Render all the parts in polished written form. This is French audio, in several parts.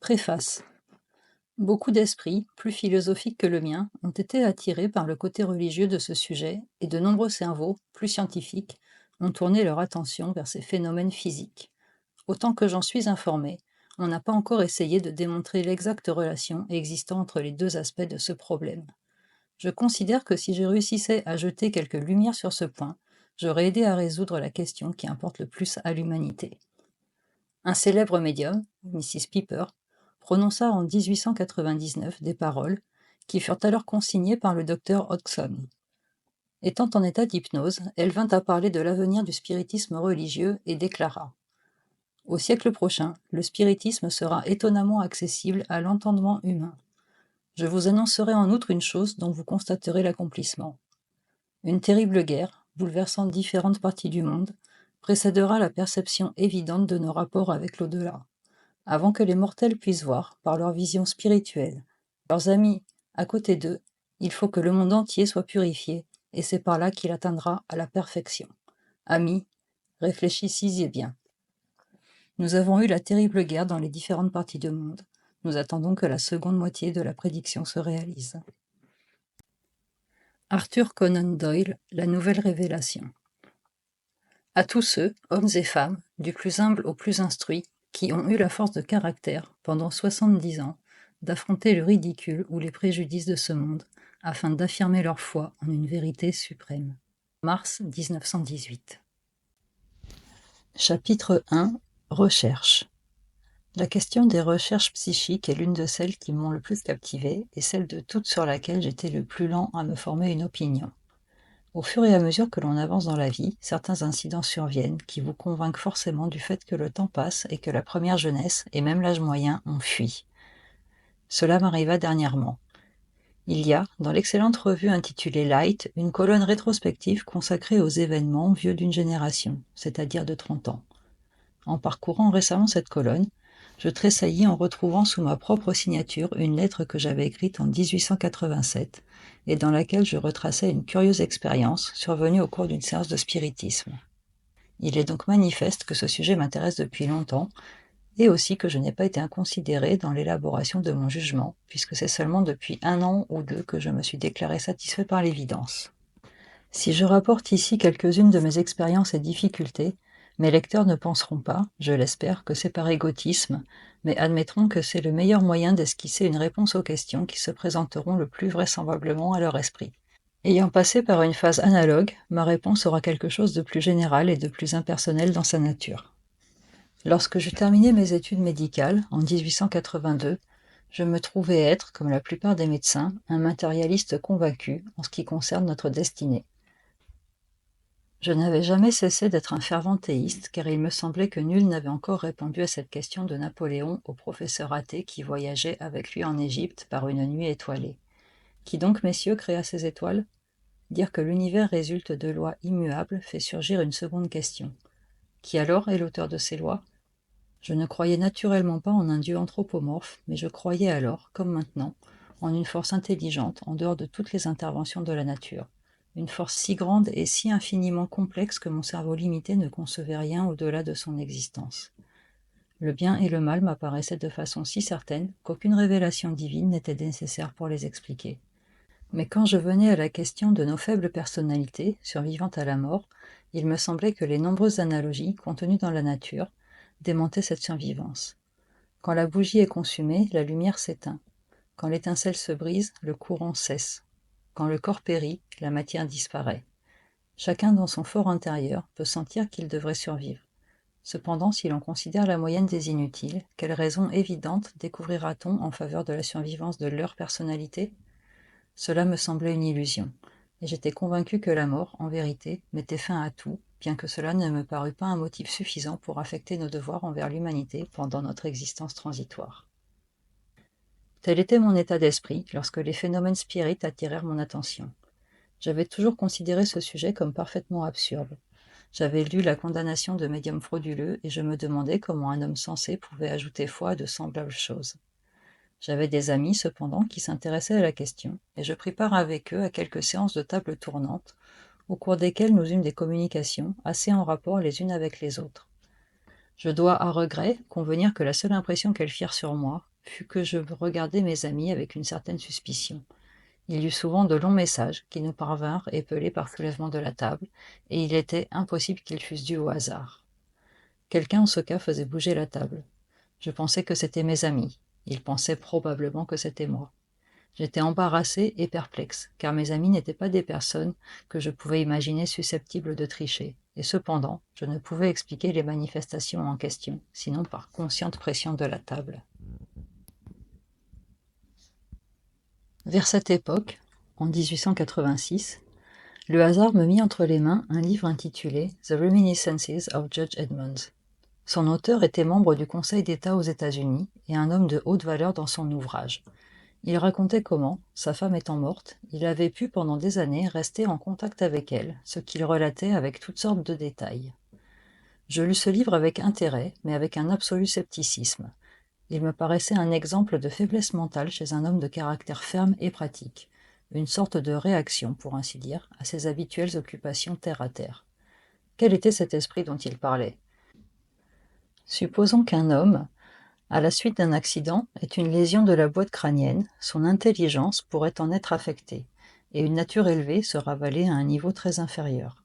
Préface. Beaucoup d'esprits, plus philosophiques que le mien, ont été attirés par le côté religieux de ce sujet, et de nombreux cerveaux, plus scientifiques, ont tourné leur attention vers ces phénomènes physiques. Autant que j'en suis informé, on n'a pas encore essayé de démontrer l'exacte relation existant entre les deux aspects de ce problème. Je considère que si je réussissais à jeter quelques lumières sur ce point, j'aurais aidé à résoudre la question qui importe le plus à l'humanité. Un célèbre médium, Mrs. Piper, prononça en 1899 des paroles qui furent alors consignées par le docteur Hodgson. Étant en état d'hypnose, elle vint à parler de l'avenir du spiritisme religieux et déclara : « Au siècle prochain, le spiritisme sera étonnamment accessible à l'entendement humain. Je vous annoncerai en outre une chose dont vous constaterez l'accomplissement. Une terrible guerre, bouleversant différentes parties du monde, précédera la perception évidente de nos rapports avec l'au-delà. Avant que les mortels puissent voir, par leur vision spirituelle, leurs amis à côté d'eux, il faut que le monde entier soit purifié, et c'est par là qu'il atteindra à la perfection. Amis, réfléchissez-y bien. Nous avons eu la terrible guerre dans les différentes parties du monde. Nous attendons que la seconde moitié de la prédiction se réalise. » Arthur Conan Doyle, La Nouvelle Révélation. À tous ceux, hommes et femmes, du plus humble au plus instruit, qui ont eu la force de caractère, pendant 70 ans, d'affronter le ridicule ou les préjudices de ce monde, afin d'affirmer leur foi en une vérité suprême. Mars 1918. Chapitre 1. Recherche. La question des recherches psychiques est l'une de celles qui m'ont le plus captivé et celle de toutes sur laquelle j'étais le plus lent à me former une opinion. Au fur et à mesure que l'on avance dans la vie, certains incidents surviennent qui vous convainquent forcément du fait que le temps passe et que la première jeunesse, et même l'âge moyen, ont fui. Cela m'arriva dernièrement. Il y a, dans l'excellente revue intitulée Light, une colonne rétrospective consacrée aux événements vieux d'une génération, c'est-à-dire de 30 ans. En parcourant récemment cette colonne, je tressaillis en retrouvant sous ma propre signature une lettre que j'avais écrite en 1887 et dans laquelle je retraçais une curieuse expérience survenue au cours d'une séance de spiritisme. Il est donc manifeste que ce sujet m'intéresse depuis longtemps et aussi que je n'ai pas été inconsidéré dans l'élaboration de mon jugement, puisque c'est seulement depuis 1 an ou 2 que je me suis déclaré satisfait par l'évidence. Si je rapporte ici quelques-unes de mes expériences et difficultés, mes lecteurs ne penseront pas, je l'espère, que c'est par égotisme, mais admettront que c'est le meilleur moyen d'esquisser une réponse aux questions qui se présenteront le plus vraisemblablement à leur esprit. Ayant passé par une phase analogue, ma réponse aura quelque chose de plus général et de plus impersonnel dans sa nature. Lorsque j'eus terminé mes études médicales, en 1882, je me trouvais être, comme la plupart des médecins, un matérialiste convaincu en ce qui concerne notre destinée. Je n'avais jamais cessé d'être un fervent théiste, car il me semblait que nul n'avait encore répondu à cette question de Napoléon au professeur athée qui voyageait avec lui en Égypte par une nuit étoilée. Qui donc, messieurs, créa ces étoiles ? Dire que l'univers résulte de lois immuables fait surgir une seconde question. Qui alors est l'auteur de ces lois ? Je ne croyais naturellement pas en un Dieu anthropomorphe, mais je croyais alors, comme maintenant, en une force intelligente en dehors de toutes les interventions de la nature. Une force si grande et si infiniment complexe que mon cerveau limité ne concevait rien au-delà de son existence. Le bien et le mal m'apparaissaient de façon si certaine qu'aucune révélation divine n'était nécessaire pour les expliquer. Mais quand je venais à la question de nos faibles personnalités, survivantes à la mort, il me semblait que les nombreuses analogies contenues dans la nature démentaient cette survivance. Quand la bougie est consumée, la lumière s'éteint. Quand l'étincelle se brise, le courant cesse. Quand le corps périt, la matière disparaît. Chacun dans son fort intérieur peut sentir qu'il devrait survivre. Cependant, si l'on considère la moyenne des inutiles, quelle raison évidente découvrira-t-on en faveur de la survivance de leur personnalité ? Cela me semblait une illusion, et j'étais convaincu que la mort, en vérité, mettait fin à tout, bien que cela ne me parût pas un motif suffisant pour affecter nos devoirs envers l'humanité pendant notre existence transitoire. Tel était mon état d'esprit lorsque les phénomènes spirites attirèrent mon attention. J'avais toujours considéré ce sujet comme parfaitement absurde. J'avais lu la condamnation de médiums frauduleux et je me demandais comment un homme sensé pouvait ajouter foi à de semblables choses. J'avais des amis, cependant, qui s'intéressaient à la question, et je pris part avec eux à quelques séances de table tournante, au cours desquelles nous eûmes des communications assez en rapport les unes avec les autres. Je dois, à regret, convenir que la seule impression qu'elles firent sur moi, fut que je regardais mes amis avec une certaine suspicion. Il y eut souvent de longs messages qui nous parvinrent épelés par soulèvement de la table, et il était impossible qu'ils fussent dus au hasard. Quelqu'un en ce cas faisait bouger la table. Je pensais que c'était mes amis. Ils pensaient probablement que c'était moi. J'étais embarrassé et perplexe, car mes amis n'étaient pas des personnes que je pouvais imaginer susceptibles de tricher, et cependant, je ne pouvais expliquer les manifestations en question, sinon par consciente pression de la table. Vers cette époque, en 1886, le hasard me mit entre les mains un livre intitulé The Reminiscences of Judge Edmonds. Son auteur était membre du Conseil d'État aux États-Unis et un homme de haute valeur dans son ouvrage. Il racontait comment, sa femme étant morte, il avait pu pendant des années rester en contact avec elle, ce qu'il relatait avec toutes sortes de détails. Je lus ce livre avec intérêt, mais avec un absolu scepticisme. Il me paraissait un exemple de faiblesse mentale chez un homme de caractère ferme et pratique, une sorte de réaction, pour ainsi dire, à ses habituelles occupations terre à terre. Quel était cet esprit dont il parlait? Supposons qu'un homme, à la suite d'un accident, ait une lésion de la boîte crânienne, son intelligence pourrait en être affectée, et une nature élevée se ravaler à un niveau très inférieur.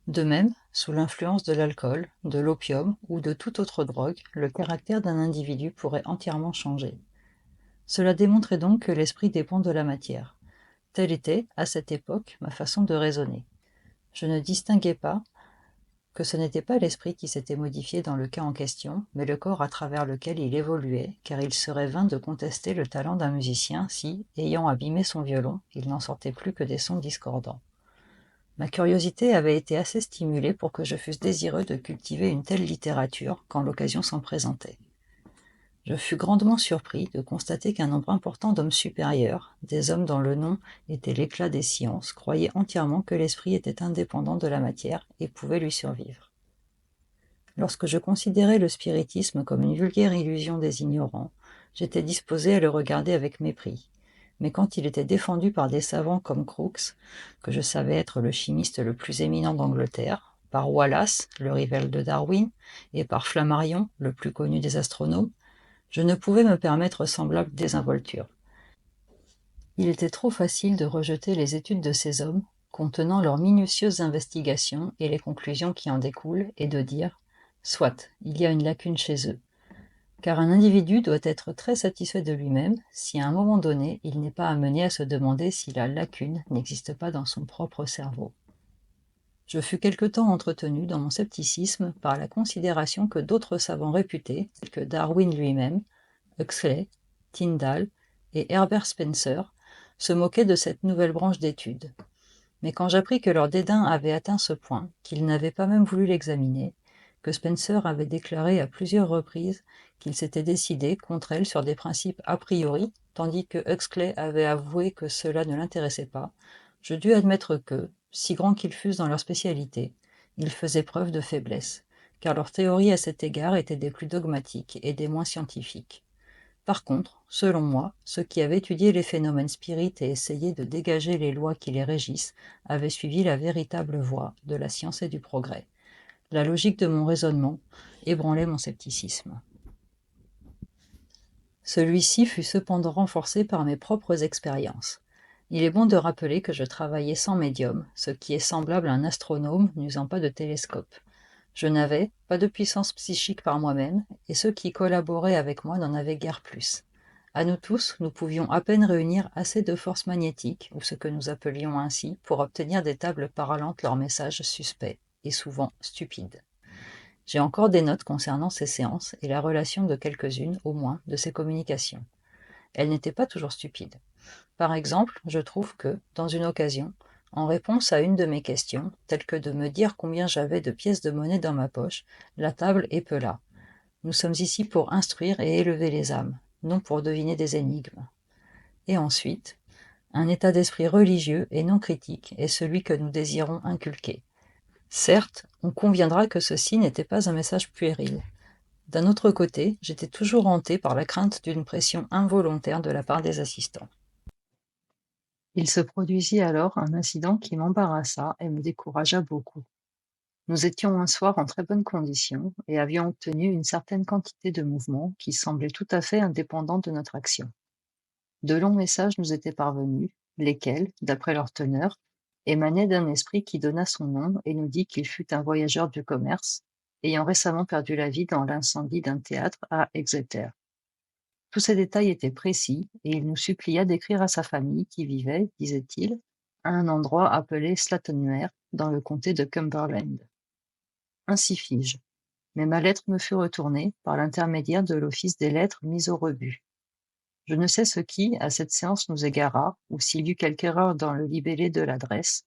De même, sous l'influence de l'alcool, de l'opium ou de toute autre drogue, le caractère d'un individu pourrait entièrement changer. Cela démontrait donc que l'esprit dépend de la matière. Telle était, à cette époque, ma façon de raisonner. Je ne distinguais pas que ce n'était pas l'esprit qui s'était modifié dans le cas en question, mais le corps à travers lequel il évoluait, car il serait vain de contester le talent d'un musicien si, ayant abîmé son violon, il n'en sortait plus que des sons discordants. Ma curiosité avait été assez stimulée pour que je fusse désireux de cultiver une telle littérature quand l'occasion s'en présentait. Je fus grandement surpris de constater qu'un nombre important d'hommes supérieurs, des hommes dont le nom était l'éclat des sciences, croyaient entièrement que l'esprit était indépendant de la matière et pouvait lui survivre. Lorsque je considérais le spiritisme comme une vulgaire illusion des ignorants, j'étais disposé à le regarder avec mépris. Mais quand il était défendu par des savants comme Crookes, que je savais être le chimiste le plus éminent d'Angleterre, par Wallace, le rival de Darwin, et par Flammarion, le plus connu des astronomes, je ne pouvais me permettre semblable désinvolture. Il était trop facile de rejeter les études de ces hommes, contenant leurs minutieuses investigations et les conclusions qui en découlent, et de dire « Soit, il y a une lacune chez eux ». Car un individu doit être très satisfait de lui-même si à un moment donné il n'est pas amené à se demander si la lacune n'existe pas dans son propre cerveau. Je fus quelque temps entretenu dans mon scepticisme par la considération que d'autres savants réputés, tels que Darwin lui-même, Huxley, Tyndall et Herbert Spencer, se moquaient de cette nouvelle branche d'études. Mais quand j'appris que leur dédain avait atteint ce point, qu'ils n'avaient pas même voulu l'examiner, que Spencer avait déclaré à plusieurs reprises qu'il s'était décidé contre elle sur des principes a priori, tandis que Huxley avait avoué que cela ne l'intéressait pas, je dus admettre que, si grands qu'ils fussent dans leur spécialité, ils faisaient preuve de faiblesse, car leurs théories à cet égard étaient des plus dogmatiques et des moins scientifiques. Par contre, selon moi, ceux qui avaient étudié les phénomènes spirites et essayé de dégager les lois qui les régissent avaient suivi la véritable voie de la science et du progrès. La logique de mon raisonnement ébranlait mon scepticisme. Celui-ci fut cependant renforcé par mes propres expériences. Il est bon de rappeler que je travaillais sans médium, ce qui est semblable à un astronome n'usant pas de télescope. Je n'avais pas de puissance psychique par moi-même, et ceux qui collaboraient avec moi n'en avaient guère plus. À nous tous, nous pouvions à peine réunir assez de force magnétique, ou ce que nous appelions ainsi, pour obtenir des tables parlantes leurs messages suspects, et souvent stupides. J'ai encore des notes concernant ces séances et la relation de quelques-unes, au moins, de ces communications. Elles n'étaient pas toujours stupides. Par exemple, je trouve que, dans une occasion, en réponse à une de mes questions, telle que de me dire combien j'avais de pièces de monnaie dans ma poche, la table épela. Nous sommes ici pour instruire et élever les âmes, non pour deviner des énigmes. Et ensuite, un état d'esprit religieux et non critique est celui que nous désirons inculquer. Certes, on conviendra que ceci n'était pas un message puéril. D'un autre côté, j'étais toujours hanté par la crainte d'une pression involontaire de la part des assistants. Il se produisit alors un incident qui m'embarrassa et me découragea beaucoup. Nous étions un soir en très bonnes conditions et avions obtenu une certaine quantité de mouvements qui semblaient tout à fait indépendants de notre action. De longs messages nous étaient parvenus, lesquels, d'après leur teneur, émanaient d'un esprit qui donna son nom et nous dit qu'il fut un voyageur du commerce, ayant récemment perdu la vie dans l'incendie d'un théâtre à Exeter. Tous ces détails étaient précis et il nous supplia d'écrire à sa famille qui vivait, disait-il, à un endroit appelé Slattonmere dans le comté de Cumberland. Ainsi fis-je, mais ma lettre me fut retournée par l'intermédiaire de l'office des lettres mis au rebut. Je ne sais ce qui, à cette séance, nous égara, ou s'il y eut quelque erreur dans le libellé de l'adresse.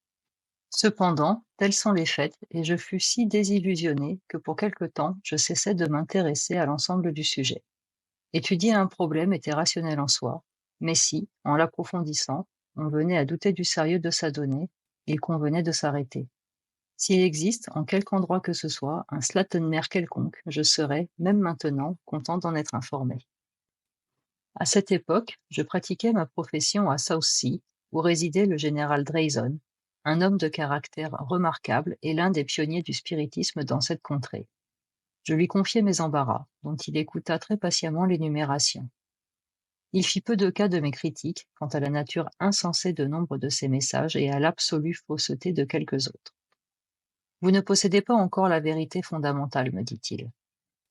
Cependant, tels sont les faits, et je fus si désillusionné que pour quelque temps je cessai de m'intéresser à l'ensemble du sujet. Étudier un problème était rationnel en soi, mais si, en l'approfondissant, on venait à douter du sérieux de sa donnée, il convenait de s'arrêter. S'il existe, en quelque endroit que ce soit, un Slattonmere quelconque, je serais, même maintenant, content d'en être informé. À cette époque, je pratiquais ma profession à Southsea, où résidait le général Drayson, un homme de caractère remarquable et l'un des pionniers du spiritisme dans cette contrée. Je lui confiai mes embarras, dont il écouta très patiemment l'énumération. Il fit peu de cas de mes critiques quant à la nature insensée de nombre de ses messages et à l'absolue fausseté de quelques autres. Vous ne possédez pas encore la vérité fondamentale, me dit-il.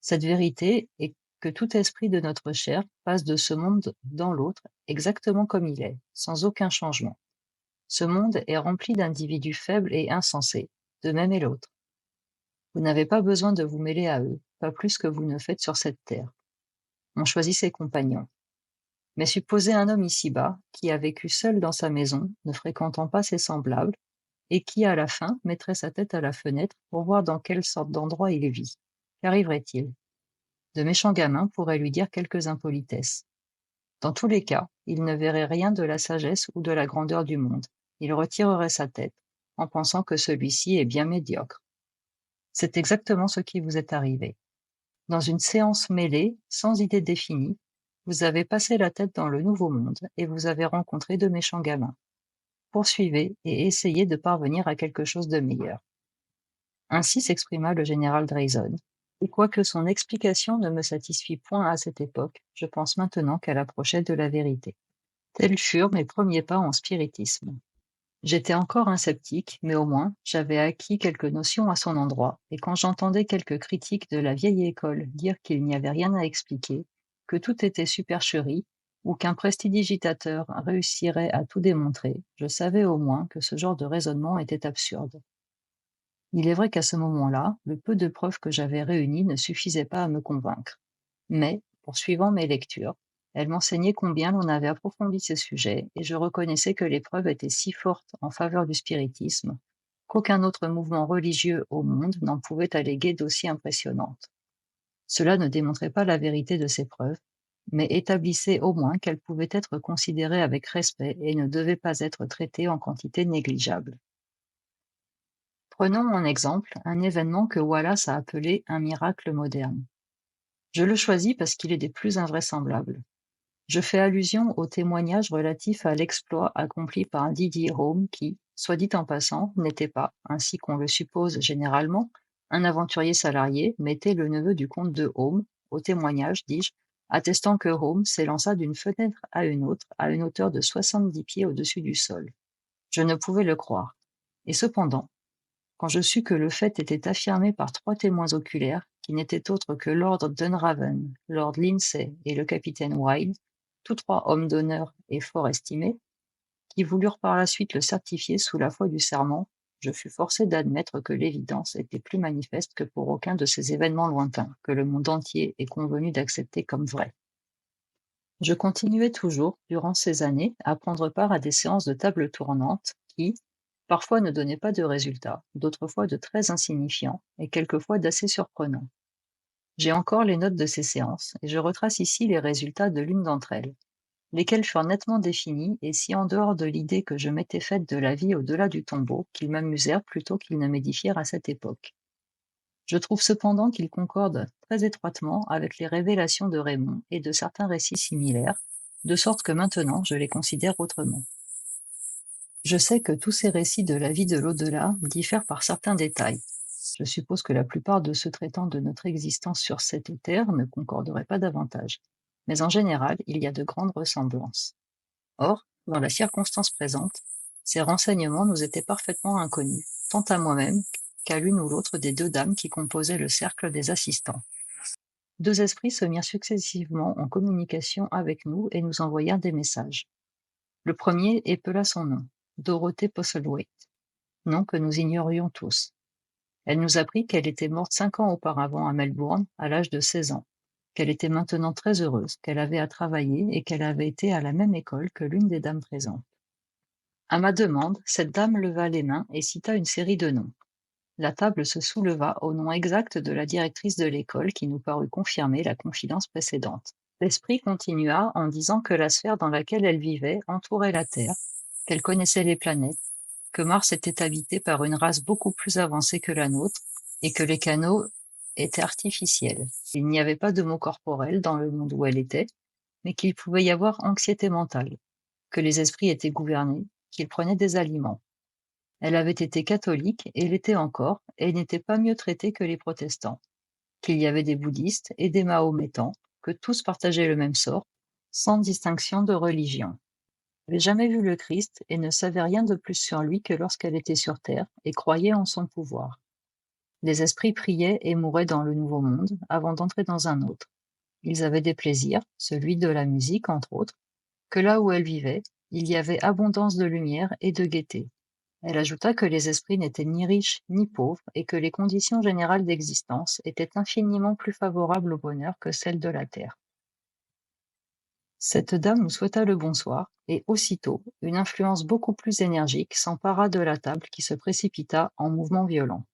Cette vérité est que tout esprit de notre chair passe de ce monde dans l'autre exactement comme il est, sans aucun changement. Ce monde est rempli d'individus faibles et insensés, de même est l'autre. Vous n'avez pas besoin de vous mêler à eux, pas plus que vous ne faites sur cette terre. On choisit ses compagnons. Mais supposez un homme ici-bas qui a vécu seul dans sa maison, ne fréquentant pas ses semblables, et qui, à la fin, mettrait sa tête à la fenêtre pour voir dans quelle sorte d'endroit il vit. Qu'arriverait-il? De méchants gamins pourraient lui dire quelques impolitesses. Dans tous les cas, il ne verrait rien de la sagesse ou de la grandeur du monde. Il retirerait sa tête, en pensant que celui-ci est bien médiocre. C'est exactement ce qui vous est arrivé. Dans une séance mêlée, sans idée définie, vous avez passé la tête dans le nouveau monde et vous avez rencontré de méchants gamins. Poursuivez et essayez de parvenir à quelque chose de meilleur. Ainsi s'exprima le général Drayson, et quoique son explication ne me satisfît point à cette époque, je pense maintenant qu'elle approchait de la vérité. Tels furent mes premiers pas en spiritisme. J'étais encore un sceptique, mais au moins j'avais acquis quelques notions à son endroit, et quand j'entendais quelques critiques de la vieille école dire qu'il n'y avait rien à expliquer, que tout était supercherie, ou qu'un prestidigitateur réussirait à tout démontrer, je savais au moins que ce genre de raisonnement était absurde. Il est vrai qu'à ce moment-là, le peu de preuves que j'avais réunies ne suffisait pas à me convaincre. Mais, poursuivant mes lectures, elles m'enseignaient combien l'on avait approfondi ces sujets, et je reconnaissais que les preuves étaient si fortes en faveur du spiritisme qu'aucun autre mouvement religieux au monde n'en pouvait alléguer d'aussi impressionnantes. Cela ne démontrait pas la vérité de ces preuves, mais établissait au moins qu'elles pouvaient être considérées avec respect et ne devaient pas être traitées en quantité négligeable. Prenons en exemple un événement que Wallace a appelé un miracle moderne. Je le choisis parce qu'il est des plus invraisemblables. Je fais allusion au témoignage relatif à l'exploit accompli par Didier Home qui, soit dit en passant, n'était pas, ainsi qu'on le suppose généralement, un aventurier salarié, mais était le neveu du comte de Home, au témoignage, dis-je, attestant que Home s'élança d'une fenêtre à une autre à une hauteur de 70 pieds au-dessus du sol. Je ne pouvais le croire. Et cependant, quand je sus que le fait était affirmé par 3 témoins oculaires, qui n'étaient autres que Lord Dunraven, Lord Lindsay et le capitaine Wild, tous 3 hommes d'honneur et fort estimés, qui voulurent par la suite le certifier sous la foi du serment, je fus forcé d'admettre que l'évidence était plus manifeste que pour aucun de ces événements lointains, que le monde entier est convenu d'accepter comme vrais. Je continuai toujours, durant ces années, à prendre part à des séances de table tournante qui, parfois ne donnaient pas de résultats, d'autres fois de très insignifiants et quelquefois d'assez surprenants. J'ai encore les notes de ces séances et je retrace ici les résultats de l'une d'entre elles, lesquels furent nettement définis et si en dehors de l'idée que je m'étais faite de la vie au-delà du tombeau qu'ils m'amusèrent plutôt qu'ils ne m'édifièrent à cette époque. Je trouve cependant qu'ils concordent très étroitement avec les révélations de Raymond et de certains récits similaires, de sorte que maintenant je les considère autrement. Je sais que tous ces récits de la vie de l'au-delà diffèrent par certains détails. Je suppose que la plupart de ceux traitant de notre existence sur cette terre ne concorderaient pas davantage. Mais en général, il y a de grandes ressemblances. Or, dans la circonstance présente, ces renseignements nous étaient parfaitement inconnus, tant à moi-même qu'à l'une ou l'autre des deux dames qui composaient le cercle des assistants. Deux esprits se mirent successivement en communication avec nous et nous envoyèrent des messages. Le premier épela son nom, Dorothée Postlethwaite, nom que nous ignorions tous. Elle nous apprit qu'elle était morte 5 ans auparavant à Melbourne, à l'âge de 16 ans, qu'elle était maintenant très heureuse, qu'elle avait à travailler et qu'elle avait été à la même école que l'une des dames présentes. À ma demande, cette dame leva les mains et cita une série de noms. La table se souleva au nom exact de la directrice de l'école qui nous parut confirmer la confidence précédente. L'esprit continua en disant que la sphère dans laquelle elle vivait entourait la Terre, qu'elle connaissait les planètes, que Mars était habité par une race beaucoup plus avancée que la nôtre et que les canaux étaient artificiels. Il n'y avait pas de mots corporels dans le monde où elle était, mais qu'il pouvait y avoir anxiété mentale, que les esprits étaient gouvernés, qu'ils prenaient des aliments. Elle avait été catholique et l'était encore, et n'était pas mieux traitée que les protestants, qu'il y avait des bouddhistes et des mahométans, que tous partageaient le même sort, sans distinction de religion. Elle n'avait jamais vu le Christ et ne savait rien de plus sur lui que lorsqu'elle était sur terre et croyait en son pouvoir. Les esprits priaient et mouraient dans le nouveau monde avant d'entrer dans un autre. Ils avaient des plaisirs, celui de la musique entre autres, que là où elle vivait, il y avait abondance de lumière et de gaieté. Elle ajouta que les esprits n'étaient ni riches ni pauvres et que les conditions générales d'existence étaient infiniment plus favorables au bonheur que celles de la terre. Cette dame nous souhaita le bonsoir, et aussitôt, une influence beaucoup plus énergique s'empara de la table qui se précipita en mouvements violents.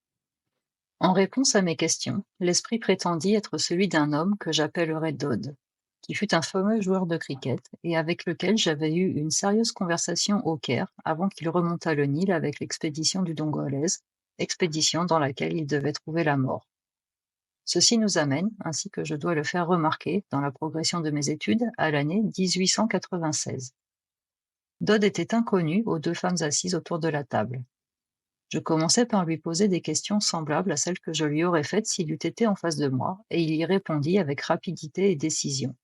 En réponse à mes questions, l'esprit prétendit être celui d'un homme que j'appellerais Dodd, qui fut un fameux joueur de cricket et avec lequel j'avais eu une sérieuse conversation au Caire avant qu'il remontât le Nil avec l'expédition du Dongolese, expédition dans laquelle il devait trouver la mort. Ceci nous amène, ainsi que je dois le faire remarquer dans la progression de mes études, à l'année 1896. Dodd était inconnu aux deux femmes assises autour de la table. Je commençai par lui poser des questions semblables à celles que je lui aurais faites s'il eût été en face de moi, et il y répondit avec rapidité et décision,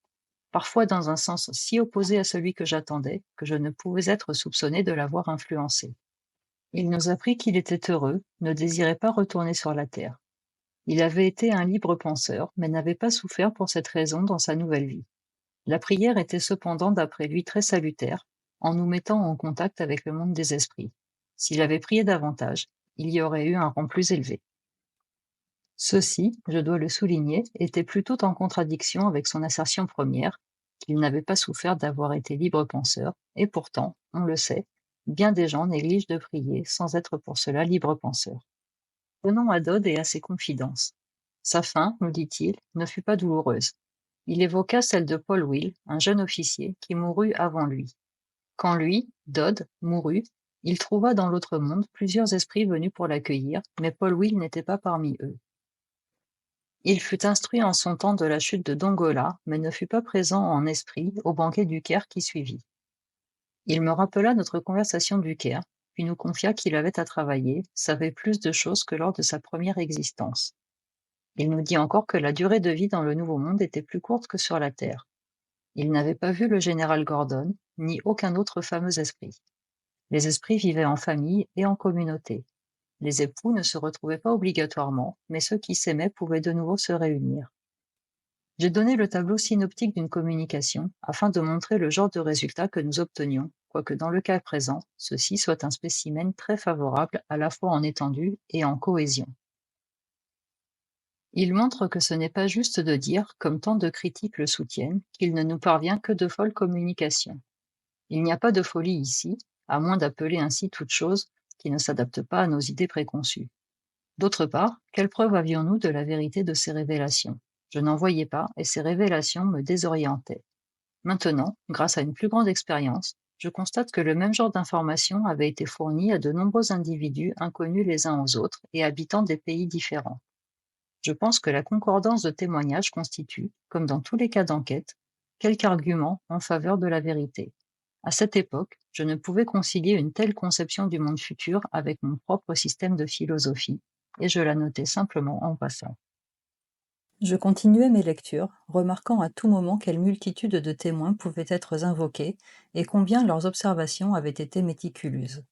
parfois dans un sens si opposé à celui que j'attendais que je ne pouvais être soupçonné de l'avoir influencé. Il nous apprit qu'il était heureux, ne désirait pas retourner sur la terre. Il avait été un libre penseur, mais n'avait pas souffert pour cette raison dans sa nouvelle vie. La prière était cependant d'après lui très salutaire, en nous mettant en contact avec le monde des esprits. S'il avait prié davantage, il y aurait eu un rang plus élevé. Ceci, je dois le souligner, était plutôt en contradiction avec son assertion première, qu'il n'avait pas souffert d'avoir été libre penseur, et pourtant, on le sait, bien des gens négligent de prier sans être pour cela libre penseur. Venons à Dodd et à ses confidences. Sa fin, nous dit-il, ne fut pas douloureuse. Il évoqua celle de Paul Will, un jeune officier qui mourut avant lui. Quand lui, Dodd, mourut, il trouva dans l'autre monde plusieurs esprits venus pour l'accueillir, mais Paul Will n'était pas parmi eux. Il fut instruit en son temps de la chute de Dongola, mais ne fut pas présent en esprit au banquet du Caire qui suivit. Il me rappela notre conversation du Caire, puis nous confia qu'il avait à travailler, savait plus de choses que lors de sa première existence. Il nous dit encore que la durée de vie dans le Nouveau Monde était plus courte que sur la Terre. Il n'avait pas vu le général Gordon, ni aucun autre fameux esprit. Les esprits vivaient en famille et en communauté. Les époux ne se retrouvaient pas obligatoirement, mais ceux qui s'aimaient pouvaient de nouveau se réunir. J'ai donné le tableau synoptique d'une communication afin de montrer le genre de résultat que nous obtenions, quoique dans le cas présent, ceci soit un spécimen très favorable à la fois en étendue et en cohésion. Il montre que ce n'est pas juste de dire, comme tant de critiques le soutiennent, qu'il ne nous parvient que de folles communications. Il n'y a pas de folie ici, à moins d'appeler ainsi toute chose qui ne s'adapte pas à nos idées préconçues. D'autre part, quelle preuve avions-nous de la vérité de ces révélations? Je n'en voyais pas, et ces révélations me désorientaient. Maintenant, grâce à une plus grande expérience, je constate que le même genre d'informations avait été fourni à de nombreux individus inconnus les uns aux autres et habitant des pays différents. Je pense que la concordance de témoignages constitue, comme dans tous les cas d'enquête, quelque argument en faveur de la vérité. À cette époque, je ne pouvais concilier une telle conception du monde futur avec mon propre système de philosophie, et je la notais simplement en passant. Je continuais mes lectures, remarquant à tout moment quelle multitude de témoins pouvaient être invoqués et combien leurs observations avaient été méticuleuses.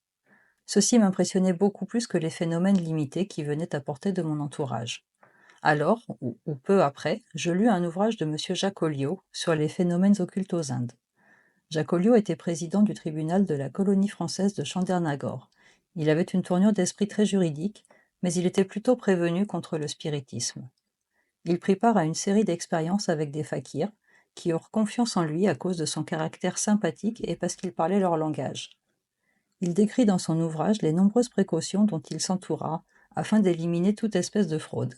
Ceci m'impressionnait beaucoup plus que les phénomènes limités qui venaient à portée de mon entourage. Alors, ou peu après, je lus un ouvrage de M. Jacques Olliot sur les phénomènes occultes aux Indes. Jacques Olliot était président du tribunal de la colonie française de Chandernagore. Il avait une tournure d'esprit très juridique, mais il était plutôt prévenu contre le spiritisme. Il prit part à une série d'expériences avec des fakirs, qui eurent confiance en lui à cause de son caractère sympathique et parce qu'il parlait leur langage. Il décrit dans son ouvrage les nombreuses précautions dont il s'entoura afin d'éliminer toute espèce de fraude.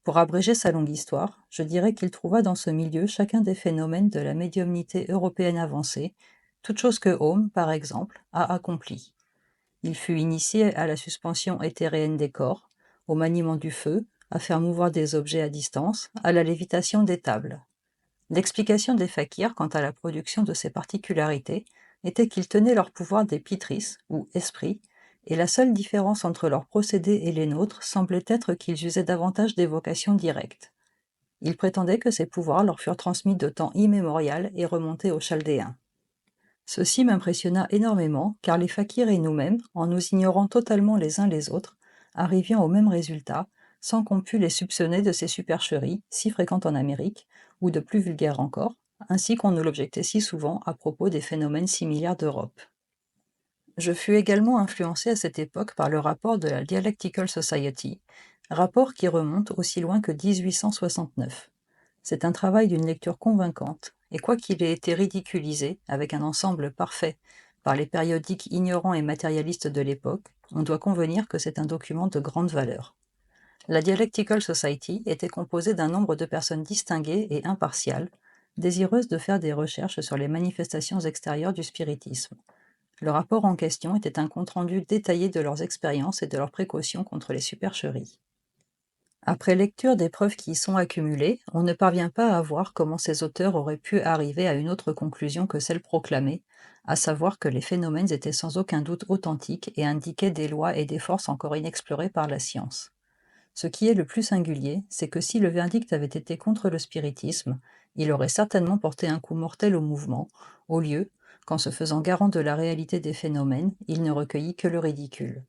Pour abréger sa longue histoire, je dirais qu'il trouva dans ce milieu chacun des phénomènes de la médiumnité européenne avancée, toute chose que Home, par exemple, a accompli. Il fut initié à la suspension éthéréenne des corps, au maniement du feu, à faire mouvoir des objets à distance, à la lévitation des tables. L'explication des fakirs quant à la production de ces particularités était qu'ils tenaient leur pouvoir des pitris, ou esprits, et la seule différence entre leurs procédés et les nôtres semblait être qu'ils usaient davantage d'évocations directes. Ils prétendaient que ces pouvoirs leur furent transmis de temps immémorial et remontés aux Chaldéens. Ceci m'impressionna énormément, car les fakirs et nous-mêmes, en nous ignorant totalement les uns les autres, arrivions au même résultat, sans qu'on pût les soupçonner de ces supercheries, si fréquentes en Amérique, ou de plus vulgaires encore, ainsi qu'on nous l'objectait si souvent à propos des phénomènes similaires d'Europe. Je fus également influencé à cette époque par le rapport de la Dialectical Society, rapport qui remonte aussi loin que 1869. C'est un travail d'une lecture convaincante, et quoiqu'il ait été ridiculisé, avec un ensemble parfait, par les périodiques ignorants et matérialistes de l'époque, on doit convenir que c'est un document de grande valeur. La Dialectical Society était composée d'un nombre de personnes distinguées et impartiales, désireuses de faire des recherches sur les manifestations extérieures du spiritisme. Le rapport en question était un compte-rendu détaillé de leurs expériences et de leurs précautions contre les supercheries. Après lecture des preuves qui y sont accumulées, on ne parvient pas à voir comment ces auteurs auraient pu arriver à une autre conclusion que celle proclamée, à savoir que les phénomènes étaient sans aucun doute authentiques et indiquaient des lois et des forces encore inexplorées par la science. Ce qui est le plus singulier, c'est que si le verdict avait été contre le spiritisme, il aurait certainement porté un coup mortel au mouvement, au lieu qu'en se faisant garant de la réalité des phénomènes, il ne recueillit que le ridicule.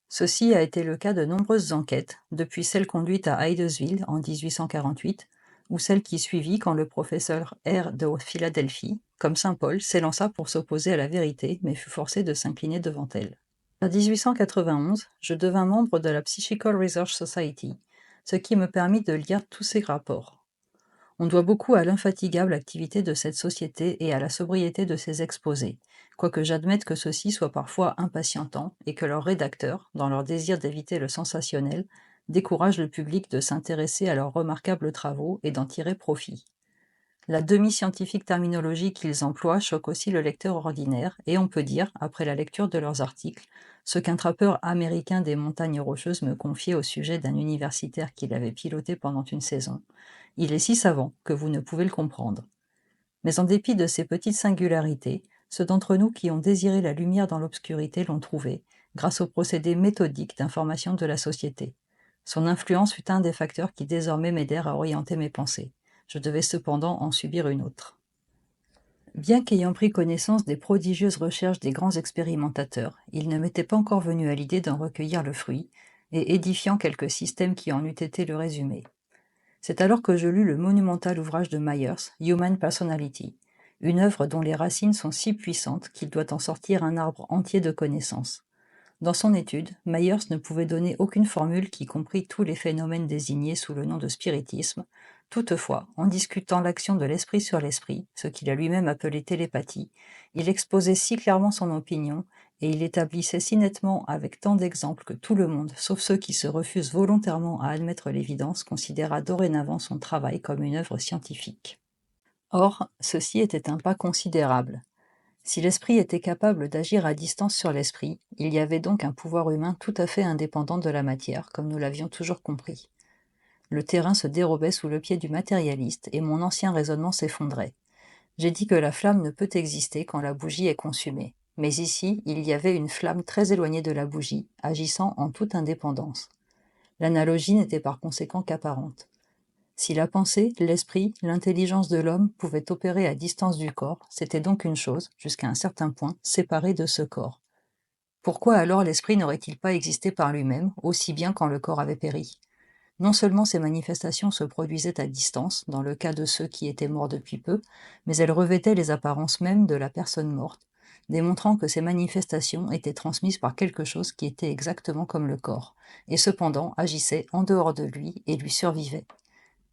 Ceci a été le cas de nombreuses enquêtes, depuis celle conduite à Hydesville en 1848, ou celle qui suivit quand le professeur R. de Philadelphie, comme saint Paul, s'élança pour s'opposer à la vérité, mais fut forcé de s'incliner devant elle. En 1891, je devins membre de la Psychical Research Society, ce qui me permit de lire tous ces rapports. On doit beaucoup à l'infatigable activité de cette société et à la sobriété de ses exposés, quoique j'admette que ceux-ci soient parfois impatientants et que leurs rédacteurs, dans leur désir d'éviter le sensationnel, découragent le public de s'intéresser à leurs remarquables travaux et d'en tirer profit. La demi-scientifique terminologie qu'ils emploient choque aussi le lecteur ordinaire, et on peut dire, après la lecture de leurs articles, ce qu'un trappeur américain des montagnes rocheuses me confiait au sujet d'un universitaire qu'il avait piloté pendant une saison. Il est si savant que vous ne pouvez le comprendre. Mais en dépit de ces petites singularités, ceux d'entre nous qui ont désiré la lumière dans l'obscurité l'ont trouvée, grâce au procédé méthodique d'information de la société. Son influence fut un des facteurs qui désormais m'aidèrent à orienter mes pensées. Je devais cependant en subir une autre. Bien qu'ayant pris connaissance des prodigieuses recherches des grands expérimentateurs, il ne m'était pas encore venu à l'idée d'en recueillir le fruit, et édifiant quelques systèmes qui en eût été le résumé. C'est alors que je lus le monumental ouvrage de Myers, Human Personality, une œuvre dont les racines sont si puissantes qu'il doit en sortir un arbre entier de connaissances. Dans son étude, Myers ne pouvait donner aucune formule qui comprît tous les phénomènes désignés sous le nom de spiritisme. Toutefois, en discutant l'action de l'esprit sur l'esprit, ce qu'il a lui-même appelé télépathie, il exposait si clairement son opinion et il établissait si nettement avec tant d'exemples que tout le monde, sauf ceux qui se refusent volontairement à admettre l'évidence, considéra dorénavant son travail comme une œuvre scientifique. Or, ceci était un pas considérable. Si l'esprit était capable d'agir à distance sur l'esprit, il y avait donc un pouvoir humain tout à fait indépendant de la matière, comme nous l'avions toujours compris. Le terrain se dérobait sous le pied du matérialiste, et mon ancien raisonnement s'effondrait. J'ai dit que la flamme ne peut exister quand la bougie est consumée. mais ici il y avait une flamme très éloignée de la bougie, agissant en toute indépendance. L'analogie n'était par conséquent qu'apparente. Si la pensée, l'esprit, l'intelligence de l'homme pouvaient opérer à distance du corps, c'était donc une chose, jusqu'à un certain point, séparée de ce corps. Pourquoi alors l'esprit n'aurait-il pas existé par lui-même, aussi bien quand le corps avait péri? Non seulement ces manifestations se produisaient à distance, dans le cas de ceux qui étaient morts depuis peu, mais elles revêtaient les apparences mêmes de la personne morte, démontrant que ces manifestations étaient transmises par quelque chose qui était exactement comme le corps, et cependant agissait en dehors de lui et lui survivait.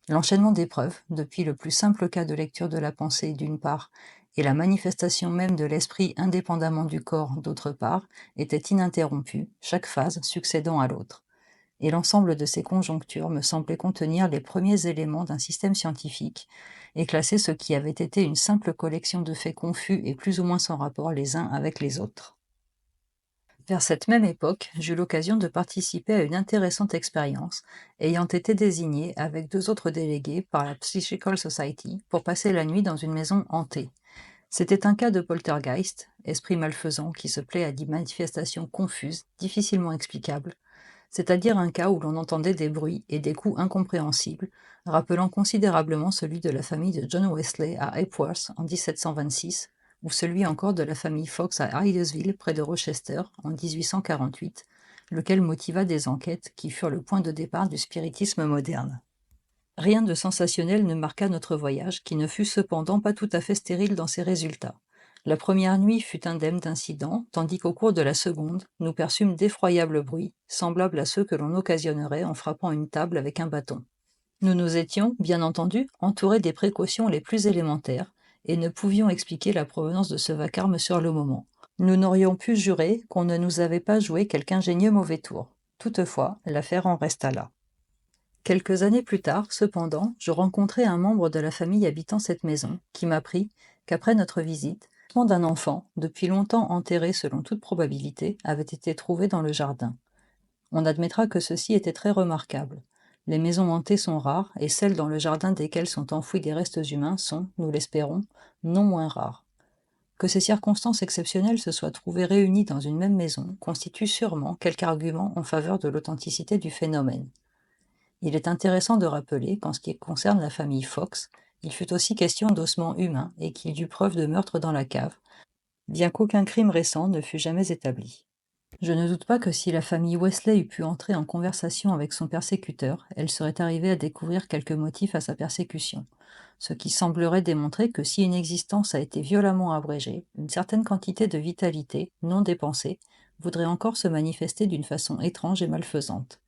L'enchaînement des preuves, depuis le plus simple cas de lecture de la pensée d'une part, et la manifestation même de l'esprit indépendamment du corps d'autre part, était ininterrompu, chaque phase succédant à l'autre. Et l'ensemble de ces conjonctures me semblait contenir les premiers éléments d'un système scientifique, et classer ce qui avait été une simple collection de faits confus et plus ou moins sans rapport les uns avec les autres. Vers cette même époque, j'eus l'occasion de participer à une intéressante expérience, ayant été désigné avec 2 autres délégués par la Psychical Society pour passer la nuit dans une maison hantée. C'était un cas de poltergeist, esprit malfaisant qui se plaît à des manifestations confuses, difficilement explicables, c'est-à-dire un cas où l'on entendait des bruits et des coups incompréhensibles, rappelant considérablement celui de la famille de John Wesley à Epworth en 1726, ou celui encore de la famille Fox à Hydesville près de Rochester en 1848, lequel motiva des enquêtes qui furent le point de départ du spiritisme moderne. Rien de sensationnel ne marqua notre voyage, qui ne fut cependant pas tout à fait stérile dans ses résultats. La première nuit fut indemne d'incidents, tandis qu'au cours de la seconde, nous perçûmes d'effroyables bruits, semblables à ceux que l'on occasionnerait en frappant une table avec un bâton. Nous nous étions, bien entendu, entourés des précautions les plus élémentaires, et ne pouvions expliquer la provenance de ce vacarme sur le moment. Nous n'aurions pu jurer qu'on ne nous avait pas joué quelque ingénieux mauvais tour. Toutefois, l'affaire en resta là. Quelques années plus tard, cependant, je rencontrai un membre de la famille habitant cette maison, qui m'apprit qu'après notre visite, le d'un enfant, depuis longtemps enterré selon toute probabilité, avait été trouvé dans le jardin. On admettra que ceci était très remarquable. Les maisons hantées sont rares, et celles dans le jardin desquelles sont enfouis des restes humains sont, nous l'espérons, non moins rares. Que ces circonstances exceptionnelles se soient trouvées réunies dans une même maison constitue sûrement quelque argument en faveur de l'authenticité du phénomène. Il est intéressant de rappeler qu'en ce qui concerne la famille Fox, il fut aussi question d'ossements humains et qu'il y eut preuve de meurtre dans la cave, bien qu'aucun crime récent ne fût jamais établi. Je ne doute pas que si la famille Wesley eût pu entrer en conversation avec son persécuteur, elle serait arrivée à découvrir quelques motifs à sa persécution, ce qui semblerait démontrer que si une existence a été violemment abrégée, une certaine quantité de vitalité, non dépensée, voudrait encore se manifester d'une façon étrange et malfaisante.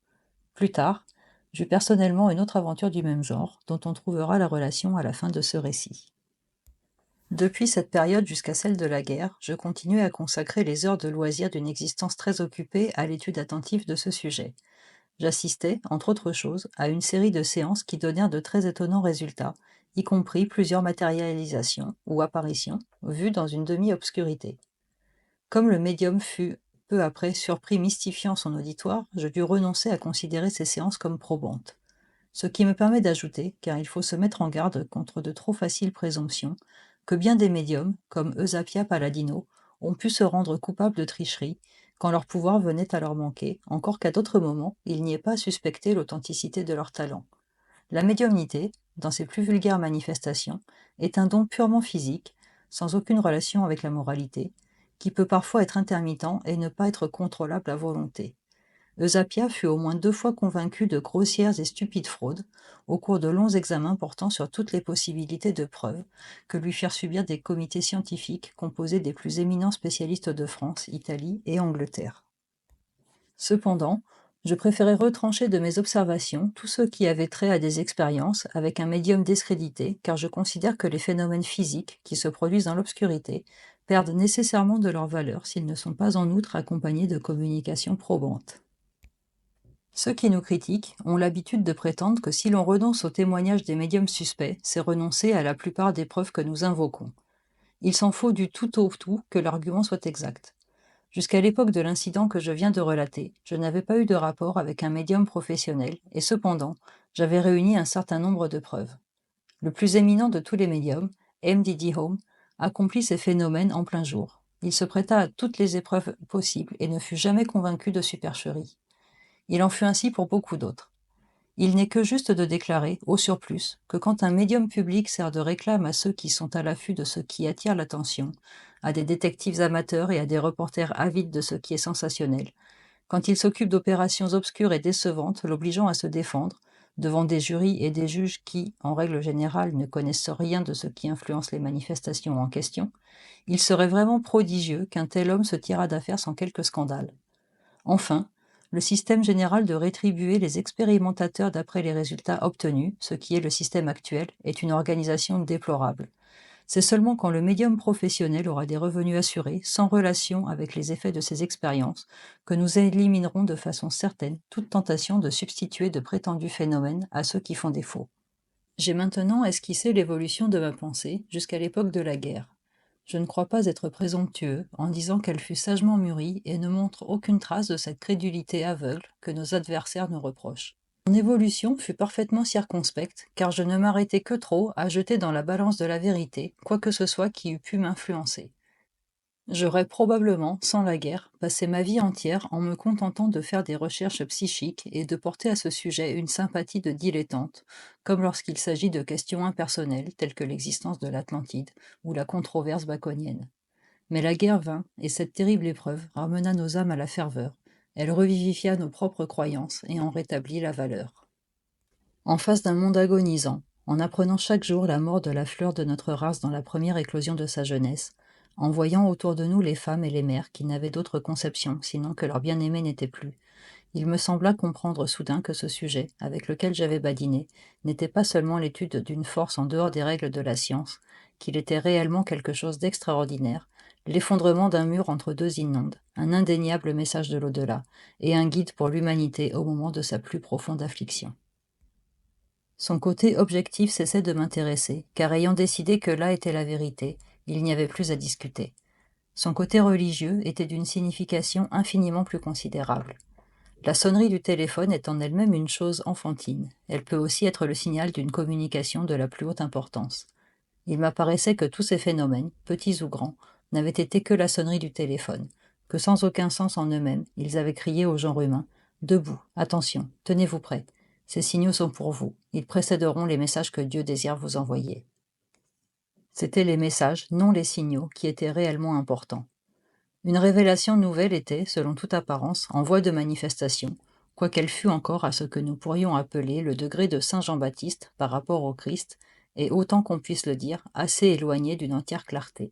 Plus tard, j'eus personnellement une autre aventure du même genre, dont on trouvera la relation à la fin de ce récit. Depuis cette période jusqu'à celle de la guerre, je continuai à consacrer les heures de loisir d'une existence très occupée à l'étude attentive de ce sujet. J'assistais, entre autres choses, à une série de séances qui donnèrent de très étonnants résultats, y compris plusieurs matérialisations ou apparitions vues dans une demi-obscurité. Comme le médium fut peu après surpris mystifiant son auditoire, je dus renoncer à considérer ces séances comme probantes. Ce qui me permet d'ajouter, car il faut se mettre en garde contre de trop faciles présomptions, que bien des médiums, comme Eusapia Palladino, ont pu se rendre coupables de tricherie quand leur pouvoir venait à leur manquer, encore qu'à d'autres moments, il n'y ait pas à suspecter l'authenticité de leur talent. La médiumnité, dans ses plus vulgaires manifestations, est un don purement physique, sans aucune relation avec la moralité, qui peut parfois être intermittent et ne pas être contrôlable à volonté. Eusapia fut au moins 2 fois convaincu de grossières et stupides fraudes, au cours de longs examens portant sur toutes les possibilités de preuves, que lui firent subir des comités scientifiques composés des plus éminents spécialistes de France, Italie et Angleterre. Cependant, je préférais retrancher de mes observations tous ceux qui avaient trait à des expériences avec un médium discrédité, car je considère que les phénomènes physiques qui se produisent dans l'obscurité perdent nécessairement de leur valeur s'ils ne sont pas en outre accompagnés de communications probantes. Ceux qui nous critiquent ont l'habitude de prétendre que si l'on renonce au témoignage des médiums suspects, c'est renoncer à la plupart des preuves que nous invoquons. Il s'en faut du tout au tout que l'argument soit exact. Jusqu'à l'époque de l'incident que je viens de relater, je n'avais pas eu de rapport avec un médium professionnel, et cependant, j'avais réuni un certain nombre de preuves. Le plus éminent de tous les médiums, M. Didi Home, accomplit ces phénomènes en plein jour. Il se prêta à toutes les épreuves possibles et ne fut jamais convaincu de supercherie. Il en fut ainsi pour beaucoup d'autres. Il n'est que juste de déclarer, au surplus, que quand un médium public sert de réclame à ceux qui sont à l'affût de ce qui attire l'attention, à des détectives amateurs et à des reporters avides de ce qui est sensationnel, quand il s'occupe d'opérations obscures et décevantes l'obligeant à se défendre, devant des jurys et des juges qui, en règle générale, ne connaissent rien de ce qui influence les manifestations en question, il serait vraiment prodigieux qu'un tel homme se tirât d'affaire sans quelque scandale. Enfin, le système général de rétribuer les expérimentateurs d'après les résultats obtenus, ce qui est le système actuel, est une organisation déplorable. C'est seulement quand le médium professionnel aura des revenus assurés, sans relation avec les effets de ses expériences, que nous éliminerons de façon certaine toute tentation de substituer de prétendus phénomènes à ceux qui font défaut. J'ai maintenant esquissé l'évolution de ma pensée jusqu'à l'époque de la guerre. Je ne crois pas être présomptueux en disant qu'elle fut sagement mûrie et ne montre aucune trace de cette crédulité aveugle que nos adversaires nous reprochent. Mon évolution fut parfaitement circonspecte, car je ne m'arrêtai que trop à jeter dans la balance de la vérité quoi que ce soit qui eût pu m'influencer. J'aurais probablement, sans la guerre, passé ma vie entière en me contentant de faire des recherches psychiques et de porter à ce sujet une sympathie de dilettante, comme lorsqu'il s'agit de questions impersonnelles telles que l'existence de l'Atlantide ou la controverse baconienne. Mais la guerre vint, et cette terrible épreuve ramena nos âmes à la ferveur. Elle revivifia nos propres croyances et en rétablit la valeur. En face d'un monde agonisant, en apprenant chaque jour la mort de la fleur de notre race dans la première éclosion de sa jeunesse, en voyant autour de nous les femmes et les mères qui n'avaient d'autre conception sinon que leur bien-aimé n'était plus, il me sembla comprendre soudain que ce sujet, avec lequel j'avais badiné, n'était pas seulement l'étude d'une force en dehors des règles de la science, qu'il était réellement quelque chose d'extraordinaire, l'effondrement d'un mur entre deux inondes, un indéniable message de l'au-delà, et un guide pour l'humanité au moment de sa plus profonde affliction. Son côté objectif cessait de m'intéresser, car ayant décidé que là était la vérité, il n'y avait plus à discuter. Son côté religieux était d'une signification infiniment plus considérable. La sonnerie du téléphone est en elle-même une chose enfantine. Elle peut aussi être le signal d'une communication de la plus haute importance. Il m'apparaissait que tous ces phénomènes, petits ou grands, n'avaient été que la sonnerie du téléphone, que sans aucun sens en eux-mêmes, ils avaient crié au genre humain « Debout, attention, tenez-vous prêts. Ces signaux sont pour vous. Ils précéderont les messages que Dieu désire vous envoyer. » C'étaient les messages, non les signaux, qui étaient réellement importants. Une révélation nouvelle était, selon toute apparence, en voie de manifestation, quoiqu'elle fût encore à ce que nous pourrions appeler le degré de saint Jean-Baptiste par rapport au Christ, et autant qu'on puisse le dire, assez éloignée d'une entière clarté.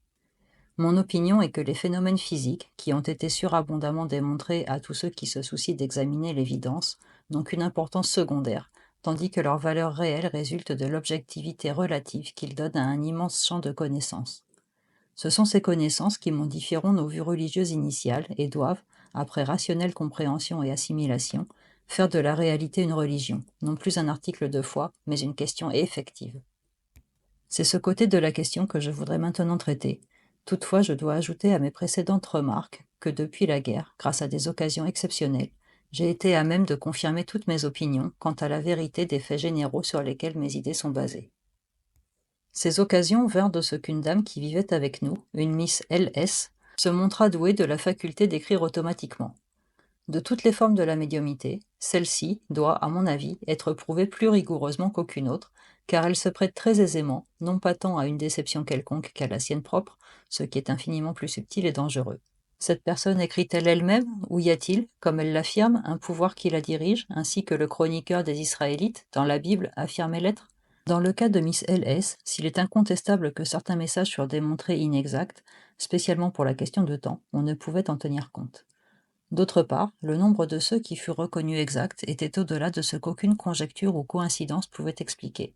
Mon opinion est que les phénomènes physiques, qui ont été surabondamment démontrés à tous ceux qui se soucient d'examiner l'évidence, n'ont qu'une importance secondaire, tandis que leur valeur réelle résulte de l'objectivité relative qu'ils donnent à un immense champ de connaissances. Ce sont ces connaissances qui modifieront nos vues religieuses initiales et doivent, après rationnelle compréhension et assimilation, faire de la réalité une religion, non plus un article de foi, mais une question effective. C'est ce côté de la question que je voudrais maintenant traiter. Toutefois, je dois ajouter à mes précédentes remarques que depuis la guerre, grâce à des occasions exceptionnelles, j'ai été à même de confirmer toutes mes opinions quant à la vérité des faits généraux sur lesquels mes idées sont basées. Ces occasions vinrent de ce qu'une dame qui vivait avec nous, une Miss L.S., se montra douée de la faculté d'écrire automatiquement. De toutes les formes de la médiumnité, celle-ci doit, à mon avis, être prouvée plus rigoureusement qu'aucune autre, car elle se prête très aisément, non pas tant à une déception quelconque qu'à la sienne propre, ce qui est infiniment plus subtil et dangereux. Cette personne écrit-elle elle-même, ou y a-t-il, comme elle l'affirme, un pouvoir qui la dirige, ainsi que le chroniqueur des Israélites, dans la Bible, affirmait l'être ? Dans le cas de Miss L.S., s'il est incontestable que certains messages furent démontrés inexacts, spécialement pour la question de temps, on ne pouvait en tenir compte. D'autre part, le nombre de ceux qui furent reconnus exacts était au-delà de ce qu'aucune conjecture ou coïncidence pouvait expliquer.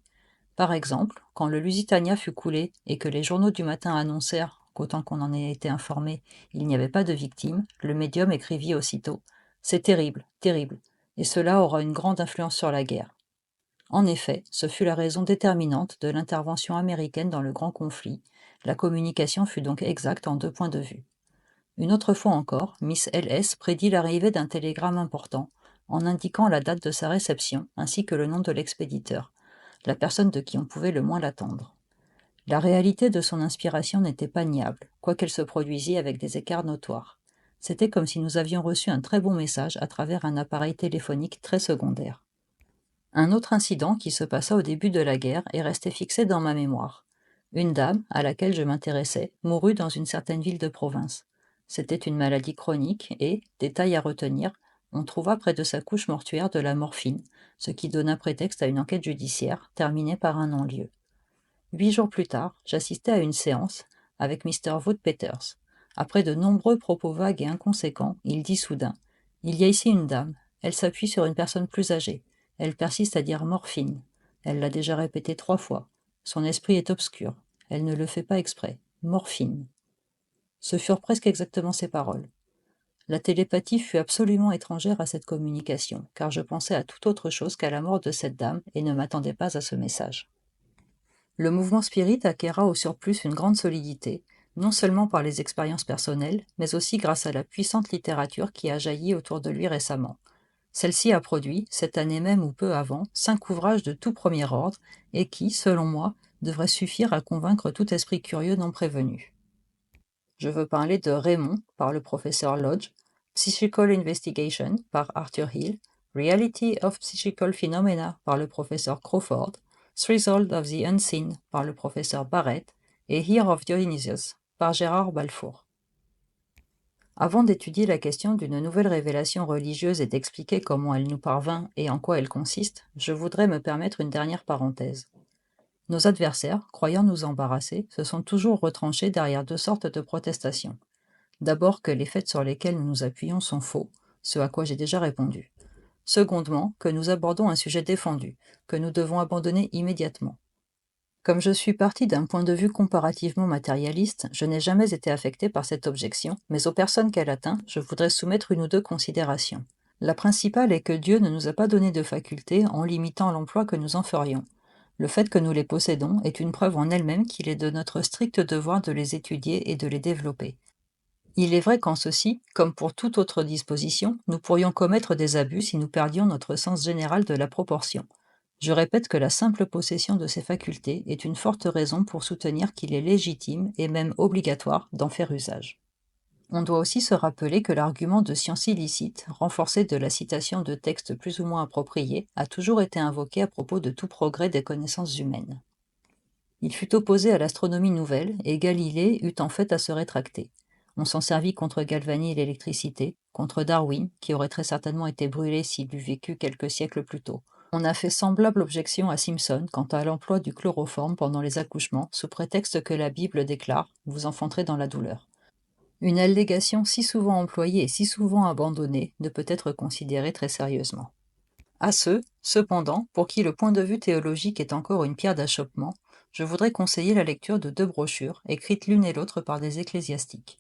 Par exemple, quand le Lusitania fut coulé et que les journaux du matin annoncèrent qu'autant qu'on en ait été informé, il n'y avait pas de victimes, le médium écrivit aussitôt « C'est terrible, terrible, et cela aura une grande influence sur la guerre. » En effet, ce fut la raison déterminante de l'intervention américaine dans le grand conflit. La communication fut donc exacte en 2 points de vue. Une autre fois encore, Miss L.S. prédit l'arrivée d'un télégramme important, en indiquant la date de sa réception ainsi que le nom de l'expéditeur, la personne de qui on pouvait le moins l'attendre. La réalité de son inspiration n'était pas niable, quoiqu'elle se produisît avec des écarts notoires. C'était comme si nous avions reçu un très bon message à travers un appareil téléphonique très secondaire. Un autre incident qui se passa au début de la guerre est resté fixé dans ma mémoire. Une dame, à laquelle je m'intéressais, mourut dans une certaine ville de province. C'était une maladie chronique et, détail à retenir, on trouva près de sa couche mortuaire de la morphine, ce qui donna prétexte à une enquête judiciaire, terminée par un non-lieu. 8 jours plus tard, j'assistais à une séance avec Mr. Wood-Peters. Après de nombreux propos vagues et inconséquents, il dit soudain: Il y a ici une dame. Elle s'appuie sur une personne plus âgée. Elle persiste à dire morphine. Elle l'a déjà répété 3 fois. Son esprit est obscur. Elle ne le fait pas exprès. Morphine. Ce furent presque exactement ses paroles. La télépathie fut absolument étrangère à cette communication, car je pensais à toute autre chose qu'à la mort de cette dame et ne m'attendais pas à ce message. Le mouvement spirit acquéra au surplus une grande solidité, non seulement par les expériences personnelles, mais aussi grâce à la puissante littérature qui a jailli autour de lui récemment. Celle-ci a produit, cette année même ou peu avant, 5 ouvrages de tout premier ordre, et qui, selon moi, devraient suffire à convaincre tout esprit curieux non prévenu. Je veux parler de Raymond, par le professeur Lodge, Psychical Investigation, par Arthur Hill, Reality of Psychical Phenomena, par le professeur Crawford, Threshold of the Unseen, par le professeur Barrett, et Year of Dionysius, par Gérard Balfour. Avant d'étudier la question d'une nouvelle révélation religieuse et d'expliquer comment elle nous parvint et en quoi elle consiste, je voudrais me permettre une dernière parenthèse. Nos adversaires, croyant nous embarrasser, se sont toujours retranchés derrière 2 sortes de protestations. D'abord que les faits sur lesquels nous nous appuyons sont faux, ce à quoi j'ai déjà répondu. Secondement, que nous abordons un sujet défendu, que nous devons abandonner immédiatement. Comme je suis parti d'un point de vue comparativement matérialiste, je n'ai jamais été affecté par cette objection, mais aux personnes qu'elle atteint, je voudrais soumettre une ou deux considérations. La principale est que Dieu ne nous a pas donné de facultés en limitant l'emploi que nous en ferions. Le fait que nous les possédons est une preuve en elle-même qu'il est de notre strict devoir de les étudier et de les développer. Il est vrai qu'en ceci, comme pour toute autre disposition, nous pourrions commettre des abus si nous perdions notre sens général de la proportion. Je répète que la simple possession de ces facultés est une forte raison pour soutenir qu'il est légitime et même obligatoire d'en faire usage. On doit aussi se rappeler que l'argument de science illicite, renforcé de la citation de textes plus ou moins appropriés, a toujours été invoqué à propos de tout progrès des connaissances humaines. Il fut opposé à l'astronomie nouvelle, et Galilée eut en fait à se rétracter. On s'en servit contre Galvani et l'électricité, contre Darwin, qui aurait très certainement été brûlé s'il eût vécu quelques siècles plus tôt. On a fait semblable objection à Simpson quant à l'emploi du chloroforme pendant les accouchements, sous prétexte que la Bible déclare « Vous enfanterez dans la douleur ». Une allégation si souvent employée et si souvent abandonnée ne peut être considérée très sérieusement. À ceux, cependant, pour qui le point de vue théologique est encore une pierre d'achoppement, je voudrais conseiller la lecture de 2 brochures, écrites l'une et l'autre par des ecclésiastiques.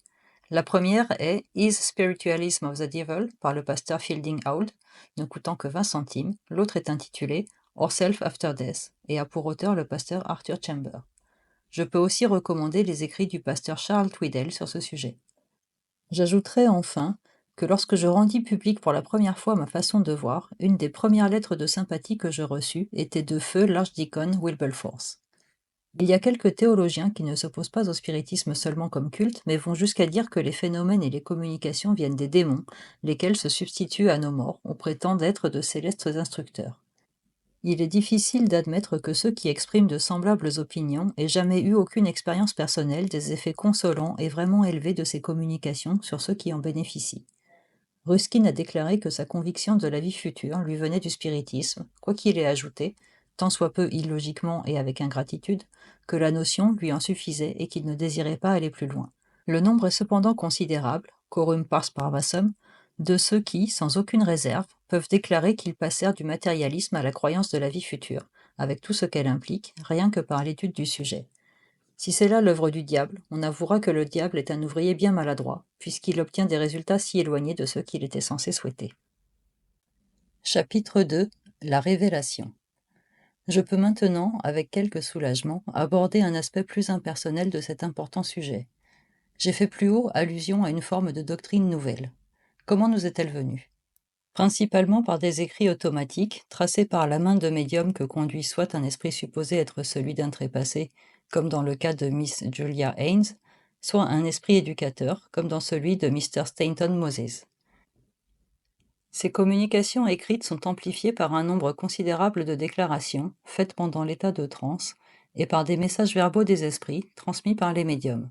La première est Is Spiritualism of the Devil par le pasteur Fielding Auld, ne coûtant que 20 centimes. L'autre est intitulée Ourself After Death et a pour auteur le pasteur Arthur Chamber. Je peux aussi recommander les écrits du pasteur Charles Tweedale sur ce sujet. J'ajouterai enfin que lorsque je rendis publique pour la première fois ma façon de voir, une des premières lettres de sympathie que je reçus était de feu l'archdiacon Wilberforce. Il y a quelques théologiens qui ne s'opposent pas au spiritisme seulement comme culte, mais vont jusqu'à dire que les phénomènes et les communications viennent des démons, lesquels se substituent à nos morts ou prétendent être de célestes instructeurs. Il est difficile d'admettre que ceux qui expriment de semblables opinions aient jamais eu aucune expérience personnelle des effets consolants et vraiment élevés de ces communications sur ceux qui en bénéficient. Ruskin a déclaré que sa conviction de la vie future lui venait du spiritisme, quoiqu'il ait ajouté, tant soit peu illogiquement et avec ingratitude, que la notion lui en suffisait et qu'il ne désirait pas aller plus loin. Le nombre est cependant considérable, quorum pars parvasum, de ceux qui, sans aucune réserve, peuvent déclarer qu'ils passèrent du matérialisme à la croyance de la vie future, avec tout ce qu'elle implique, rien que par l'étude du sujet. Si c'est là l'œuvre du diable, on avouera que le diable est un ouvrier bien maladroit, puisqu'il obtient des résultats si éloignés de ceux qu'il était censé souhaiter. Chapitre 2. La révélation. Je peux maintenant, avec quelque soulagement, aborder un aspect plus impersonnel de cet important sujet. J'ai fait plus haut allusion à une forme de doctrine nouvelle. Comment nous est-elle venue? Principalement par des écrits automatiques, tracés par la main de médium que conduit soit un esprit supposé être celui d'un trépassé, comme dans le cas de Miss Julia Haynes, soit un esprit éducateur, comme dans celui de Mr. Stanton Moses. Ces communications écrites sont amplifiées par un nombre considérable de déclarations, faites pendant l'état de transe, et par des messages verbaux des esprits, transmis par les médiums.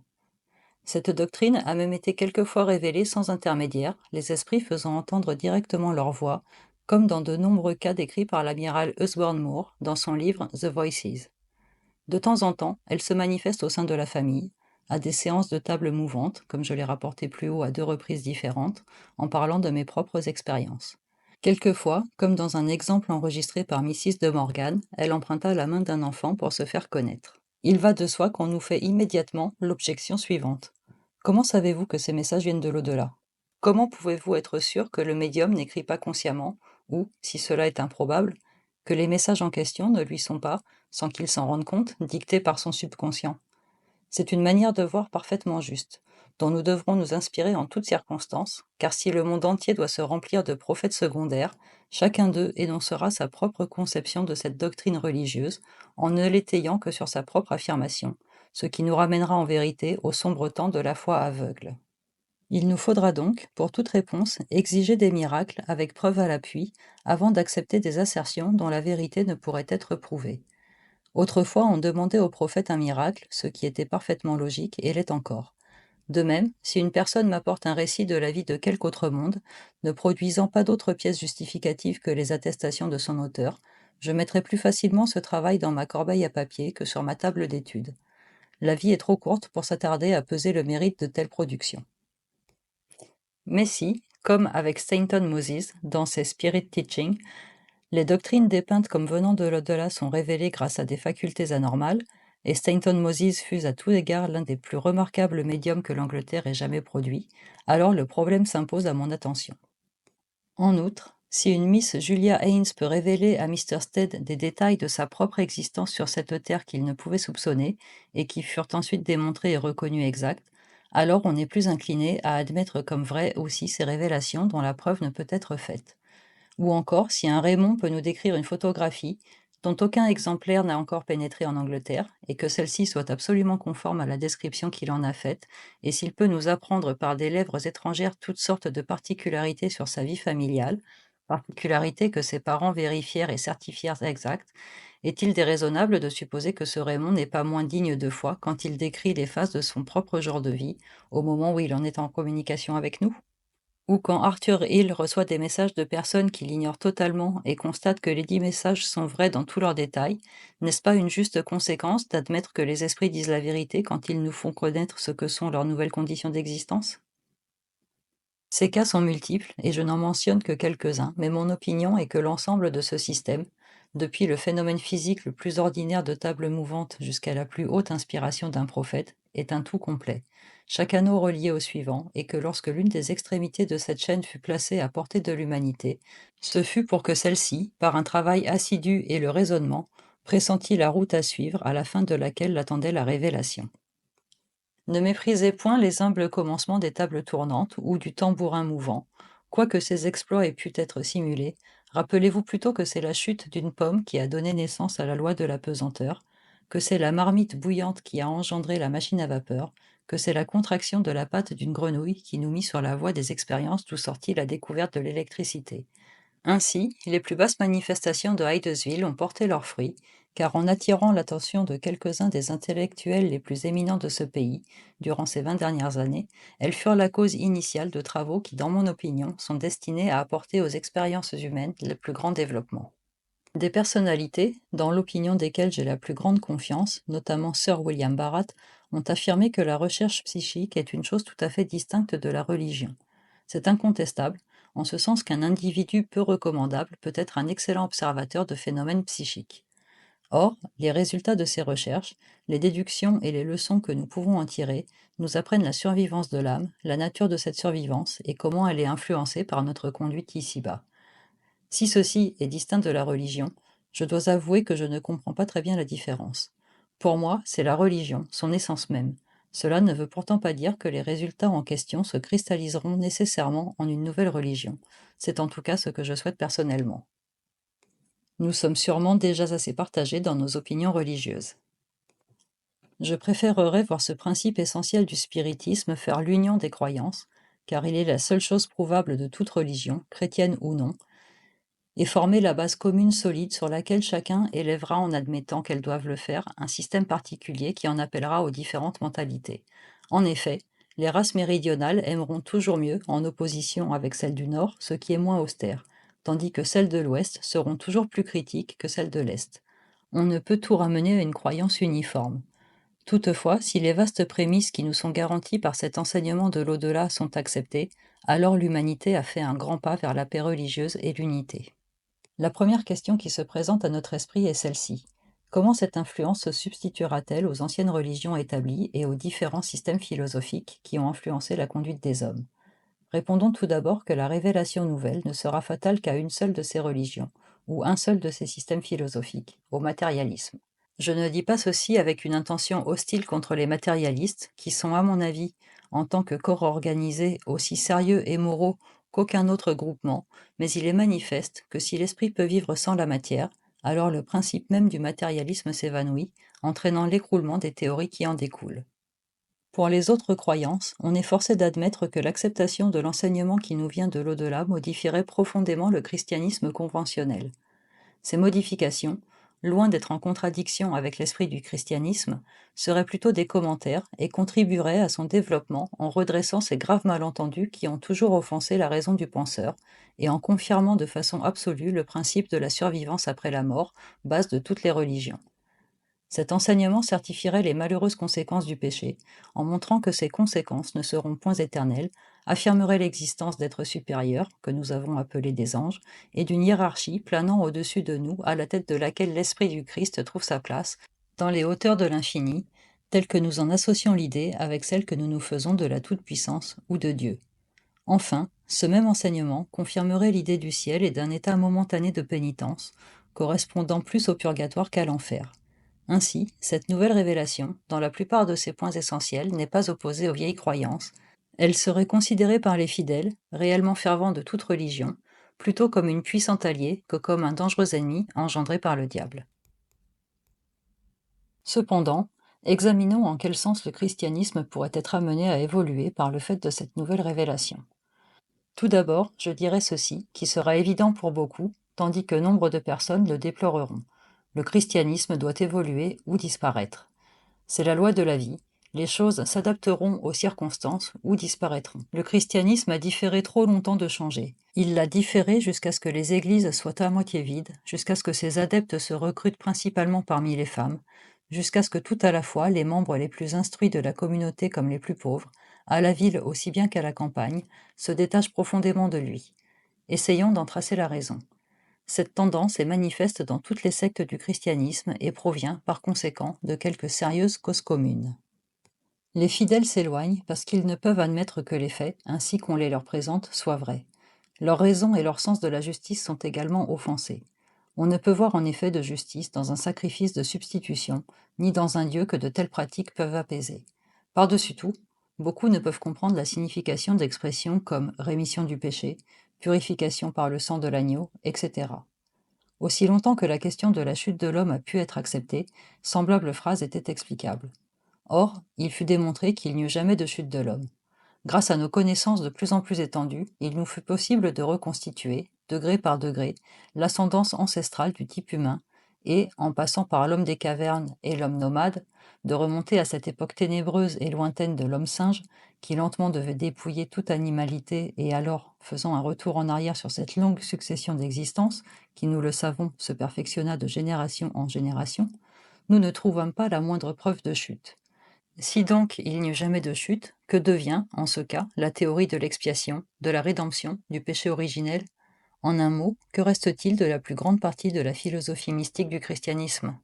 Cette doctrine a même été quelquefois révélée sans intermédiaire, les esprits faisant entendre directement leur voix, comme dans de nombreux cas décrits par l'amiral Usborne Moore dans son livre The Voices. De temps en temps, elle se manifeste au sein de la famille, à des séances de table mouvantes, comme je l'ai rapporté plus haut à 2 reprises différentes, en parlant de mes propres expériences. Quelquefois, comme dans un exemple enregistré par Mrs. de Morgan, elle emprunta la main d'un enfant pour se faire connaître. Il va de soi qu'on nous fait immédiatement l'objection suivante. Comment savez-vous que ces messages viennent de l'au-delà? Comment pouvez-vous être sûr que le médium n'écrit pas consciemment, ou, si cela est improbable, que les messages en question ne lui sont pas, sans qu'il s'en rende compte, dictés par son subconscient? C'est une manière de voir parfaitement juste, dont nous devrons nous inspirer en toutes circonstances, car si le monde entier doit se remplir de prophètes secondaires, chacun d'eux énoncera sa propre conception de cette doctrine religieuse, en ne l'étayant que sur sa propre affirmation, ce qui nous ramènera en vérité au sombre temps de la foi aveugle. Il nous faudra donc, pour toute réponse, exiger des miracles avec preuve à l'appui, avant d'accepter des assertions dont la vérité ne pourrait être prouvée. Autrefois, on demandait au prophète un miracle, ce qui était parfaitement logique et l'est encore. De même, si une personne m'apporte un récit de la vie de quelque autre monde, ne produisant pas d'autres pièces justificatives que les attestations de son auteur, je mettrai plus facilement ce travail dans ma corbeille à papier que sur ma table d'étude. La vie est trop courte pour s'attarder à peser le mérite de telles productions. Mais si, comme avec Stanton Moses dans ses Spirit Teaching, les doctrines dépeintes comme venant de l'au-delà sont révélées grâce à des facultés anormales, et Stanton Moses fut à tous égards l'un des plus remarquables médiums que l'Angleterre ait jamais produit, alors le problème s'impose à mon attention. En outre, si une Miss Julia Haynes peut révéler à Mr. Stead des détails de sa propre existence sur cette terre qu'il ne pouvait soupçonner, et qui furent ensuite démontrés et reconnus exacts, alors on est plus incliné à admettre comme vraies aussi ces révélations dont la preuve ne peut être faite. Ou encore, si un Raymond peut nous décrire une photographie dont aucun exemplaire n'a encore pénétré en Angleterre, et que celle-ci soit absolument conforme à la description qu'il en a faite, et s'il peut nous apprendre par des lèvres étrangères toutes sortes de particularités sur sa vie familiale, particularités que ses parents vérifièrent et certifièrent exactes, est-il déraisonnable de supposer que ce Raymond n'est pas moins digne de foi quand il décrit les phases de son propre genre de vie, au moment où il en est en communication avec nous? Ou quand Arthur Hill reçoit des messages de personnes qu'il ignore totalement et constate que les 10 messages sont vrais dans tous leurs détails, n'est-ce pas une juste conséquence d'admettre que les esprits disent la vérité quand ils nous font connaître ce que sont leurs nouvelles conditions d'existence? Ces cas sont multiples et je n'en mentionne que quelques-uns, mais mon opinion est que l'ensemble de ce système, depuis le phénomène physique le plus ordinaire de table mouvante jusqu'à la plus haute inspiration d'un prophète, est un tout complet, chaque anneau relié au suivant, et que lorsque l'une des extrémités de cette chaîne fut placée à portée de l'humanité, ce fut pour que celle-ci, par un travail assidu et le raisonnement, pressentît la route à suivre à la fin de laquelle l'attendait la révélation. Ne méprisez point les humbles commencements des tables tournantes ou du tambourin mouvant. Quoique ces exploits aient pu être simulés, rappelez-vous plutôt que c'est la chute d'une pomme qui a donné naissance à la loi de la pesanteur, que c'est la marmite bouillante qui a engendré la machine à vapeur, que c'est la contraction de la patte d'une grenouille qui nous mit sur la voie des expériences d'où sortit la découverte de l'électricité. Ainsi, les plus basses manifestations de Hydesville ont porté leurs fruits, car en attirant l'attention de quelques-uns des intellectuels les plus éminents de ce pays, durant ces 20 dernières années, elles furent la cause initiale de travaux qui, dans mon opinion, sont destinés à apporter aux expériences humaines le plus grand développement. Des personnalités, dans l'opinion desquelles j'ai la plus grande confiance, notamment Sir William Barratt, ont affirmé que la recherche psychique est une chose tout à fait distincte de la religion. C'est incontestable, en ce sens qu'un individu peu recommandable peut être un excellent observateur de phénomènes psychiques. Or, les résultats de ces recherches, les déductions et les leçons que nous pouvons en tirer, nous apprennent la survivance de l'âme, la nature de cette survivance et comment elle est influencée par notre conduite ici-bas. Si ceci est distinct de la religion, je dois avouer que je ne comprends pas très bien la différence. Pour moi, c'est la religion, son essence même. Cela ne veut pourtant pas dire que les résultats en question se cristalliseront nécessairement en une nouvelle religion. C'est en tout cas ce que je souhaite personnellement. Nous sommes sûrement déjà assez partagés dans nos opinions religieuses. Je préférerais voir ce principe essentiel du spiritisme faire l'union des croyances, car il est la seule chose prouvable de toute religion, chrétienne ou non, et former la base commune solide sur laquelle chacun élèvera en admettant qu'elles doivent le faire un système particulier qui en appellera aux différentes mentalités. En effet, les races méridionales aimeront toujours mieux, en opposition avec celles du Nord, ce qui est moins austère, tandis que celles de l'Ouest seront toujours plus critiques que celles de l'Est. On ne peut tout ramener à une croyance uniforme. Toutefois, si les vastes prémices qui nous sont garanties par cet enseignement de l'au-delà sont acceptées, alors l'humanité a fait un grand pas vers la paix religieuse et l'unité. La première question qui se présente à notre esprit est celle-ci. Comment cette influence se substituera-t-elle aux anciennes religions établies et aux différents systèmes philosophiques qui ont influencé la conduite des hommes? Répondons tout d'abord que la révélation nouvelle ne sera fatale qu'à une seule de ces religions, ou un seul de ces systèmes philosophiques, au matérialisme. Je ne dis pas ceci avec une intention hostile contre les matérialistes, qui sont, à mon avis, en tant que corps organisé, aussi sérieux et moraux qu'aucun autre groupement, mais il est manifeste que si l'esprit peut vivre sans la matière, alors le principe même du matérialisme s'évanouit, entraînant l'écroulement des théories qui en découlent. Pour les autres croyances, on est forcé d'admettre que l'acceptation de l'enseignement qui nous vient de l'au-delà modifierait profondément le christianisme conventionnel. Ces modifications, loin d'être en contradiction avec l'esprit du christianisme, seraient plutôt des commentaires et contribueraient à son développement en redressant ces graves malentendus qui ont toujours offensé la raison du penseur et en confirmant de façon absolue le principe de la survivance après la mort, base de toutes les religions. Cet enseignement certifierait les malheureuses conséquences du péché, en montrant que ces conséquences ne seront point éternelles, affirmerait l'existence d'êtres supérieurs, que nous avons appelés des anges, et d'une hiérarchie planant au-dessus de nous, à la tête de laquelle l'Esprit du Christ trouve sa place, dans les hauteurs de l'infini, telle que nous en associons l'idée avec celle que nous nous faisons de la toute-puissance ou de Dieu. Enfin, ce même enseignement confirmerait l'idée du ciel et d'un état momentané de pénitence, correspondant plus au purgatoire qu'à l'enfer. Ainsi, cette nouvelle révélation, dans la plupart de ses points essentiels, n'est pas opposée aux vieilles croyances. Elle serait considérée par les fidèles, réellement fervents de toute religion, plutôt comme une puissante alliée que comme un dangereux ennemi engendré par le diable. Cependant, examinons en quel sens le christianisme pourrait être amené à évoluer par le fait de cette nouvelle révélation. Tout d'abord, je dirais ceci, qui sera évident pour beaucoup, tandis que nombre de personnes le déploreront. Le christianisme doit évoluer ou disparaître. C'est la loi de la vie. Les choses s'adapteront aux circonstances ou disparaîtront. Le christianisme a différé trop longtemps de changer. Il l'a différé jusqu'à ce que les églises soient à moitié vides, jusqu'à ce que ses adeptes se recrutent principalement parmi les femmes, jusqu'à ce que tout à la fois les membres les plus instruits de la communauté comme les plus pauvres, à la ville aussi bien qu'à la campagne, se détachent profondément de lui. Essayons d'en tracer la raison. Cette tendance est manifeste dans toutes les sectes du christianisme et provient, par conséquent, de quelques sérieuses causes communes. Les fidèles s'éloignent parce qu'ils ne peuvent admettre que les faits, ainsi qu'on les leur présente, soient vrais. Leur raison et leur sens de la justice sont également offensés. On ne peut voir en effet de justice dans un sacrifice de substitution, ni dans un Dieu que de telles pratiques peuvent apaiser. Par-dessus tout, beaucoup ne peuvent comprendre la signification d'expressions comme rémission du péché, purification par le sang de l'agneau, etc. Aussi longtemps que la question de la chute de l'homme a pu être acceptée, semblable phrase était explicable. Or, il fut démontré qu'il n'y eut jamais de chute de l'homme. Grâce à nos connaissances de plus en plus étendues, il nous fut possible de reconstituer, degré par degré, l'ascendance ancestrale du type humain et, en passant par l'homme des cavernes et l'homme nomade, de remonter à cette époque ténébreuse et lointaine de l'homme singe, qui lentement devait dépouiller toute animalité et alors, faisant un retour en arrière sur cette longue succession d'existences, qui, nous le savons, se perfectionna de génération en génération, nous ne trouvâmes pas la moindre preuve de chute. Si donc il n'y eut jamais de chute, que devient, en ce cas, la théorie de l'expiation, de la rédemption, du péché originel? En un mot, que reste-t-il de la plus grande partie de la philosophie mystique du christianisme?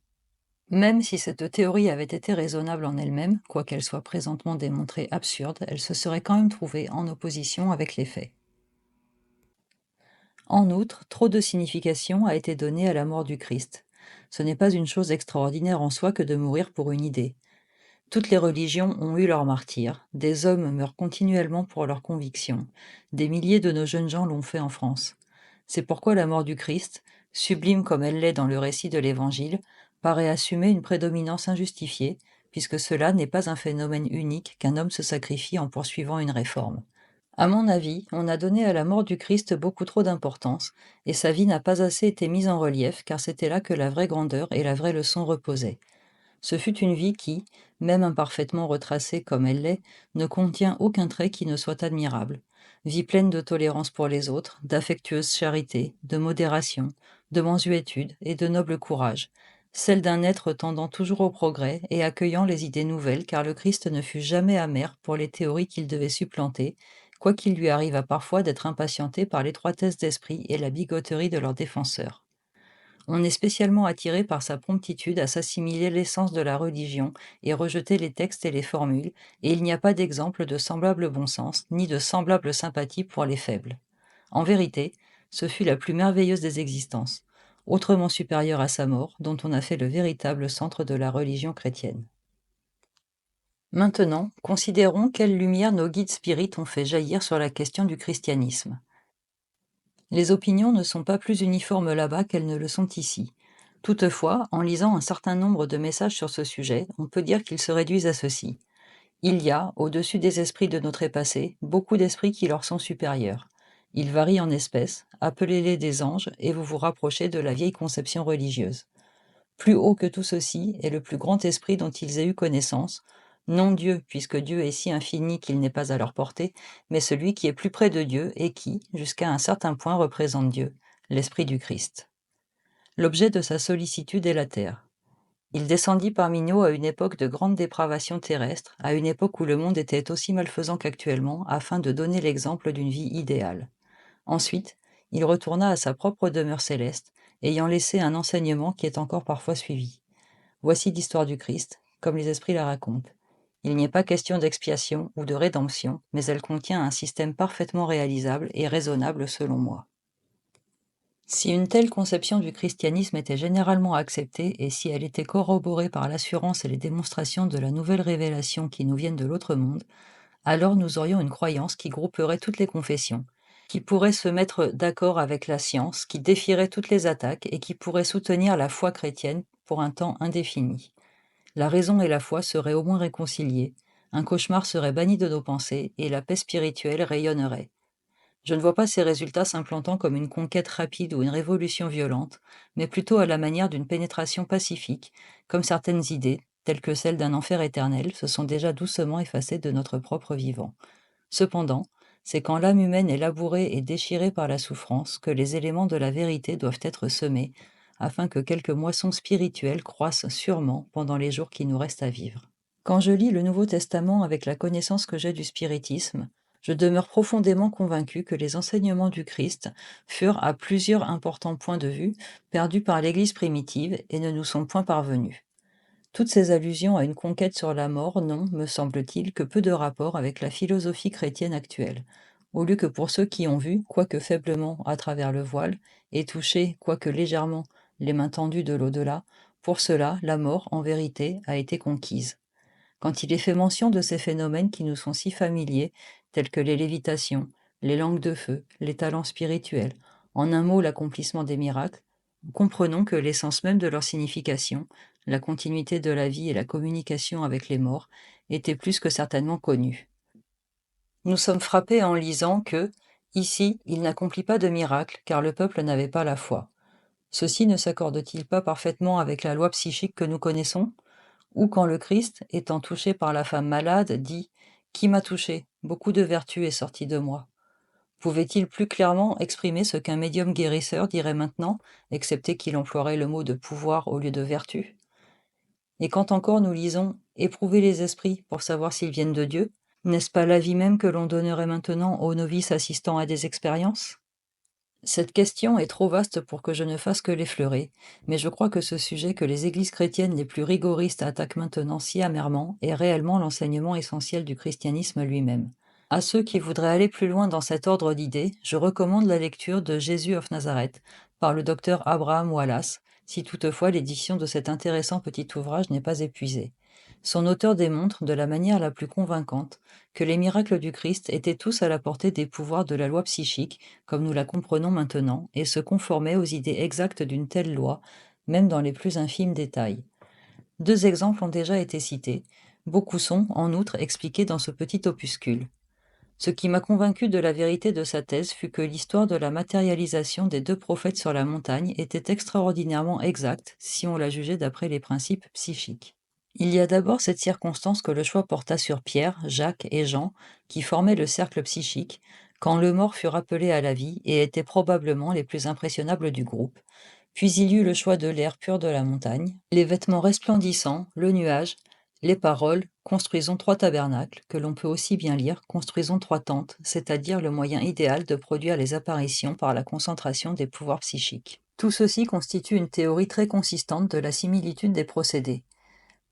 Même si cette théorie avait été raisonnable en elle-même, quoiqu'elle soit présentement démontrée absurde, elle se serait quand même trouvée en opposition avec les faits. En outre, trop de signification a été donnée à la mort du Christ. Ce n'est pas une chose extraordinaire en soi que de mourir pour une idée. Toutes les religions ont eu leurs martyrs, des hommes meurent continuellement pour leurs convictions, des milliers de nos jeunes gens l'ont fait en France. C'est pourquoi la mort du Christ, sublime comme elle l'est dans le récit de l'Évangile, paraît assumer une prédominance injustifiée, puisque cela n'est pas un phénomène unique qu'un homme se sacrifie en poursuivant une réforme. À mon avis, on a donné à la mort du Christ beaucoup trop d'importance, et sa vie n'a pas assez été mise en relief, car c'était là que la vraie grandeur et la vraie leçon reposaient. Ce fut une vie qui, même imparfaitement retracée comme elle l'est, ne contient aucun trait qui ne soit admirable. Vie pleine de tolérance pour les autres, d'affectueuse charité, de modération, de mansuétude et de noble courage. Celle d'un être tendant toujours au progrès et accueillant les idées nouvelles, car le Christ ne fut jamais amer pour les théories qu'il devait supplanter, quoiqu'il lui arrive parfois d'être impatienté par l'étroitesse d'esprit et la bigoterie de leurs défenseurs. On est spécialement attiré par sa promptitude à s'assimiler l'essence de la religion et rejeter les textes et les formules, et il n'y a pas d'exemple de semblable bon sens, ni de semblable sympathie pour les faibles. En vérité, ce fut la plus merveilleuse des existences, autrement supérieure à sa mort, dont on a fait le véritable centre de la religion chrétienne. Maintenant, considérons quelle lumière nos guides spirites ont fait jaillir sur la question du christianisme. Les opinions ne sont pas plus uniformes là-bas qu'elles ne le sont ici. Toutefois, en lisant un certain nombre de messages sur ce sujet, on peut dire qu'ils se réduisent à ceci. Il y a, au-dessus des esprits de notre passé, beaucoup d'esprits qui leur sont supérieurs. Ils varient en espèces, appelez-les des anges, et vous vous rapprochez de la vieille conception religieuse. Plus haut que tout ceci est le plus grand esprit dont ils aient eu connaissance, non Dieu, puisque Dieu est si infini qu'il n'est pas à leur portée, mais celui qui est plus près de Dieu et qui, jusqu'à un certain point, représente Dieu, l'Esprit du Christ. L'objet de sa sollicitude est la terre. Il descendit parmi nous à une époque de grande dépravation terrestre, à une époque où le monde était aussi malfaisant qu'actuellement, afin de donner l'exemple d'une vie idéale. Ensuite, il retourna à sa propre demeure céleste, ayant laissé un enseignement qui est encore parfois suivi. Voici l'histoire du Christ, comme les esprits la racontent. Il n'y est pas question d'expiation ou de rédemption, mais elle contient un système parfaitement réalisable et raisonnable selon moi. Si une telle conception du christianisme était généralement acceptée et si elle était corroborée par l'assurance et les démonstrations de la nouvelle révélation qui nous viennent de l'autre monde, alors nous aurions une croyance qui grouperait toutes les confessions, qui pourrait se mettre d'accord avec la science, qui défierait toutes les attaques et qui pourrait soutenir la foi chrétienne pour un temps indéfini. La raison et la foi seraient au moins réconciliées, un cauchemar serait banni de nos pensées et la paix spirituelle rayonnerait. Je ne vois pas ces résultats s'implantant comme une conquête rapide ou une révolution violente, mais plutôt à la manière d'une pénétration pacifique, comme certaines idées, telles que celle d'un enfer éternel, se sont déjà doucement effacées de notre propre vivant. Cependant, c'est quand l'âme humaine est labourée et déchirée par la souffrance que les éléments de la vérité doivent être semés, afin que quelques moissons spirituelles croissent sûrement pendant les jours qui nous restent à vivre. Quand je lis le Nouveau Testament avec la connaissance que j'ai du spiritisme, je demeure profondément convaincu que les enseignements du Christ furent, à plusieurs importants points de vue, perdus par l'Église primitive et ne nous sont point parvenus. Toutes ces allusions à une conquête sur la mort n'ont, me semble-t-il, que peu de rapport avec la philosophie chrétienne actuelle. Au lieu que pour ceux qui ont vu, quoique faiblement, à travers le voile, et touché, quoique légèrement, les mains tendues de l'au-delà, pour cela, la mort, en vérité, a été conquise. Quand il est fait mention de ces phénomènes qui nous sont si familiers, tels que les lévitations, les langues de feu, les talents spirituels, en un mot l'accomplissement des miracles, comprenons que l'essence même de leur signification, la continuité de la vie et la communication avec les morts, était plus que certainement connue. Nous sommes frappés en lisant que, ici, il n'accomplit pas de miracle car le peuple n'avait pas la foi. Ceci ne s'accorde-t-il pas parfaitement avec la loi psychique que nous connaissons ? Ou quand le Christ, étant touché par la femme malade, dit « Qui m'a touché ? Beaucoup de vertu est sortie de moi ». Pouvait-il plus clairement exprimer ce qu'un médium guérisseur dirait maintenant, excepté qu'il emploierait le mot de pouvoir au lieu de vertu ? Et quand encore nous lisons « Éprouver les esprits pour savoir s'ils viennent de Dieu », n'est-ce pas l'avis même que l'on donnerait maintenant aux novices assistant à des expériences ? Cette question est trop vaste pour que je ne fasse que l'effleurer, mais je crois que ce sujet que les églises chrétiennes les plus rigoristes attaquent maintenant si amèrement est réellement l'enseignement essentiel du christianisme lui-même. À ceux qui voudraient aller plus loin dans cet ordre d'idées, je recommande la lecture de Jésus of Nazareth par le docteur Abraham Wallace, si toutefois l'édition de cet intéressant petit ouvrage n'est pas épuisée. Son auteur démontre, de la manière la plus convaincante, que les miracles du Christ étaient tous à la portée des pouvoirs de la loi psychique, comme nous la comprenons maintenant, et se conformaient aux idées exactes d'une telle loi, même dans les plus infimes détails. 2 exemples ont déjà été cités. Beaucoup sont, en outre, expliqués dans ce petit opuscule. Ce qui m'a convaincu de la vérité de sa thèse fut que l'histoire de la matérialisation des 2 prophètes sur la montagne était extraordinairement exacte si on la jugeait d'après les principes psychiques. Il y a d'abord cette circonstance que le choix porta sur Pierre, Jacques et Jean, qui formaient le cercle psychique, quand le mort fut rappelé à la vie et étaient probablement les plus impressionnables du groupe. Puis il y eut le choix de l'air pur de la montagne, les vêtements resplendissants, le nuage, les paroles «Construisons 3 tabernacles», que l'on peut aussi bien lire «Construisons 3 tentes», c'est-à-dire le moyen idéal de produire les apparitions par la concentration des pouvoirs psychiques. Tout ceci constitue une théorie très consistante de la similitude des procédés.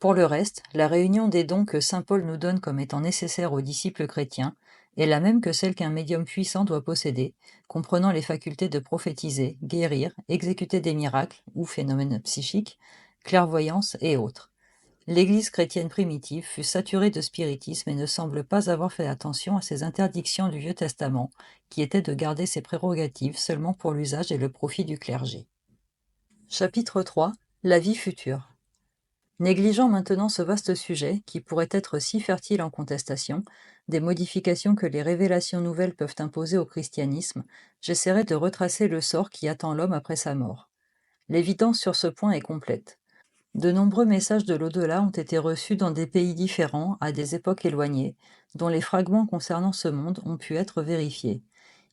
Pour le reste, la réunion des dons que saint Paul nous donne comme étant nécessaires aux disciples chrétiens est la même que celle qu'un médium puissant doit posséder, comprenant les facultés de prophétiser, guérir, exécuter des miracles ou phénomènes psychiques, clairvoyance et autres. L'Église chrétienne primitive fut saturée de spiritisme et ne semble pas avoir fait attention à ces interdictions du Vieux Testament, qui étaient de garder ses prérogatives seulement pour l'usage et le profit du clergé. Chapitre 3. La vie future. Négligeant maintenant ce vaste sujet, qui pourrait être si fertile en contestations, des modifications que les révélations nouvelles peuvent imposer au christianisme, j'essaierai de retracer le sort qui attend l'homme après sa mort. L'évidence sur ce point est complète. De nombreux messages de l'au-delà ont été reçus dans des pays différents, à des époques éloignées, dont les fragments concernant ce monde ont pu être vérifiés.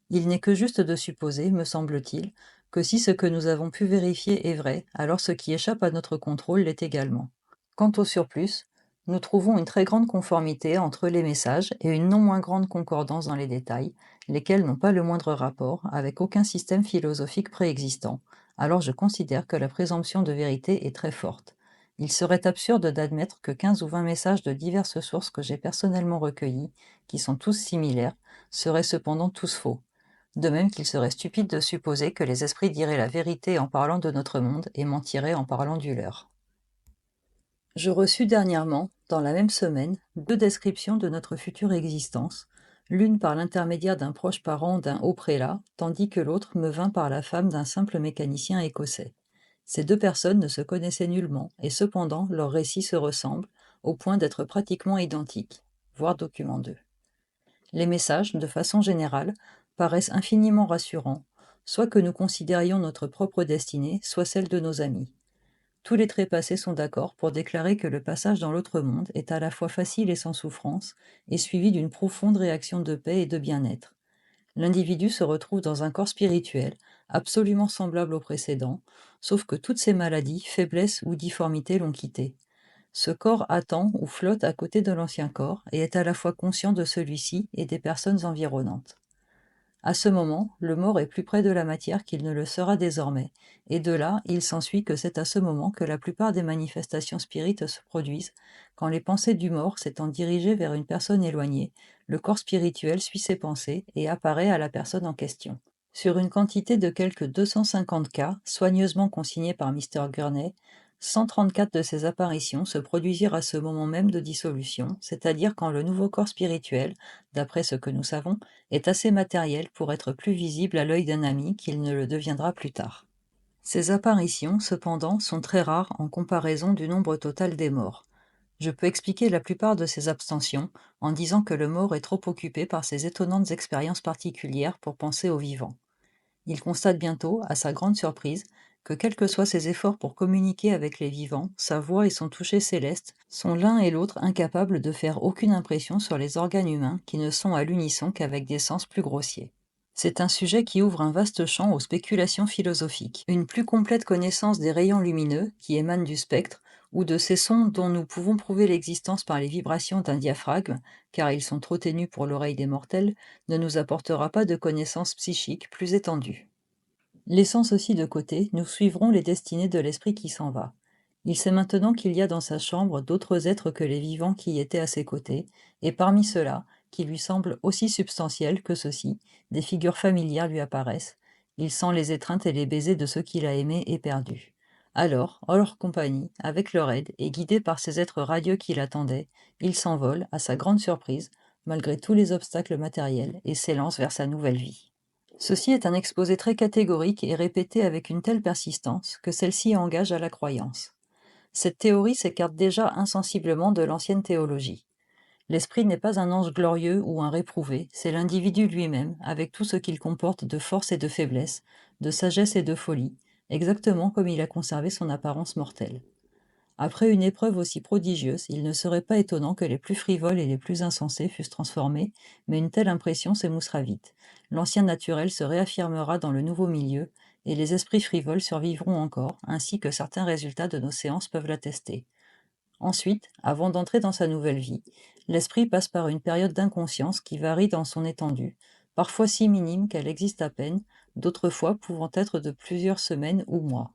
Il n'est que juste de supposer, me semble-t-il, que si ce que nous avons pu vérifier est vrai, alors ce qui échappe à notre contrôle l'est également. Quant au surplus, nous trouvons une très grande conformité entre les messages et une non moins grande concordance dans les détails, lesquels n'ont pas le moindre rapport avec aucun système philosophique préexistant, alors je considère que la présomption de vérité est très forte. Il serait absurde d'admettre que 15 ou 20 messages de diverses sources que j'ai personnellement recueillis, qui sont tous similaires, seraient cependant tous faux. De même qu'il serait stupide de supposer que les esprits diraient la vérité en parlant de notre monde et mentiraient en parlant du leur. Je reçus dernièrement, dans la même semaine, 2 descriptions de notre future existence, l'une par l'intermédiaire d'un proche parent d'un haut prélat, tandis que l'autre me vint par la femme d'un simple mécanicien écossais. Ces 2 personnes ne se connaissaient nullement, et cependant leurs récits se ressemblent, au point d'être pratiquement identiques. Voir document 2. Les messages, de façon générale, paraissent infiniment rassurants, soit que nous considérions notre propre destinée, soit celle de nos amis. Tous les trépassés sont d'accord pour déclarer que le passage dans l'autre monde est à la fois facile et sans souffrance, et suivi d'une profonde réaction de paix et de bien-être. L'individu se retrouve dans un corps spirituel, absolument semblable au précédent, sauf que toutes ses maladies, faiblesses ou difformités l'ont quitté. Ce corps attend ou flotte à côté de l'ancien corps et est à la fois conscient de celui-ci et des personnes environnantes. À ce moment, le mort est plus près de la matière qu'il ne le sera désormais, et de là, il s'ensuit que c'est à ce moment que la plupart des manifestations spirites se produisent, quand les pensées du mort s'étant dirigées vers une personne éloignée, le corps spirituel suit ses pensées et apparaît à la personne en question. Sur une quantité de quelque 250 cas, soigneusement consignés par Mr. Gurney, 134 de ces apparitions se produisirent à ce moment même de dissolution, c'est-à-dire quand le nouveau corps spirituel, d'après ce que nous savons, est assez matériel pour être plus visible à l'œil d'un ami qu'il ne le deviendra plus tard. Ces apparitions, cependant, sont très rares en comparaison du nombre total des morts. Je peux expliquer la plupart de ces abstentions en disant que le mort est trop occupé par ses étonnantes expériences particulières pour penser aux vivants. Il constate bientôt, à sa grande surprise, que quels que soient ses efforts pour communiquer avec les vivants, sa voix et son toucher céleste sont l'un et l'autre incapables de faire aucune impression sur les organes humains qui ne sont à l'unisson qu'avec des sens plus grossiers. C'est un sujet qui ouvre un vaste champ aux spéculations philosophiques. Une plus complète connaissance des rayons lumineux qui émanent du spectre ou de ces sons dont nous pouvons prouver l'existence par les vibrations d'un diaphragme, car ils sont trop ténus pour l'oreille des mortels, ne nous apportera pas de connaissances psychiques plus étendues. Laissant ceci de côté, nous suivrons les destinées de l'esprit qui s'en va. Il sait maintenant qu'il y a dans sa chambre d'autres êtres que les vivants qui étaient à ses côtés, et parmi ceux-là, qui lui semblent aussi substantiels que ceux-ci, des figures familières lui apparaissent. Il sent les étreintes et les baisers de ceux qu'il a aimés et perdus. Alors, en leur compagnie, avec leur aide, et guidé par ces êtres radieux qui l'attendaient, il s'envole, à sa grande surprise, malgré tous les obstacles matériels, et s'élance vers sa nouvelle vie. Ceci est un exposé très catégorique et répété avec une telle persistance que celle-ci engage à la croyance. Cette théorie s'écarte déjà insensiblement de l'ancienne théologie. L'esprit n'est pas un ange glorieux ou un réprouvé, c'est l'individu lui-même, avec tout ce qu'il comporte de force et de faiblesse, de sagesse et de folie, exactement comme il a conservé son apparence mortelle. Après une épreuve aussi prodigieuse, il ne serait pas étonnant que les plus frivoles et les plus insensés fussent transformés, mais une telle impression s'émoussera vite. L'ancien naturel se réaffirmera dans le nouveau milieu, et les esprits frivoles survivront encore, ainsi que certains résultats de nos séances peuvent l'attester. Ensuite, avant d'entrer dans sa nouvelle vie, l'esprit passe par une période d'inconscience qui varie dans son étendue, parfois si minime qu'elle existe à peine, d'autres fois pouvant être de plusieurs semaines ou mois.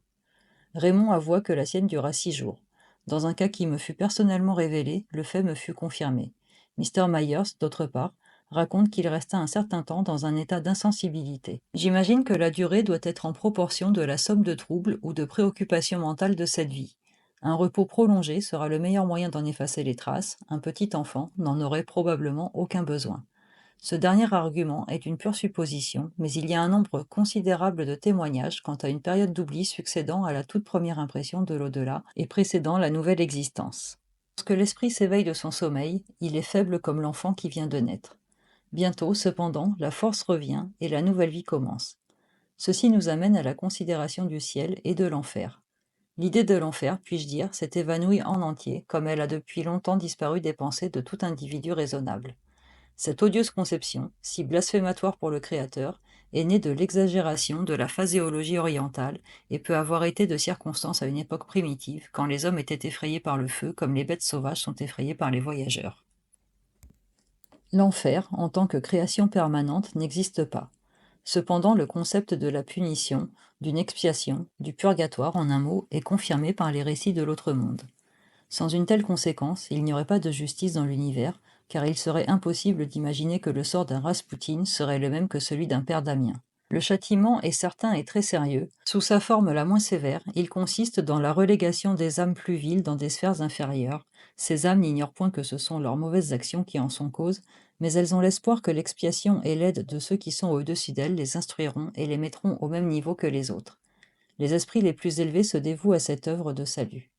Raymond avoua que la sienne dura 6 jours. Dans un cas qui me fut personnellement révélé, le fait me fut confirmé. Mr. Myers, d'autre part, raconte qu'il resta un certain temps dans un état d'insensibilité. J'imagine que la durée doit être en proportion de la somme de troubles ou de préoccupations mentales de cette vie. Un repos prolongé sera le meilleur moyen d'en effacer les traces, un petit enfant n'en aurait probablement aucun besoin. Ce dernier argument est une pure supposition, mais il y a un nombre considérable de témoignages quant à une période d'oubli succédant à la toute première impression de l'au-delà et précédant la nouvelle existence. Lorsque l'esprit s'éveille de son sommeil, il est faible comme l'enfant qui vient de naître. Bientôt, cependant, la force revient et la nouvelle vie commence. Ceci nous amène à la considération du ciel et de l'enfer. L'idée de l'enfer, puis-je dire, s'est évanouie en entier, comme elle a depuis longtemps disparu des pensées de tout individu raisonnable. Cette odieuse conception, si blasphématoire pour le Créateur, est née de l'exagération de la phaséologie orientale et peut avoir été de circonstance à une époque primitive, quand les hommes étaient effrayés par le feu comme les bêtes sauvages sont effrayées par les voyageurs. L'enfer, en tant que création permanente, n'existe pas. Cependant, le concept de la punition, d'une expiation, du purgatoire en un mot, est confirmé par les récits de l'autre monde. Sans une telle conséquence, il n'y aurait pas de justice dans l'univers, car il serait impossible d'imaginer que le sort d'un Raspoutine serait le même que celui d'un père Damien. Le châtiment est certain et très sérieux. Sous sa forme la moins sévère, il consiste dans la relégation des âmes plus viles dans des sphères inférieures. Ces âmes n'ignorent point que ce sont leurs mauvaises actions qui en sont cause, mais elles ont l'espoir que l'expiation et l'aide de ceux qui sont au-dessus d'elles les instruiront et les mettront au même niveau que les autres. Les esprits les plus élevés se dévouent à cette œuvre de salut.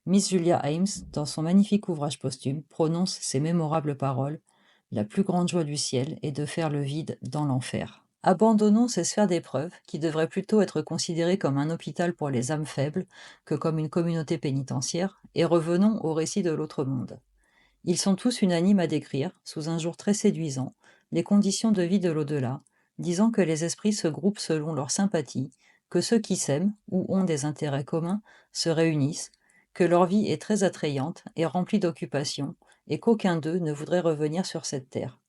Miss Julia Ames, dans son magnifique ouvrage posthume, prononce ces mémorables paroles: La plus grande joie du ciel est de faire le vide dans l'enfer. Abandonnons ces sphères d'épreuve, qui devraient plutôt être considérées comme un hôpital pour les âmes faibles que comme une communauté pénitentiaire, et revenons au récit de l'autre monde. Ils sont tous unanimes à décrire, sous un jour très séduisant, les conditions de vie de l'au-delà, disant que les esprits se groupent selon leurs sympathies, que ceux qui s'aiment ou ont des intérêts communs se réunissent, que leur vie est très attrayante et remplie d'occupations, et qu'aucun d'eux ne voudrait revenir sur cette terre.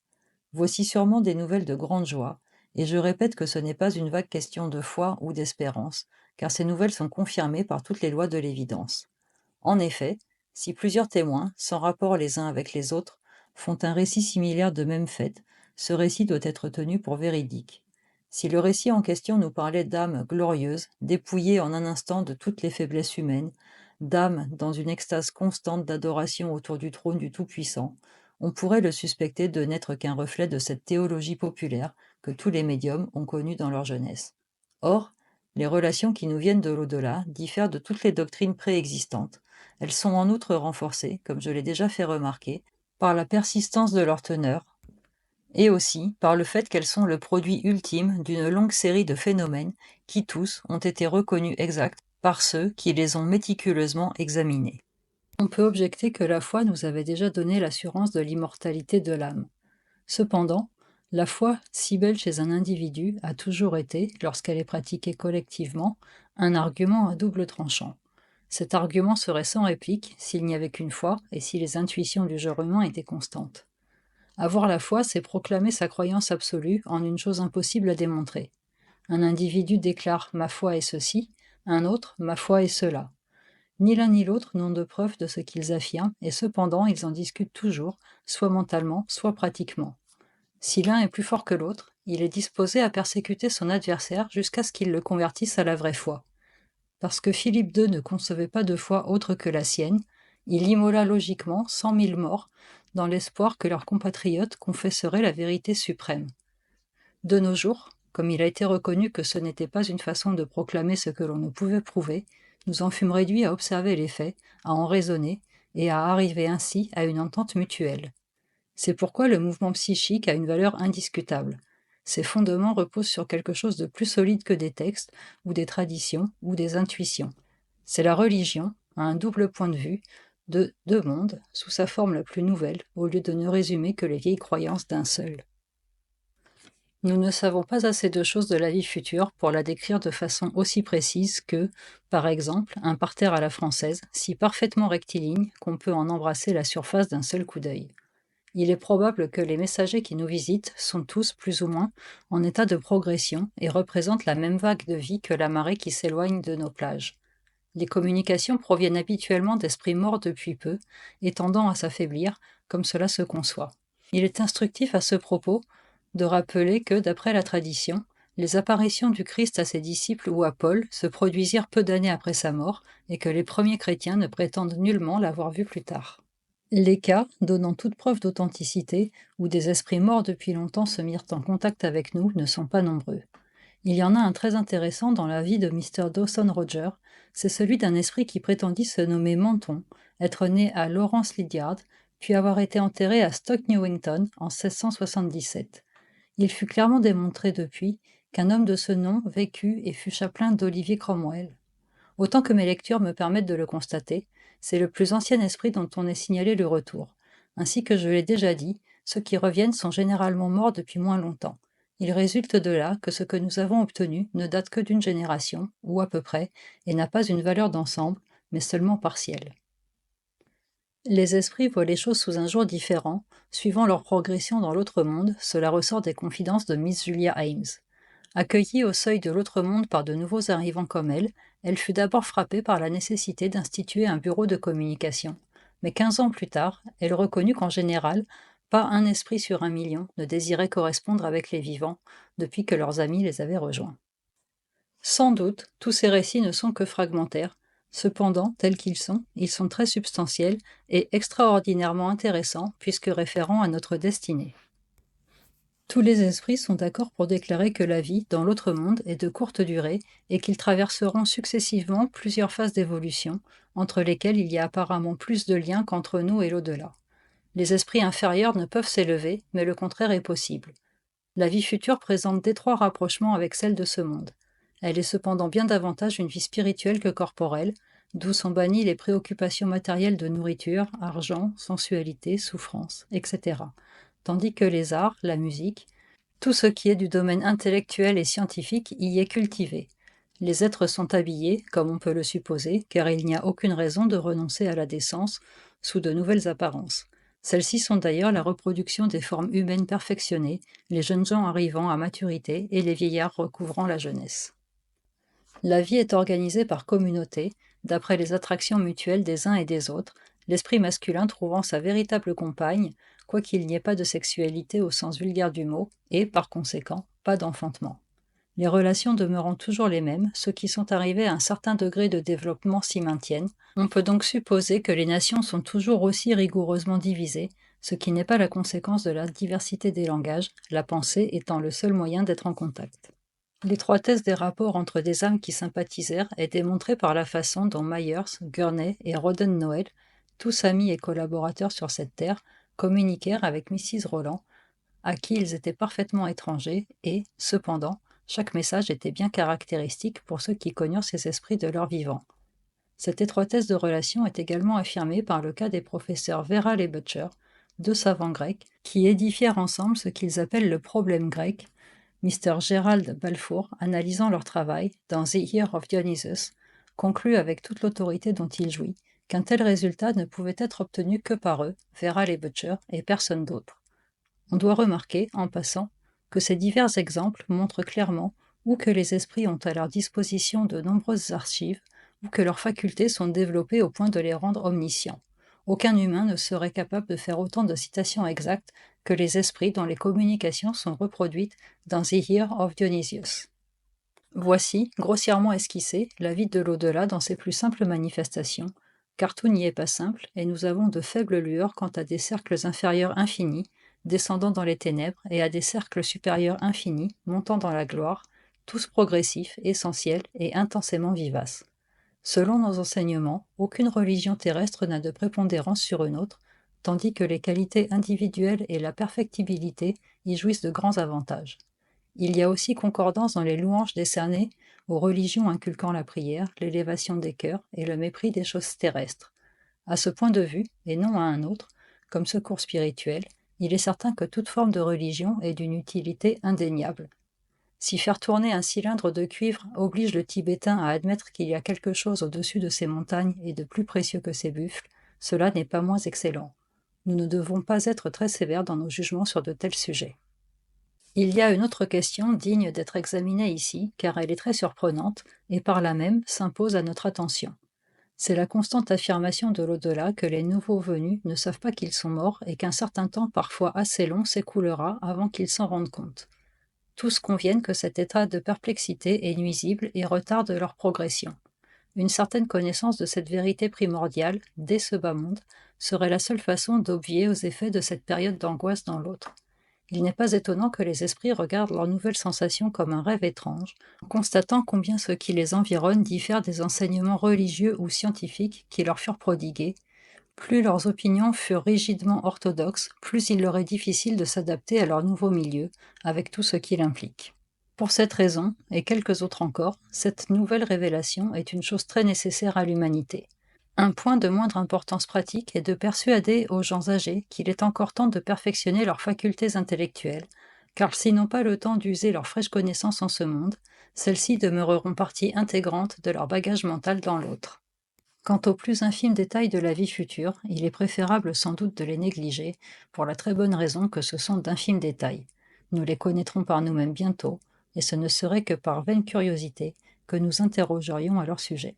Voici sûrement des nouvelles de grande joie, et je répète que ce n'est pas une vague question de foi ou d'espérance, car ces nouvelles sont confirmées par toutes les lois de l'évidence. En effet, si plusieurs témoins, sans rapport les uns avec les autres, font un récit similaire de même fait, ce récit doit être tenu pour véridique. Si le récit en question nous parlait d'âmes glorieuses, dépouillées en un instant de toutes les faiblesses humaines, d'âmes dans une extase constante d'adoration autour du trône du Tout-Puissant, on pourrait le suspecter de n'être qu'un reflet de cette théologie populaire que tous les médiums ont connue dans leur jeunesse. Or, les relations qui nous viennent de l'au-delà diffèrent de toutes les doctrines préexistantes. Elles sont en outre renforcées, comme je l'ai déjà fait remarquer, par la persistance de leur teneur, et aussi par le fait qu'elles sont le produit ultime d'une longue série de phénomènes qui tous ont été reconnus exacts par ceux qui les ont méticuleusement examinés. On peut objecter que la foi nous avait déjà donné l'assurance de l'immortalité de l'âme. Cependant, la foi, si belle chez un individu, a toujours été, lorsqu'elle est pratiquée collectivement, un argument à double tranchant. Cet argument serait sans réplique s'il n'y avait qu'une foi et si les intuitions du genre humain étaient constantes. Avoir la foi, c'est proclamer sa croyance absolue en une chose impossible à démontrer. Un individu déclare « ma foi est ceci », un autre « ma foi est cela ». Ni l'un ni l'autre n'ont de preuve de ce qu'ils affirment, et cependant ils en discutent toujours, soit mentalement, soit pratiquement. Si l'un est plus fort que l'autre, il est disposé à persécuter son adversaire jusqu'à ce qu'il le convertisse à la vraie foi. Parce que Philippe II ne concevait pas de foi autre que la sienne, il immola logiquement 100 000 morts dans l'espoir que leurs compatriotes confesseraient la vérité suprême. De nos jours, comme il a été reconnu que ce n'était pas une façon de proclamer ce que l'on ne pouvait prouver, Nous en fûmes réduits à observer les faits, à en raisonner, et à arriver ainsi à une entente mutuelle. C'est pourquoi le mouvement psychique a une valeur indiscutable. Ses fondements reposent sur quelque chose de plus solide que des textes, ou des traditions, ou des intuitions. C'est la religion, à un double point de vue, de deux mondes, sous sa forme la plus nouvelle, au lieu de ne résumer que les vieilles croyances d'un seul. Nous ne savons pas assez de choses de la vie future pour la décrire de façon aussi précise que, par exemple, un parterre à la française, si parfaitement rectiligne qu'on peut en embrasser la surface d'un seul coup d'œil. Il est probable que les messagers qui nous visitent sont tous, plus ou moins, en état de progression et représentent la même vague de vie que la marée qui s'éloigne de nos plages. Les communications proviennent habituellement d'esprits morts depuis peu et tendant à s'affaiblir, comme cela se conçoit. Il est instructif à ce propos de rappeler que, d'après la tradition, les apparitions du Christ à ses disciples ou à Paul se produisirent peu d'années après sa mort et que les premiers chrétiens ne prétendent nullement l'avoir vu plus tard. Les cas, donnant toute preuve d'authenticité, où des esprits morts depuis longtemps se mirent en contact avec nous, ne sont pas nombreux. Il y en a un très intéressant dans la vie de Mr. Dawson Roger, c'est celui d'un esprit qui prétendit se nommer Menton, être né à Lawrence Lydiard, puis avoir été enterré à Stoke Newington en 1677. Il fut clairement démontré depuis qu'un homme de ce nom vécut et fut chapelain d'Olivier Cromwell. Autant que mes lectures me permettent de le constater, c'est le plus ancien esprit dont on ait signalé le retour. Ainsi que je l'ai déjà dit, ceux qui reviennent sont généralement morts depuis moins longtemps. Il résulte de là que ce que nous avons obtenu ne date que d'une génération, ou à peu près, et n'a pas une valeur d'ensemble, mais seulement partielle. Les esprits voient les choses sous un jour différent, suivant leur progression dans l'autre monde, cela ressort des confidences de Miss Julia Ames. Accueillie au seuil de l'autre monde par de nouveaux arrivants comme elle fut d'abord frappée par la nécessité d'instituer un bureau de communication. Mais 15 ans plus tard, elle reconnut qu'en général, pas un esprit sur 1 million ne désirait correspondre avec les vivants depuis que leurs amis les avaient rejoints. Sans doute, tous ces récits ne sont que fragmentaires. Cependant, tels qu'ils sont, ils sont très substantiels et extraordinairement intéressants puisque référents à notre destinée. Tous les esprits sont d'accord pour déclarer que la vie dans l'autre monde est de courte durée et qu'ils traverseront successivement plusieurs phases d'évolution, entre lesquelles il y a apparemment plus de liens qu'entre nous et l'au-delà. Les esprits inférieurs ne peuvent s'élever, mais le contraire est possible. La vie future présente d'étroits rapprochements avec celle de ce monde. Elle est cependant bien davantage une vie spirituelle que corporelle, d'où sont bannies les préoccupations matérielles de nourriture, argent, sensualité, souffrance, etc. Tandis que les arts, la musique, tout ce qui est du domaine intellectuel et scientifique y est cultivé. Les êtres sont habillés, comme on peut le supposer, car il n'y a aucune raison de renoncer à la décence sous de nouvelles apparences. Celles-ci sont d'ailleurs la reproduction des formes humaines perfectionnées, les jeunes gens arrivant à maturité et les vieillards recouvrant la jeunesse. La vie est organisée par communauté, d'après les attractions mutuelles des uns et des autres, l'esprit masculin trouvant sa véritable compagne, quoiqu'il n'y ait pas de sexualité au sens vulgaire du mot, et, par conséquent, pas d'enfantement. Les relations demeurant toujours les mêmes, ceux qui sont arrivés à un certain degré de développement s'y maintiennent. On peut donc supposer que les nations sont toujours aussi rigoureusement divisées, ce qui n'est pas la conséquence de la diversité des langages, la pensée étant le seul moyen d'être en contact. L'étroitesse des rapports entre des âmes qui sympathisèrent est démontrée par la façon dont Myers, Gurney et Roden Noel, tous amis et collaborateurs sur cette terre, communiquèrent avec Mrs. Roland, à qui ils étaient parfaitement étrangers et, cependant, chaque message était bien caractéristique pour ceux qui connurent ces esprits de leur vivant. Cette étroitesse de relation est également affirmée par le cas des professeurs Verral et Butcher, deux savants grecs, qui édifièrent ensemble ce qu'ils appellent le problème grec, Mr. Gerald Balfour, analysant leur travail dans The Year of Dionysus, conclut avec toute l'autorité dont il jouit qu'un tel résultat ne pouvait être obtenu que par eux, Verral et Butcher, et personne d'autre. On doit remarquer, en passant, que ces divers exemples montrent clairement ou que les esprits ont à leur disposition de nombreuses archives, ou que leurs facultés sont développées au point de les rendre omniscients. Aucun humain ne serait capable de faire autant de citations exactes que les esprits dont les communications sont reproduites dans The Year of Dionysius. Voici, grossièrement esquissée, la vie de l'au-delà dans ses plus simples manifestations, car tout n'y est pas simple, et nous avons de faibles lueurs quant à des cercles inférieurs infinis, descendant dans les ténèbres, et à des cercles supérieurs infinis, montant dans la gloire, tous progressifs, essentiels et intensément vivaces. Selon nos enseignements, aucune religion terrestre n'a de prépondérance sur une autre, tandis que les qualités individuelles et la perfectibilité y jouissent de grands avantages. Il y a aussi concordance dans les louanges décernées aux religions inculquant la prière, l'élévation des cœurs et le mépris des choses terrestres. À ce point de vue, et non à un autre, comme secours spirituel, il est certain que toute forme de religion est d'une utilité indéniable. Si faire tourner un cylindre de cuivre oblige le Tibétain à admettre qu'il y a quelque chose au-dessus de ces montagnes et de plus précieux que ces buffles, cela n'est pas moins excellent. Nous ne devons pas être très sévères dans nos jugements sur de tels sujets. Il y a une autre question digne d'être examinée ici, car elle est très surprenante, et par là même s'impose à notre attention. C'est la constante affirmation de l'au-delà que les nouveaux venus ne savent pas qu'ils sont morts et qu'un certain temps parfois assez long s'écoulera avant qu'ils s'en rendent compte. Tous conviennent que cet état de perplexité est nuisible et retarde leur progression. Une certaine connaissance de cette vérité primordiale, dès ce bas monde, serait la seule façon d'obvier aux effets de cette période d'angoisse dans l'autre. Il n'est pas étonnant que les esprits regardent leur nouvelle sensation comme un rêve étrange, en constatant combien ce qui les environne diffère des enseignements religieux ou scientifiques qui leur furent prodigués. Plus leurs opinions furent rigidement orthodoxes, plus il leur est difficile de s'adapter à leur nouveau milieu, avec tout ce qu'il implique. Pour cette raison, et quelques autres encore, cette nouvelle révélation est une chose très nécessaire à l'humanité. Un point de moindre importance pratique est de persuader aux gens âgés qu'il est encore temps de perfectionner leurs facultés intellectuelles, car s'ils n'ont pas le temps d'user leurs fraîches connaissances en ce monde, celles-ci demeureront partie intégrante de leur bagage mental dans l'autre. Quant aux plus infimes détails de la vie future, il est préférable sans doute de les négliger, pour la très bonne raison que ce sont d'infimes détails. Nous les connaîtrons par nous-mêmes bientôt, et ce ne serait que par vaine curiosité que nous interrogerions à leur sujet.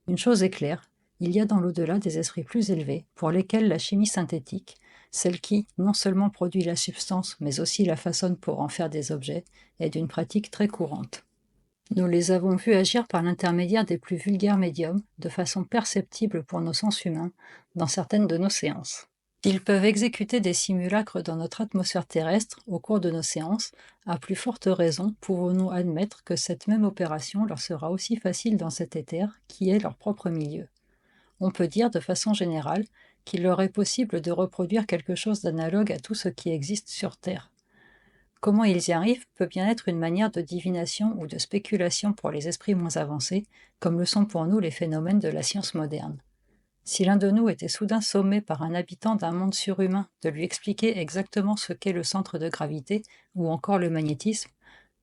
Une chose est claire, il y a dans l'au-delà des esprits plus élevés, pour lesquels la chimie synthétique, celle qui, non seulement produit la substance, mais aussi la façonne pour en faire des objets, est d'une pratique très courante. Nous les avons vus agir par l'intermédiaire des plus vulgaires médiums, de façon perceptible pour nos sens humains, dans certaines de nos séances. Ils peuvent exécuter des simulacres dans notre atmosphère terrestre au cours de nos séances, à plus forte raison pouvons-nous admettre que cette même opération leur sera aussi facile dans cet éther qui est leur propre milieu. On peut dire de façon générale qu'il leur est possible de reproduire quelque chose d'analogue à tout ce qui existe sur Terre. Comment ils y arrivent peut bien être une manière de divination ou de spéculation pour les esprits moins avancés, comme le sont pour nous les phénomènes de la science moderne. Si l'un de nous était soudain sommé par un habitant d'un monde surhumain de lui expliquer exactement ce qu'est le centre de gravité ou encore le magnétisme,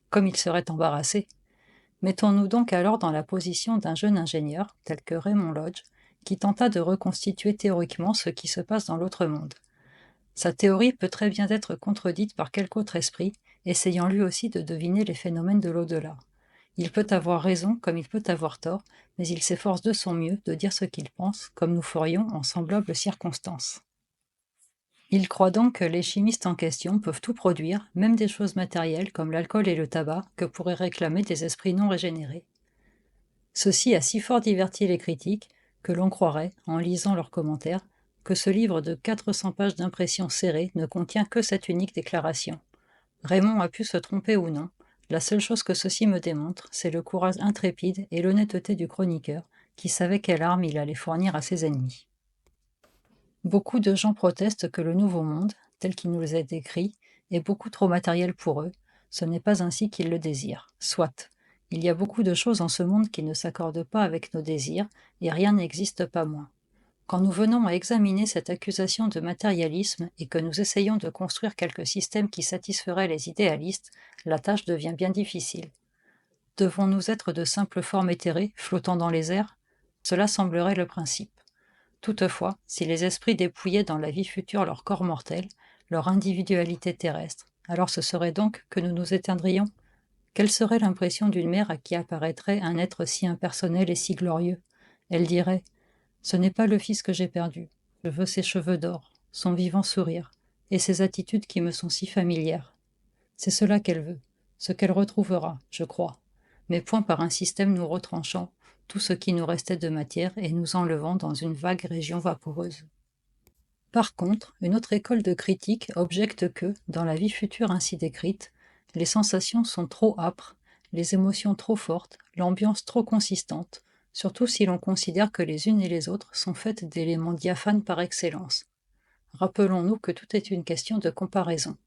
comme il serait embarrassé. Mettons-nous donc alors dans la position d'un jeune ingénieur, tel que Raymond Lodge, qui tenta de reconstituer théoriquement ce qui se passe dans l'autre monde. Sa théorie peut très bien être contredite par quelque autre esprit, essayant lui aussi de deviner les phénomènes de l'au-delà. Il peut avoir raison comme il peut avoir tort, mais il s'efforce de son mieux de dire ce qu'il pense, comme nous ferions en semblables circonstances. Il croit donc que les chimistes en question peuvent tout produire, même des choses matérielles comme l'alcool et le tabac, que pourraient réclamer des esprits non régénérés. Ceci a si fort diverti les critiques que l'on croirait, en lisant leurs commentaires, que ce livre de 400 pages d'impressions serrées ne contient que cette unique déclaration. Raymond a pu se tromper ou non, la seule chose que ceci me démontre, c'est le courage intrépide et l'honnêteté du chroniqueur, qui savait quelle arme il allait fournir à ses ennemis. Beaucoup de gens protestent que le Nouveau Monde, tel qu'il nous est décrit, est beaucoup trop matériel pour eux. Ce n'est pas ainsi qu'ils le désirent. Soit. Il y a beaucoup de choses en ce monde qui ne s'accordent pas avec nos désirs, et rien n'existe pas moins. Quand nous venons à examiner cette accusation de matérialisme et que nous essayons de construire quelque système qui satisferait les idéalistes, la tâche devient bien difficile. Devons-nous être de simples formes éthérées, flottant dans les airs? Cela semblerait le principe. Toutefois, si les esprits dépouillaient dans la vie future leur corps mortel, leur individualité terrestre, alors ce serait donc que nous nous éteindrions? Quelle serait l'impression d'une mère à qui apparaîtrait un être si impersonnel et si glorieux? Elle dirait: ce n'est pas le fils que j'ai perdu. Je veux ses cheveux d'or, son vivant sourire, et ces attitudes qui me sont si familières. C'est cela qu'elle veut, ce qu'elle retrouvera, je crois, mais point par un système nous retranchant tout ce qui nous restait de matière et nous enlevant dans une vague région vaporeuse. Par contre, une autre école de critique objecte que, dans la vie future ainsi décrite, les sensations sont trop âpres, les émotions trop fortes, l'ambiance trop consistante, surtout si l'on considère que les unes et les autres sont faites d'éléments diaphanes par excellence. Rappelons-nous que tout est une question de comparaison.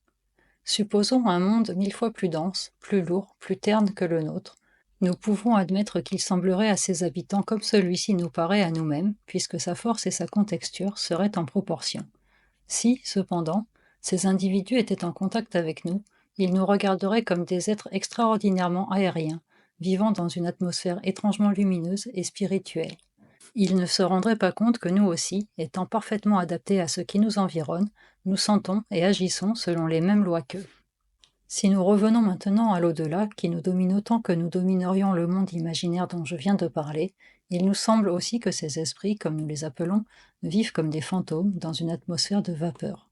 Supposons un monde 1000 fois plus dense, plus lourd, plus terne que le nôtre. Nous pouvons admettre qu'il semblerait à ses habitants comme celui-ci nous paraît à nous-mêmes, puisque sa force et sa contexture seraient en proportion. Si, cependant, ces individus étaient en contact avec nous, ils nous regarderaient comme des êtres extraordinairement aériens, vivant dans une atmosphère étrangement lumineuse et spirituelle. Ils ne se rendraient pas compte que nous aussi, étant parfaitement adaptés à ce qui nous environne, nous sentons et agissons selon les mêmes lois qu'eux. Si nous revenons maintenant à l'au-delà, qui nous domine autant que nous dominerions le monde imaginaire dont je viens de parler, il nous semble aussi que ces esprits, comme nous les appelons, vivent comme des fantômes dans une atmosphère de vapeur.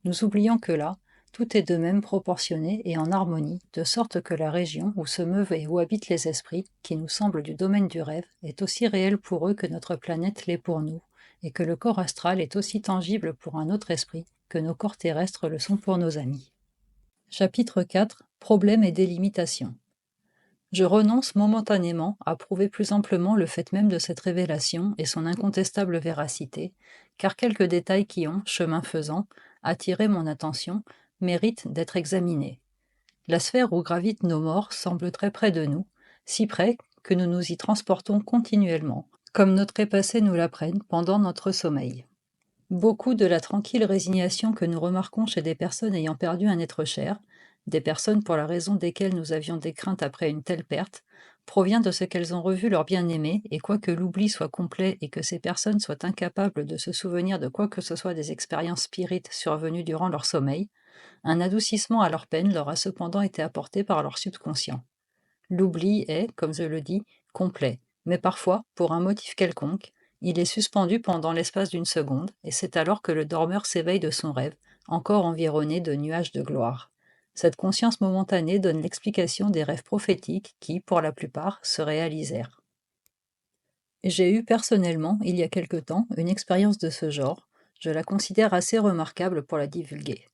Nous oublions que là, tout est de même proportionné et en harmonie, de sorte que la région où se meuvent et où habitent les esprits, qui nous semble du domaine du rêve, est aussi réelle pour eux que notre planète l'est pour nous, et que le corps astral est aussi tangible pour un autre esprit que nos corps terrestres le sont pour nos amis. Chapitre 4. Problèmes et délimitation. Je renonce momentanément à prouver plus amplement le fait même de cette révélation et son incontestable véracité, car quelques détails qui ont, chemin faisant, attiré mon attention méritent d'être examinés. La sphère où gravitent nos morts semble très près de nous, si près que nous nous y transportons continuellement, comme nos trépassés nous l'apprennent pendant notre sommeil. Beaucoup de la tranquille résignation que nous remarquons chez des personnes ayant perdu un être cher, des personnes pour la raison desquelles nous avions des craintes après une telle perte, provient de ce qu'elles ont revu leur bien-aimé, et quoique l'oubli soit complet et que ces personnes soient incapables de se souvenir de quoi que ce soit des expériences spirites survenues durant leur sommeil, un adoucissement à leur peine leur a cependant été apporté par leur subconscient. L'oubli est, comme je le dis, complet, mais parfois, pour un motif quelconque, il est suspendu pendant l'espace d'une seconde, et c'est alors que le dormeur s'éveille de son rêve, encore environné de nuages de gloire. Cette conscience momentanée donne l'explication des rêves prophétiques qui, pour la plupart, se réalisèrent. J'ai eu personnellement, il y a quelque temps, une expérience de ce genre. Je la considère assez remarquable pour la divulguer.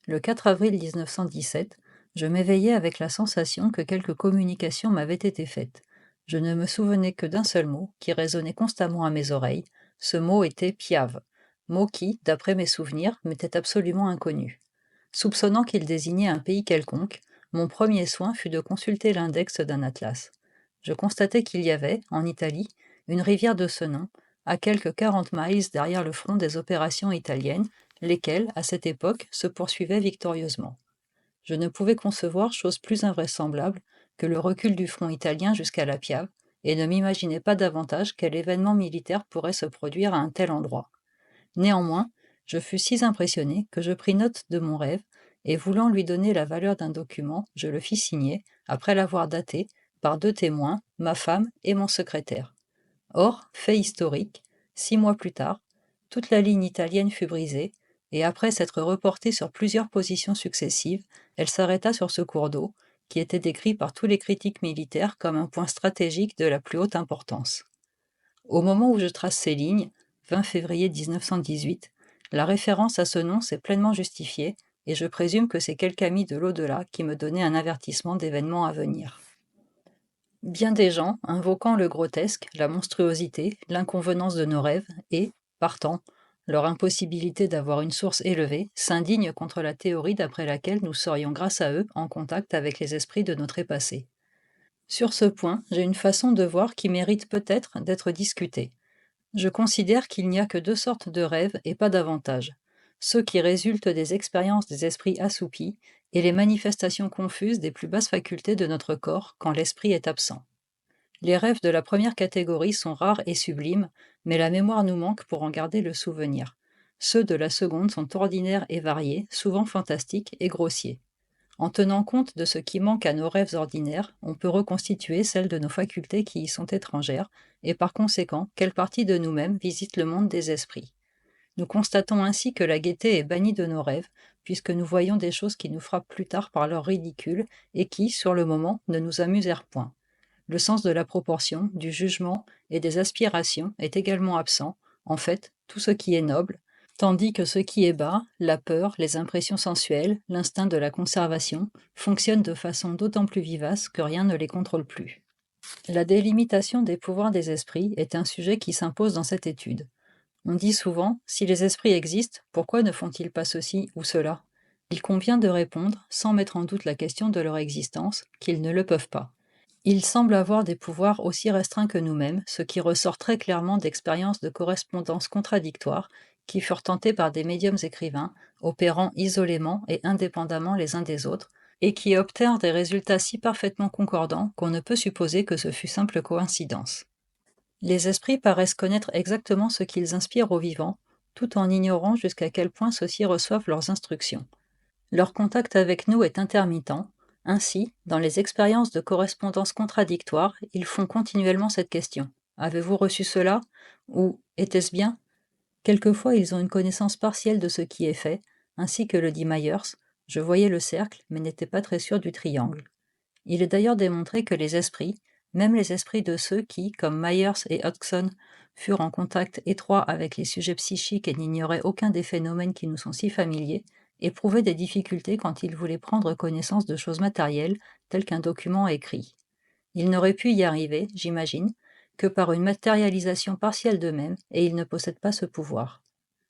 Le 4 avril 1917, je m'éveillai avec la sensation que quelques communications m'avaient été faites. Je ne me souvenais que d'un seul mot, qui résonnait constamment à mes oreilles. Ce mot était Piave, mot qui, d'après mes souvenirs, m'était absolument inconnu. Soupçonnant qu'il désignait un pays quelconque, mon premier soin fut de consulter l'index d'un atlas. Je constatai qu'il y avait, en Italie, une rivière de ce nom, à quelques 40 miles derrière le front des opérations italiennes, lesquelles, à cette époque, se poursuivaient victorieusement. Je ne pouvais concevoir chose plus invraisemblable que le recul du front italien jusqu'à la Piave, et ne m'imaginais pas davantage quel événement militaire pourrait se produire à un tel endroit. Néanmoins, je fus si impressionné que je pris note de mon rêve, et voulant lui donner la valeur d'un document, je le fis signer, après l'avoir daté, par 2 témoins, ma femme et mon secrétaire. Or, fait historique, 6 mois plus tard, toute la ligne italienne fut brisée, et après s'être reportée sur plusieurs positions successives, elle s'arrêta sur ce cours d'eau, qui était décrit par tous les critiques militaires comme un point stratégique de la plus haute importance. Au moment où je trace ces lignes, 20 février 1918, la référence à ce nom s'est pleinement justifiée, et je présume que c'est quelque ami de l'au-delà qui me donnait un avertissement d'événements à venir. Bien des gens, invoquant le grotesque, la monstruosité, l'inconvenance de nos rêves, et, partant, leur impossibilité d'avoir une source élevée, s'indignent contre la théorie d'après laquelle nous serions grâce à eux en contact avec les esprits de nos trépassés. Sur ce point, j'ai une façon de voir qui mérite peut-être d'être discutée. Je considère qu'il n'y a que 2 sortes de rêves et pas davantage. Ceux qui résultent des expériences des esprits assoupis et les manifestations confuses des plus basses facultés de notre corps quand l'esprit est absent. Les rêves de la première catégorie sont rares et sublimes, mais la mémoire nous manque pour en garder le souvenir. Ceux de la seconde sont ordinaires et variés, souvent fantastiques et grossiers. En tenant compte de ce qui manque à nos rêves ordinaires, on peut reconstituer celles de nos facultés qui y sont étrangères, et par conséquent, quelle partie de nous-mêmes visite le monde des esprits. Nous constatons ainsi que la gaieté est bannie de nos rêves, puisque nous voyons des choses qui nous frappent plus tard par leur ridicule, et qui, sur le moment, ne nous amusèrent point. Le sens de la proportion, du jugement et des aspirations est également absent, en fait, tout ce qui est noble, tandis que ce qui est bas, la peur, les impressions sensuelles, l'instinct de la conservation, fonctionnent de façon d'autant plus vivace que rien ne les contrôle plus. La délimitation des pouvoirs des esprits est un sujet qui s'impose dans cette étude. On dit souvent, si les esprits existent, pourquoi ne font-ils pas ceci ou cela? Il convient de répondre, sans mettre en doute la question de leur existence, qu'ils ne le peuvent pas. Ils semblent avoir des pouvoirs aussi restreints que nous-mêmes, ce qui ressort très clairement d'expériences de correspondance contradictoires qui furent tentées par des médiums écrivains, opérant isolément et indépendamment les uns des autres, et qui obtinrent des résultats si parfaitement concordants qu'on ne peut supposer que ce fût simple coïncidence. Les esprits paraissent connaître exactement ce qu'ils inspirent aux vivants, tout en ignorant jusqu'à quel point ceux-ci reçoivent leurs instructions. Leur contact avec nous est intermittent. Ainsi, dans les expériences de correspondance contradictoire, ils font continuellement cette question. Avez-vous reçu cela? Ou était-ce bien? Quelquefois, ils ont une connaissance partielle de ce qui est fait, ainsi que le dit Myers, je voyais le cercle, mais n'étais pas très sûr du triangle. Il est d'ailleurs démontré que les esprits, même les esprits de ceux qui, comme Myers et Hodgson, furent en contact étroit avec les sujets psychiques et n'ignoraient aucun des phénomènes qui nous sont si familiers, éprouvaient des difficultés quand ils voulaient prendre connaissance de choses matérielles, telles qu'un document écrit. Ils n'auraient pu y arriver, j'imagine, que par une matérialisation partielle d'eux-mêmes, et ils ne possèdent pas ce pouvoir.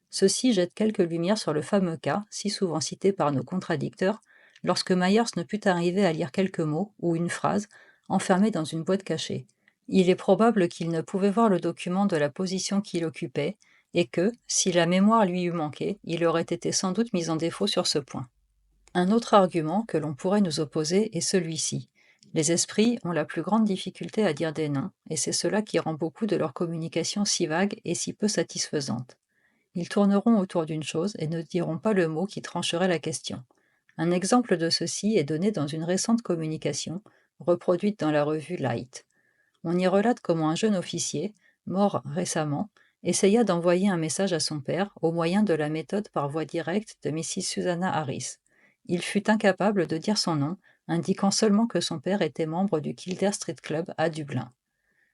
Ceci jette quelques lumières sur le fameux cas, si souvent cité par nos contradicteurs, lorsque Myers ne put arriver à lire quelques mots ou une phrase enfermée dans une boîte cachée. Il est probable qu'il ne pouvait voir le document de la position qu'il occupait, et que, si la mémoire lui eût manqué, il aurait été sans doute mis en défaut sur ce point. Un autre argument que l'on pourrait nous opposer est celui-ci. Les esprits ont la plus grande difficulté à dire des noms, et c'est cela qui rend beaucoup de leur communication si vague et si peu satisfaisante. Ils tourneront autour d'une chose et ne diront pas le mot qui trancherait la question. Un exemple de ceci est donné dans une récente communication, reproduite dans la revue Light. On y relate comment un jeune officier, mort récemment, essaya d'envoyer un message à son père au moyen de la méthode par voie directe de Mrs. Susanna Harris. Il fut incapable de dire son nom, indiquant seulement que son père était membre du Kildare Street Club à Dublin.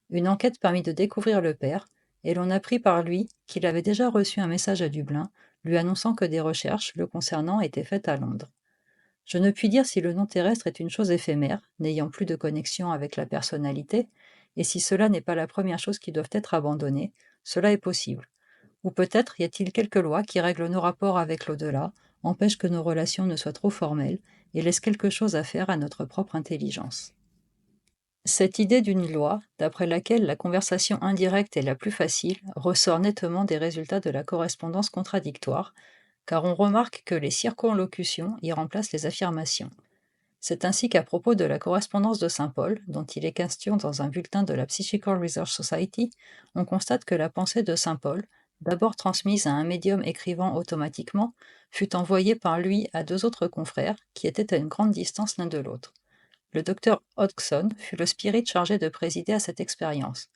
Une enquête permit de découvrir le père, et l'on apprit par lui qu'il avait déjà reçu un message à Dublin, lui annonçant que des recherches le concernant étaient faites à Londres. Je ne puis dire si le nom terrestre est une chose éphémère, n'ayant plus de connexion avec la personnalité, et si cela n'est pas la première chose qui doit être abandonnée, cela est possible. Ou peut-être y a-t-il quelques lois qui règlent nos rapports avec l'au-delà, empêchent que nos relations ne soient trop formelles, et laissent quelque chose à faire à notre propre intelligence. Cette idée d'une loi, d'après laquelle la conversation indirecte est la plus facile, ressort nettement des résultats de la correspondance contradictoire, car on remarque que les circonlocutions y remplacent les affirmations. C'est ainsi qu'à propos de la correspondance de Saint Paul, dont il est question dans un bulletin de la Psychical Research Society, on constate que la pensée de Saint Paul, d'abord transmise à un médium écrivant automatiquement, fut envoyée par lui à deux autres confrères, qui étaient à une grande distance l'un de l'autre. Le docteur Hodgson fut le spirit chargé de présider à cette expérience.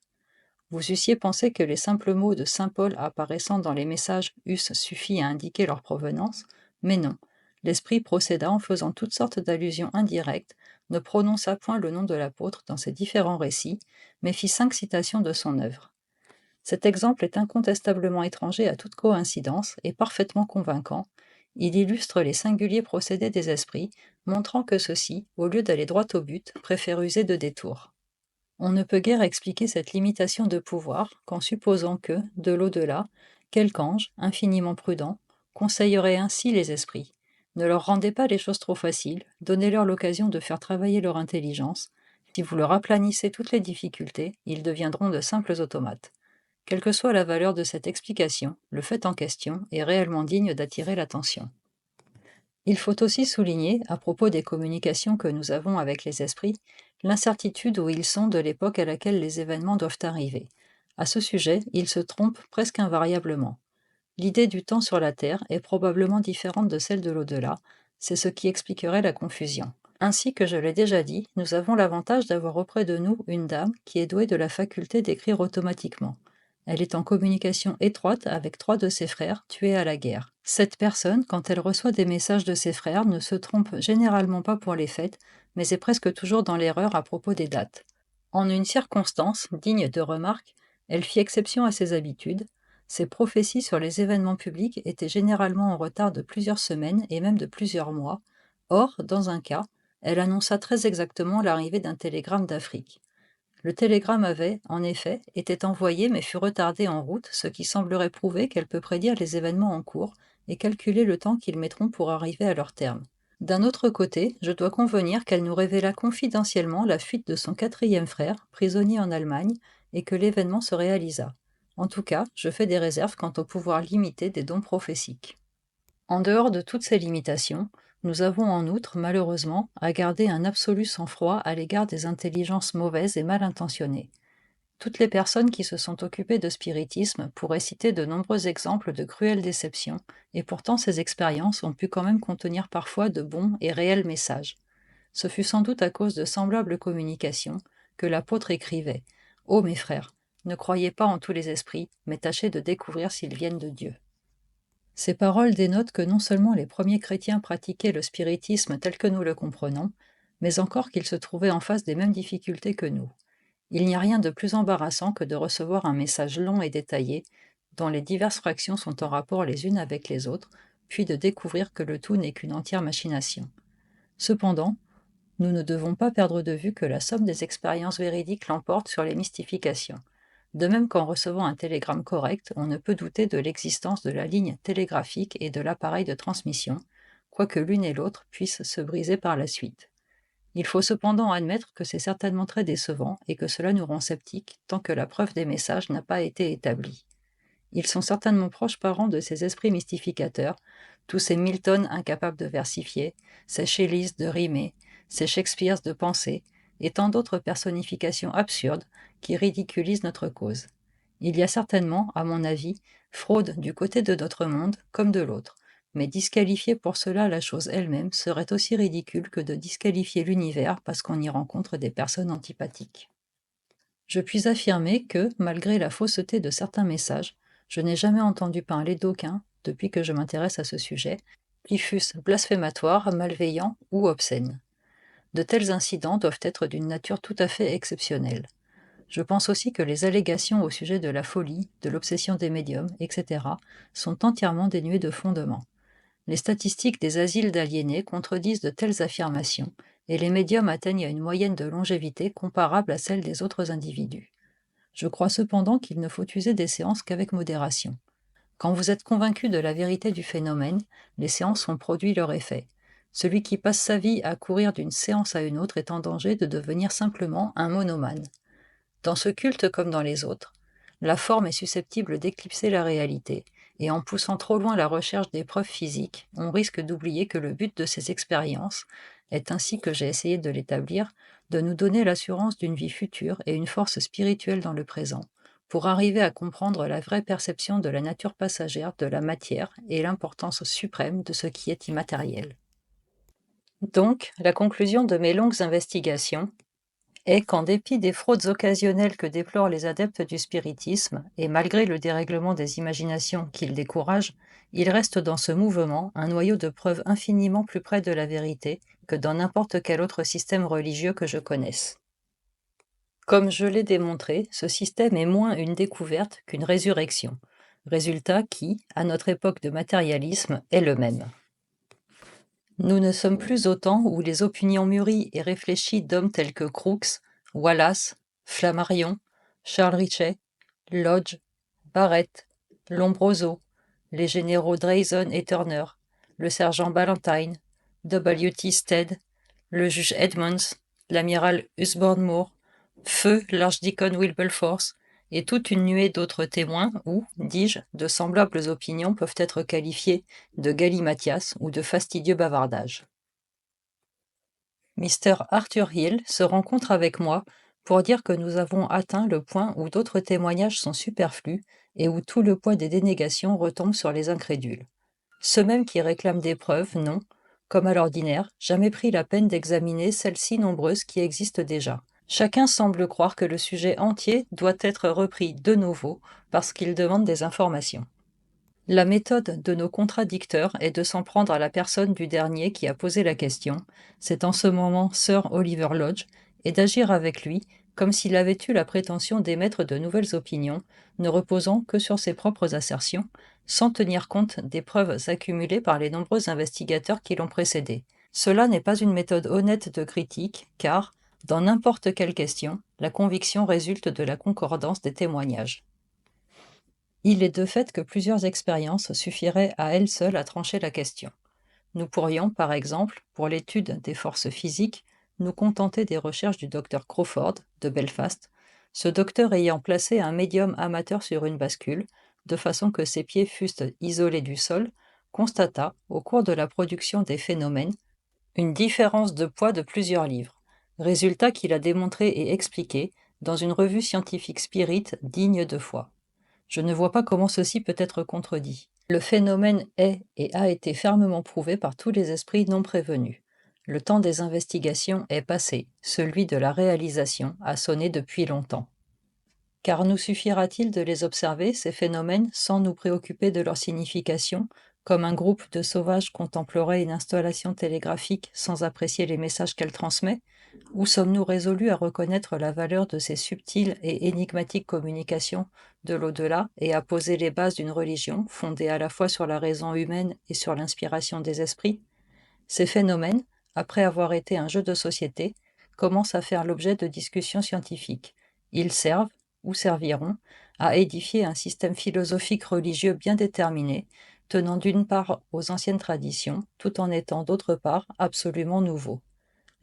Vous eussiez pensé que les simples mots de saint Paul apparaissant dans les messages eussent suffi à indiquer leur provenance, mais non. L'esprit procéda en faisant toutes sortes d'allusions indirectes, ne prononça point le nom de l'apôtre dans ses différents récits, mais fit 5 citations de son œuvre. Cet exemple est incontestablement étranger à toute coïncidence et parfaitement convaincant. Il illustre les singuliers procédés des esprits, montrant que ceux-ci, au lieu d'aller droit au but, préfèrent user de détours. On ne peut guère expliquer cette limitation de pouvoir qu'en supposant que, de l'au-delà, quelque ange, infiniment prudent, conseillerait ainsi les esprits. Ne leur rendez pas les choses trop faciles, donnez-leur l'occasion de faire travailler leur intelligence. Si vous leur aplanissez toutes les difficultés, ils deviendront de simples automates. Quelle que soit la valeur de cette explication, le fait en question est réellement digne d'attirer l'attention. Il faut aussi souligner, à propos des communications que nous avons avec les esprits, l'incertitude où ils sont de l'époque à laquelle les événements doivent arriver. À ce sujet, ils se trompent presque invariablement. L'idée du temps sur la Terre est probablement différente de celle de l'au-delà, c'est ce qui expliquerait la confusion. Ainsi que je l'ai déjà dit, nous avons l'avantage d'avoir auprès de nous une dame qui est douée de la faculté d'écrire automatiquement. Elle est en communication étroite avec 3 de ses frères tués à la guerre. Cette personne, quand elle reçoit des messages de ses frères, ne se trompe généralement pas pour les fêtes, mais est presque toujours dans l'erreur à propos des dates. En une circonstance digne de remarque, elle fit exception à ses habitudes. Ses prophéties sur les événements publics étaient généralement en retard de plusieurs semaines et même de plusieurs mois. Or, dans un cas, elle annonça très exactement l'arrivée d'un télégramme d'Afrique. Le télégramme avait, en effet, été envoyé mais fut retardé en route, ce qui semblerait prouver qu'elle peut prédire les événements en cours et calculer le temps qu'ils mettront pour arriver à leur terme. D'un autre côté, je dois convenir qu'elle nous révéla confidentiellement la fuite de son quatrième frère, prisonnier en Allemagne, et que l'événement se réalisa. En tout cas, je fais des réserves quant au pouvoir limité des dons prophétiques. En dehors de toutes ces limitations, nous avons en outre, malheureusement, à garder un absolu sang-froid à l'égard des intelligences mauvaises et mal intentionnées. Toutes les personnes qui se sont occupées de spiritisme pourraient citer de nombreux exemples de cruelles déceptions, et pourtant ces expériences ont pu quand même contenir parfois de bons et réels messages. Ce fut sans doute à cause de semblables communications que l'apôtre écrivait : « Ô mes frères, ne croyez pas en tous les esprits, mais tâchez de découvrir s'ils viennent de Dieu. » Ces paroles dénotent que non seulement les premiers chrétiens pratiquaient le spiritisme tel que nous le comprenons, mais encore qu'ils se trouvaient en face des mêmes difficultés que nous. Il n'y a rien de plus embarrassant que de recevoir un message long et détaillé, dont les diverses fractions sont en rapport les unes avec les autres, puis de découvrir que le tout n'est qu'une entière machination. Cependant, nous ne devons pas perdre de vue que la somme des expériences véridiques l'emporte sur les mystifications. De même qu'en recevant un télégramme correct, on ne peut douter de l'existence de la ligne télégraphique et de l'appareil de transmission, quoique l'une et l'autre puissent se briser par la suite. Il faut cependant admettre que c'est certainement très décevant et que cela nous rend sceptiques tant que la preuve des messages n'a pas été établie. Ils sont certainement proches parents de ces esprits mystificateurs, tous ces Milton incapables de versifier, ces Shelleys de rimer, ces Shakespeares de penser, et tant d'autres personnifications absurdes qui ridiculisent notre cause. Il y a certainement, à mon avis, fraude du côté de notre monde comme de l'autre, mais disqualifier pour cela la chose elle-même serait aussi ridicule que de disqualifier l'univers parce qu'on y rencontre des personnes antipathiques. Je puis affirmer que, malgré la fausseté de certains messages, je n'ai jamais entendu parler d'aucun, depuis que je m'intéresse à ce sujet, qui fussent blasphématoires, malveillants ou obscènes. De tels incidents doivent être d'une nature tout à fait exceptionnelle. Je pense aussi que les allégations au sujet de la folie, de l'obsession des médiums, etc., sont entièrement dénuées de fondement. Les statistiques des asiles d'aliénés contredisent de telles affirmations, et les médiums atteignent une moyenne de longévité comparable à celle des autres individus. Je crois cependant qu'il ne faut user des séances qu'avec modération. Quand vous êtes convaincu de la vérité du phénomène, les séances ont produit leur effet. Celui qui passe sa vie à courir d'une séance à une autre est en danger de devenir simplement un monomane. Dans ce culte comme dans les autres, la forme est susceptible d'éclipser la réalité, et en poussant trop loin la recherche des preuves physiques, on risque d'oublier que le but de ces expériences est, ainsi que j'ai essayé de l'établir, de nous donner l'assurance d'une vie future et une force spirituelle dans le présent, pour arriver à comprendre la vraie perception de la nature passagère de la matière et l'importance suprême de ce qui est immatériel. Donc, la conclusion de mes longues investigations est qu'en dépit des fraudes occasionnelles que déplorent les adeptes du spiritisme, et malgré le dérèglement des imaginations qu'ils découragent, il reste dans ce mouvement un noyau de preuves infiniment plus près de la vérité que dans n'importe quel autre système religieux que je connaisse. Comme je l'ai démontré, ce système est moins une découverte qu'une résurrection, résultat qui, à notre époque de matérialisme, est le même. Nous ne sommes plus au temps où les opinions mûries et réfléchies d'hommes tels que Crookes, Wallace, Flammarion, Charles Richet, Lodge, Barrett, Lombroso, les généraux Drayson et Turner, le sergent Ballantyne, W.T. Stead, le juge Edmonds, l'amiral Usborne Moore, feu l'archdeacon Wilberforce, et toute une nuée d'autres témoins où, dis-je, de semblables opinions peuvent être qualifiées de galimatias ou de fastidieux bavardages. Mr. Arthur Hill se rencontre avec moi pour dire que nous avons atteint le point où d'autres témoignages sont superflus et où tout le poids des dénégations retombe sur les incrédules. Ceux mêmes qui réclament des preuves n'ont, comme à l'ordinaire, jamais pris la peine d'examiner celles si nombreuses qui existent déjà. Chacun semble croire que le sujet entier doit être repris de nouveau parce qu'il demande des informations. La méthode de nos contradicteurs est de s'en prendre à la personne du dernier qui a posé la question, c'est en ce moment Sir Oliver Lodge, et d'agir avec lui comme s'il avait eu la prétention d'émettre de nouvelles opinions, ne reposant que sur ses propres assertions, sans tenir compte des preuves accumulées par les nombreux investigateurs qui l'ont précédé. Cela n'est pas une méthode honnête de critique, car, Dans n'importe quelle question, la conviction résulte de la concordance des témoignages. Il est de fait que plusieurs expériences suffiraient à elles seules à trancher la question. Nous pourrions, par exemple, pour l'étude des forces physiques, nous contenter des recherches du docteur Crawford, de Belfast, ce docteur ayant placé un médium amateur sur une bascule, de façon que ses pieds fussent isolés du sol, constata, au cours de la production des phénomènes, une différence de poids de plusieurs livres, résultat qu'il a démontré et expliqué dans une revue scientifique Spirit digne de foi. Je ne vois pas comment ceci peut être contredit. Le phénomène est et a été fermement prouvé par tous les esprits non prévenus. Le temps des investigations est passé, celui de la réalisation a sonné depuis longtemps. Car nous suffira-t-il de les observer, ces phénomènes, sans nous préoccuper de leur signification, comme un groupe de sauvages contemplerait une installation télégraphique sans apprécier les messages qu'elle transmet? Ou sommes-nous résolus à reconnaître la valeur de ces subtiles et énigmatiques communications de l'au-delà et à poser les bases d'une religion fondée à la fois sur la raison humaine et sur l'inspiration des esprits? Ces phénomènes, après avoir été un jeu de société, commencent à faire l'objet de discussions scientifiques. Ils servent, ou serviront, à édifier un système philosophique religieux bien déterminé, tenant d'une part aux anciennes traditions, tout en étant d'autre part absolument nouveau.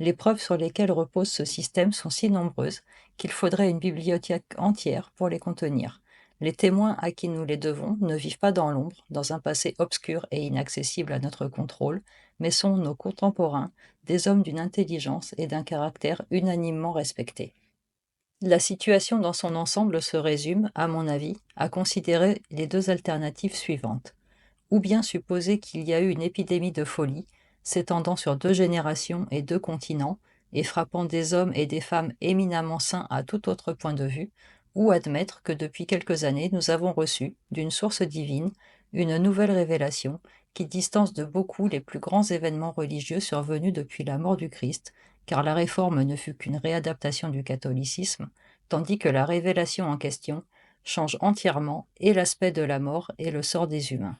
Les preuves sur lesquelles repose ce système sont si nombreuses qu'il faudrait une bibliothèque entière pour les contenir. Les témoins à qui nous les devons ne vivent pas dans l'ombre, dans un passé obscur et inaccessible à notre contrôle, mais sont nos contemporains, des hommes d'une intelligence et d'un caractère unanimement respectés. La situation dans son ensemble se résume, à mon avis, à considérer les deux alternatives suivantes. Ou bien supposer qu'il y a eu une épidémie de folie, s'étendant sur 2 générations et 2 continents, et frappant des hommes et des femmes éminemment sains à tout autre point de vue, ou admettre que depuis quelques années nous avons reçu, d'une source divine, une nouvelle révélation qui distance de beaucoup les plus grands événements religieux survenus depuis la mort du Christ, car la réforme ne fut qu'une réadaptation du catholicisme, tandis que la révélation en question change entièrement et l'aspect de la mort et le sort des humains.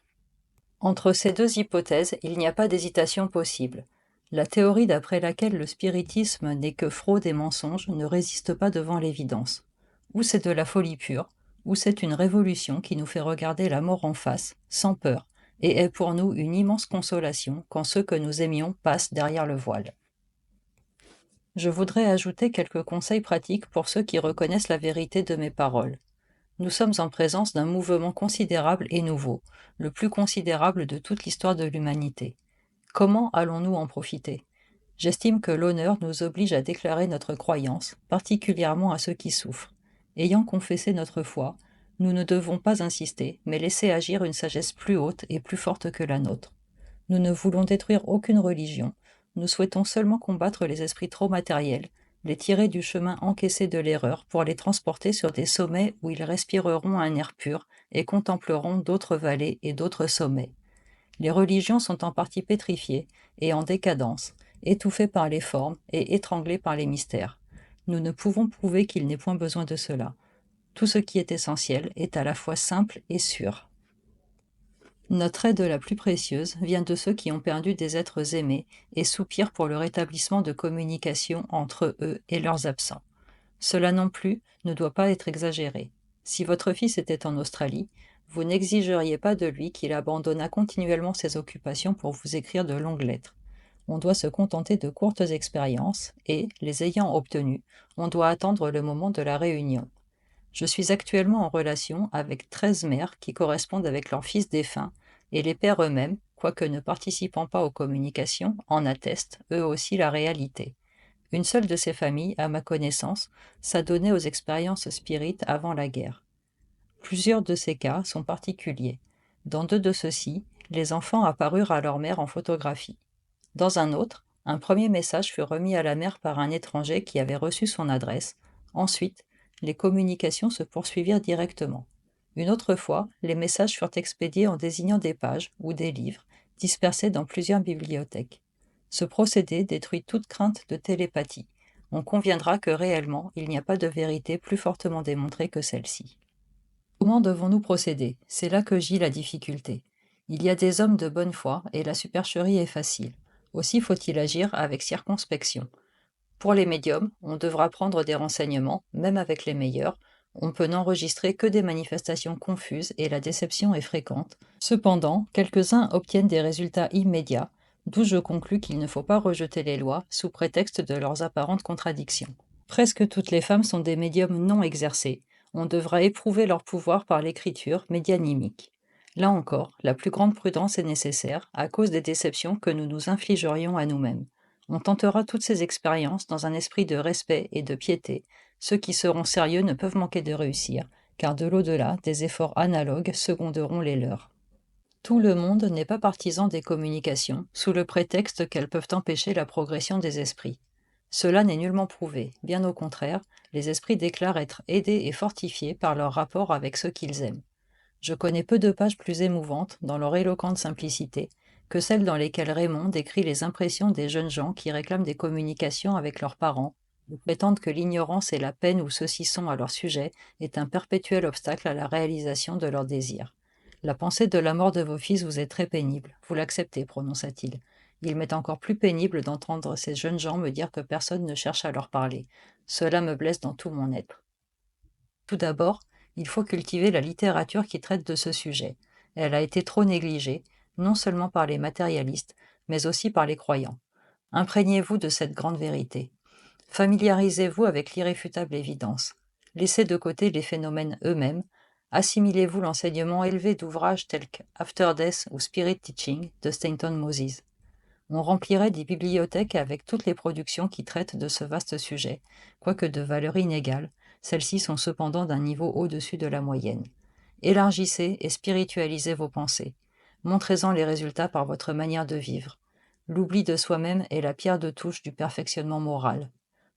Entre ces deux hypothèses, il n'y a pas d'hésitation possible. La théorie d'après laquelle le spiritisme n'est que fraude et mensonge ne résiste pas devant l'évidence. Ou c'est de la folie pure, ou c'est une révolution qui nous fait regarder la mort en face, sans peur, et est pour nous une immense consolation quand ceux que nous aimions passent derrière le voile. Je voudrais ajouter quelques conseils pratiques pour ceux qui reconnaissent la vérité de mes paroles. Nous sommes en présence d'un mouvement considérable et nouveau, le plus considérable de toute l'histoire de l'humanité. Comment allons-nous en profiter? J'estime que l'honneur nous oblige à déclarer notre croyance, particulièrement à ceux qui souffrent. Ayant confessé notre foi, nous ne devons pas insister, mais laisser agir une sagesse plus haute et plus forte que la nôtre. Nous ne voulons détruire aucune religion, nous souhaitons seulement combattre les esprits trop matériels, les tirer du chemin encaissé de l'erreur pour les transporter sur des sommets où ils respireront un air pur et contempleront d'autres vallées et d'autres sommets. Les religions sont en partie pétrifiées et en décadence, étouffées par les formes et étranglées par les mystères. Nous ne pouvons prouver qu'il n'est point besoin de cela. Tout ce qui est essentiel est à la fois simple et sûr. Notre aide la plus précieuse vient de ceux qui ont perdu des êtres aimés et soupirent pour le rétablissement de communication entre eux et leurs absents. Cela non plus ne doit pas être exagéré. Si votre fils était en Australie, vous n'exigeriez pas de lui qu'il abandonnât continuellement ses occupations pour vous écrire de longues lettres. On doit se contenter de courtes expériences et, les ayant obtenues, on doit attendre le moment de la réunion. Je suis actuellement en relation avec 13 mères qui correspondent avec leurs fils défunts, et les pères eux-mêmes, quoique ne participant pas aux communications, en attestent, eux aussi, la réalité. Une seule de ces familles, à ma connaissance, s'adonnait aux expériences spirites avant la guerre. Plusieurs de ces cas sont particuliers. Dans 2 de ceux-ci, les enfants apparurent à leur mère en photographie. Dans un autre, un premier message fut remis à la mère par un étranger qui avait reçu son adresse. Ensuite, les communications se poursuivirent directement. Une autre fois, les messages furent expédiés en désignant des pages ou des livres dispersés dans plusieurs bibliothèques. Ce procédé détruit toute crainte de télépathie. On conviendra que réellement, il n'y a pas de vérité plus fortement démontrée que celle-ci. Comment devons-nous procéder? C'est là que gît la difficulté. Il y a des hommes de bonne foi et la supercherie est facile. Aussi faut-il agir avec circonspection. Pour les médiums, on devra prendre des renseignements, même avec les meilleurs. On peut n'enregistrer que des manifestations confuses et la déception est fréquente. Cependant, quelques-uns obtiennent des résultats immédiats, d'où je conclus qu'il ne faut pas rejeter les lois sous prétexte de leurs apparentes contradictions. Presque toutes les femmes sont des médiums non exercés. On devra éprouver leur pouvoir par l'écriture médianimique. Là encore, la plus grande prudence est nécessaire à cause des déceptions que nous nous infligerions à nous-mêmes. On tentera toutes ces expériences dans un esprit de respect et de piété. Ceux qui seront sérieux ne peuvent manquer de réussir, car de l'au-delà, des efforts analogues seconderont les leurs. Tout le monde n'est pas partisan des communications, sous le prétexte qu'elles peuvent empêcher la progression des esprits. Cela n'est nullement prouvé, bien au contraire, les esprits déclarent être aidés et fortifiés par leur rapport avec ceux qu'ils aiment. Je connais peu de pages plus émouvantes, dans leur éloquente simplicité, que celles dans lesquelles Raymond décrit les impressions des jeunes gens qui réclament des communications avec leurs parents, ou prétendent que l'ignorance et la peine où ceux-ci sont à leur sujet est un perpétuel obstacle à la réalisation de leurs désirs. La pensée de la mort de vos fils vous est très pénible, vous l'acceptez, prononça-t-il. Il m'est encore plus pénible d'entendre ces jeunes gens me dire que personne ne cherche à leur parler. Cela me blesse dans tout mon être. Tout d'abord, il faut cultiver la littérature qui traite de ce sujet. Elle a été trop négligée, non seulement par les matérialistes, mais aussi par les croyants. Imprégnez-vous de cette grande vérité. Familiarisez-vous avec l'irréfutable évidence. Laissez de côté les phénomènes eux-mêmes. Assimilez-vous l'enseignement élevé d'ouvrages tels que After Death ou Spirit Teaching de Stanton Moses. On remplirait des bibliothèques avec toutes les productions qui traitent de ce vaste sujet, quoique de valeur inégale, celles-ci sont cependant d'un niveau au-dessus de la moyenne. Élargissez et spiritualisez vos pensées. Montrez-en les résultats par votre manière de vivre. L'oubli de soi-même est la pierre de touche du perfectionnement moral.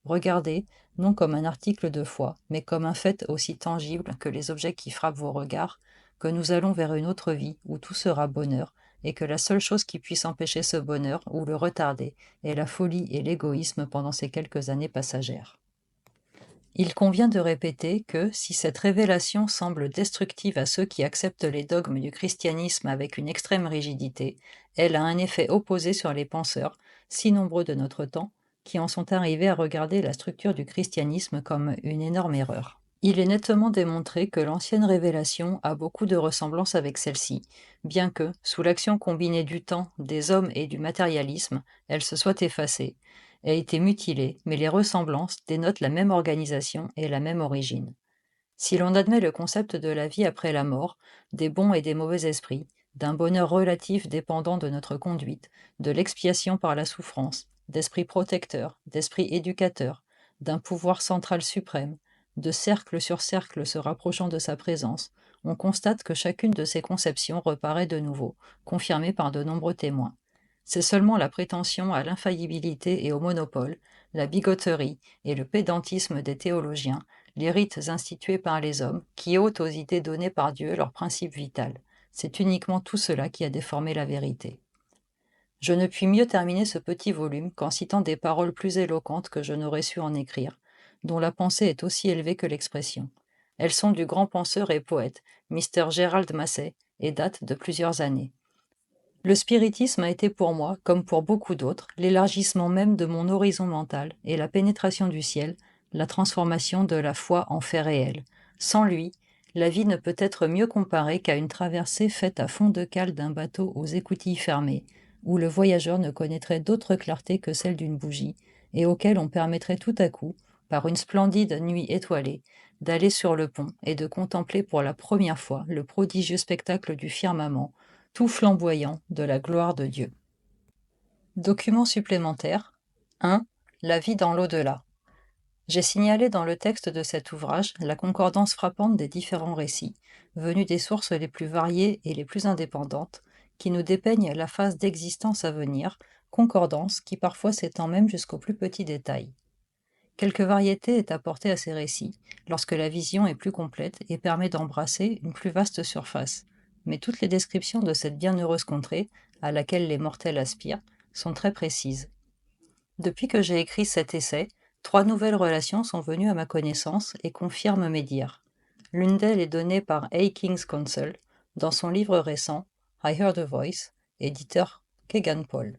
Regardez, non comme un article de foi, mais comme un fait aussi tangible que les objets qui frappent vos regards, que nous allons vers une autre vie où tout sera bonheur, et que la seule chose qui puisse empêcher ce bonheur ou le retarder est la folie et l'égoïsme pendant ces quelques années passagères. Il convient de répéter que, si cette révélation semble destructive à ceux qui acceptent les dogmes du christianisme avec une extrême rigidité, elle a un effet opposé sur les penseurs, si nombreux de notre temps, qui en sont arrivés à regarder la structure du christianisme comme une énorme erreur. Il est nettement démontré que l'ancienne révélation a beaucoup de ressemblances avec celle-ci, bien que, sous l'action combinée du temps, des hommes et du matérialisme, elle se soit effacée, ait été mutilée, mais les ressemblances dénotent la même organisation et la même origine. Si l'on admet le concept de la vie après la mort, des bons et des mauvais esprits, d'un bonheur relatif dépendant de notre conduite, de l'expiation par la souffrance, d'esprit protecteur, d'esprit éducateur, d'un pouvoir central suprême, de cercle sur cercle se rapprochant de sa présence, on constate que chacune de ces conceptions reparaît de nouveau, confirmée par de nombreux témoins. C'est seulement la prétention à l'infaillibilité et au monopole, la bigoterie et le pédantisme des théologiens, les rites institués par les hommes, qui ôtent aux idées données par Dieu leur principe vital. C'est uniquement tout cela qui a déformé la vérité. Je ne puis mieux terminer ce petit volume qu'en citant des paroles plus éloquentes que je n'aurais su en écrire, dont la pensée est aussi élevée que l'expression. Elles sont du grand penseur et poète, Mr. Gérald Massey, et datent de plusieurs années. Le spiritisme a été pour moi, comme pour beaucoup d'autres, l'élargissement même de mon horizon mental et la pénétration du ciel, la transformation de la foi en fait réel. Sans lui, la vie ne peut être mieux comparée qu'à une traversée faite à fond de cale d'un bateau aux écoutilles fermées, où le voyageur ne connaîtrait d'autre clarté que celle d'une bougie, et auquel on permettrait tout à coup, par une splendide nuit étoilée, d'aller sur le pont et de contempler pour la première fois le prodigieux spectacle du firmament, tout flamboyant de la gloire de Dieu. Document supplémentaire 1. La vie dans l'au-delà. J'ai signalé dans le texte de cet ouvrage la concordance frappante des différents récits, venus des sources les plus variées et les plus indépendantes, qui nous dépeignent la phase d'existence à venir, concordance qui parfois s'étend même jusqu'aux plus petits détails. Quelque variété est apportée à ces récits, lorsque la vision est plus complète et permet d'embrasser une plus vaste surface. Mais toutes les descriptions de cette bienheureuse contrée, à laquelle les mortels aspirent, sont très précises. Depuis que j'ai écrit cet essai, 3 nouvelles relations sont venues à ma connaissance et confirment mes dires. L'une d'elles est donnée par A. King's Counsel, dans son livre récent I Heard a Voice, éditeur Kegan Paul,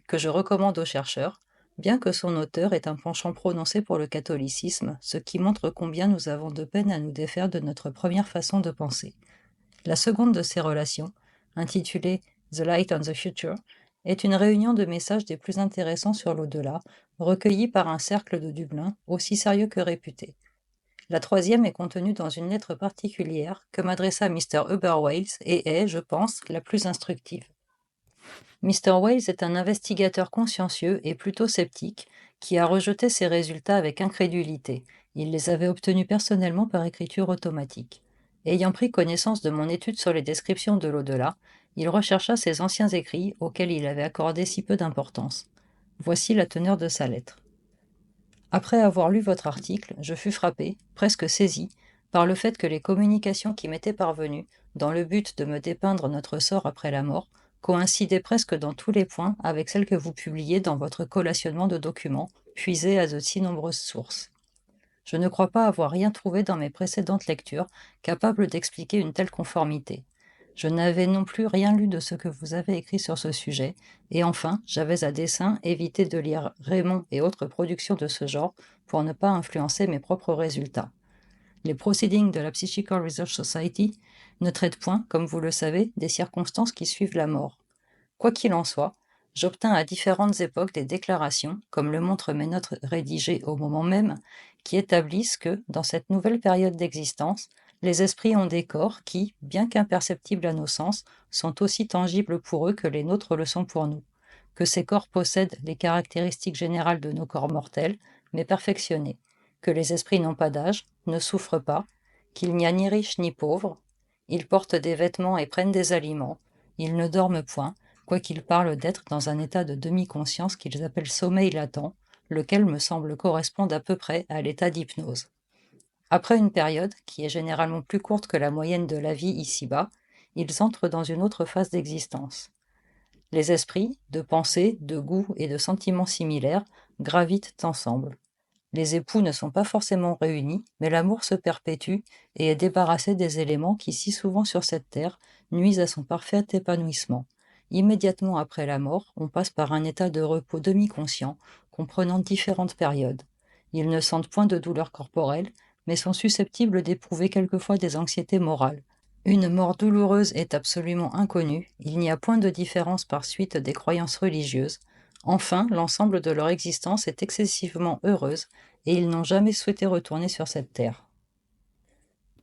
que je recommande aux chercheurs, bien que son auteur ait un penchant prononcé pour le catholicisme, ce qui montre combien nous avons de peine à nous défaire de notre première façon de penser. La seconde de ces relations, intitulée The Light on the Future, est une réunion de messages des plus intéressants sur l'au-delà, recueillis par un cercle de Dublin, aussi sérieux que réputé. La troisième est contenue dans une lettre particulière que m'adressa Mr. Hubert Wales et est, je pense, la plus instructive. Mr. Wales est un investigateur consciencieux et plutôt sceptique qui a rejeté ces résultats avec incrédulité. Il les avait obtenus personnellement par écriture automatique. Ayant pris connaissance de mon étude sur les descriptions de l'au-delà, il rechercha ses anciens écrits auxquels il avait accordé si peu d'importance. Voici la teneur de sa lettre. Après avoir lu votre article, je fus frappé, presque saisi, par le fait que les communications qui m'étaient parvenues, dans le but de me dépeindre notre sort après la mort, coïncidaient presque dans tous les points avec celles que vous publiez dans votre collationnement de documents, puisés à de si nombreuses sources. Je ne crois pas avoir rien trouvé dans mes précédentes lectures capable d'expliquer une telle conformité. Je n'avais non plus rien lu de ce que vous avez écrit sur ce sujet, et enfin, j'avais à dessein évité de lire Raymond et autres productions de ce genre pour ne pas influencer mes propres résultats. Les proceedings de la Psychical Research Society ne traitent point, comme vous le savez, des circonstances qui suivent la mort. Quoi qu'il en soit, j'obtins à différentes époques des déclarations, comme le montrent mes notes rédigées au moment même, qui établissent que, dans cette nouvelle période d'existence, les esprits ont des corps qui, bien qu'imperceptibles à nos sens, sont aussi tangibles pour eux que les nôtres le sont pour nous, que ces corps possèdent les caractéristiques générales de nos corps mortels, mais perfectionnés, que les esprits n'ont pas d'âge, ne souffrent pas, qu'il n'y a ni riches ni pauvres, ils portent des vêtements et prennent des aliments, ils ne dorment point, quoiqu'ils parlent d'être dans un état de demi-conscience qu'ils appellent sommeil latent, lequel me semble correspondre à peu près à l'état d'hypnose. Après une période, qui est généralement plus courte que la moyenne de la vie ici-bas, ils entrent dans une autre phase d'existence. Les esprits, de pensée, de goût et de sentiments similaires, gravitent ensemble. Les époux ne sont pas forcément réunis, mais l'amour se perpétue et est débarrassé des éléments qui, si souvent sur cette terre, nuisent à son parfait épanouissement. Immédiatement après la mort, on passe par un état de repos demi-conscient, comprenant différentes périodes. Ils ne sentent point de douleur corporelle, mais sont susceptibles d'éprouver quelquefois des anxiétés morales. Une mort douloureuse est absolument inconnue, il n'y a point de différence par suite des croyances religieuses. Enfin, l'ensemble de leur existence est excessivement heureuse, et ils n'ont jamais souhaité retourner sur cette terre.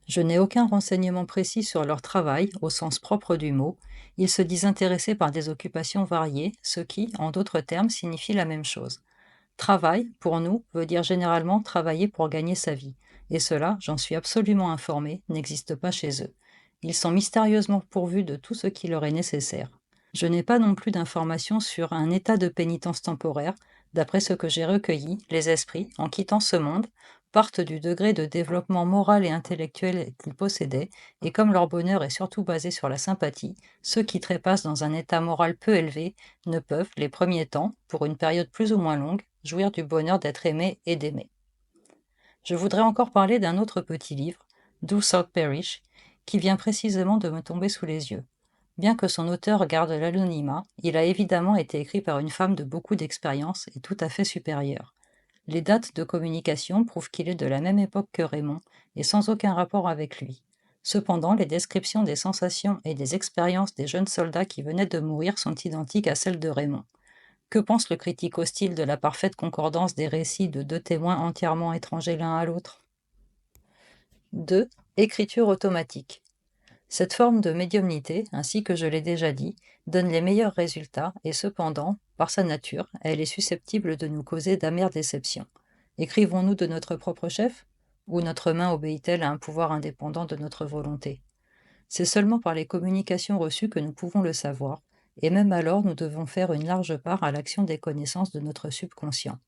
Je n'ai aucun renseignement précis sur leur travail, au sens propre du mot. Ils se disent intéressés par des occupations variées, ce qui, en d'autres termes, signifie la même chose. Travail, pour nous, veut dire généralement travailler pour gagner sa vie, et cela, j'en suis absolument informé, n'existe pas chez eux. Ils sont mystérieusement pourvus de tout ce qui leur est nécessaire. Je n'ai pas non plus d'informations sur un état de pénitence temporaire. D'après ce que j'ai recueilli, les esprits, en quittant ce monde, partent du degré de développement moral et intellectuel qu'ils possédaient, et comme leur bonheur est surtout basé sur la sympathie, ceux qui trépassent dans un état moral peu élevé ne peuvent, les premiers temps, pour une période plus ou moins longue, jouir du bonheur d'être aimé et d'aimer. Je voudrais encore parler d'un autre petit livre, Do South Parish, qui vient précisément de me tomber sous les yeux. Bien que son auteur garde l'anonymat, il a évidemment été écrit par une femme de beaucoup d'expérience et tout à fait supérieure. Les dates de communication prouvent qu'il est de la même époque que Raymond et sans aucun rapport avec lui. Cependant, les descriptions des sensations et des expériences des jeunes soldats qui venaient de mourir sont identiques à celles de Raymond. Que pense le critique hostile de la parfaite concordance des récits de deux témoins entièrement étrangers l'un à l'autre? 2. Écriture automatique. Cette forme de médiumnité, ainsi que je l'ai déjà dit, donne les meilleurs résultats et cependant, par sa nature, elle est susceptible de nous causer d'amères déceptions. Écrivons-nous de notre propre chef? Ou notre main obéit-elle à un pouvoir indépendant de notre volonté? C'est seulement par les communications reçues que nous pouvons le savoir, et même alors nous devons faire une large part à l'action des connaissances de notre subconscient.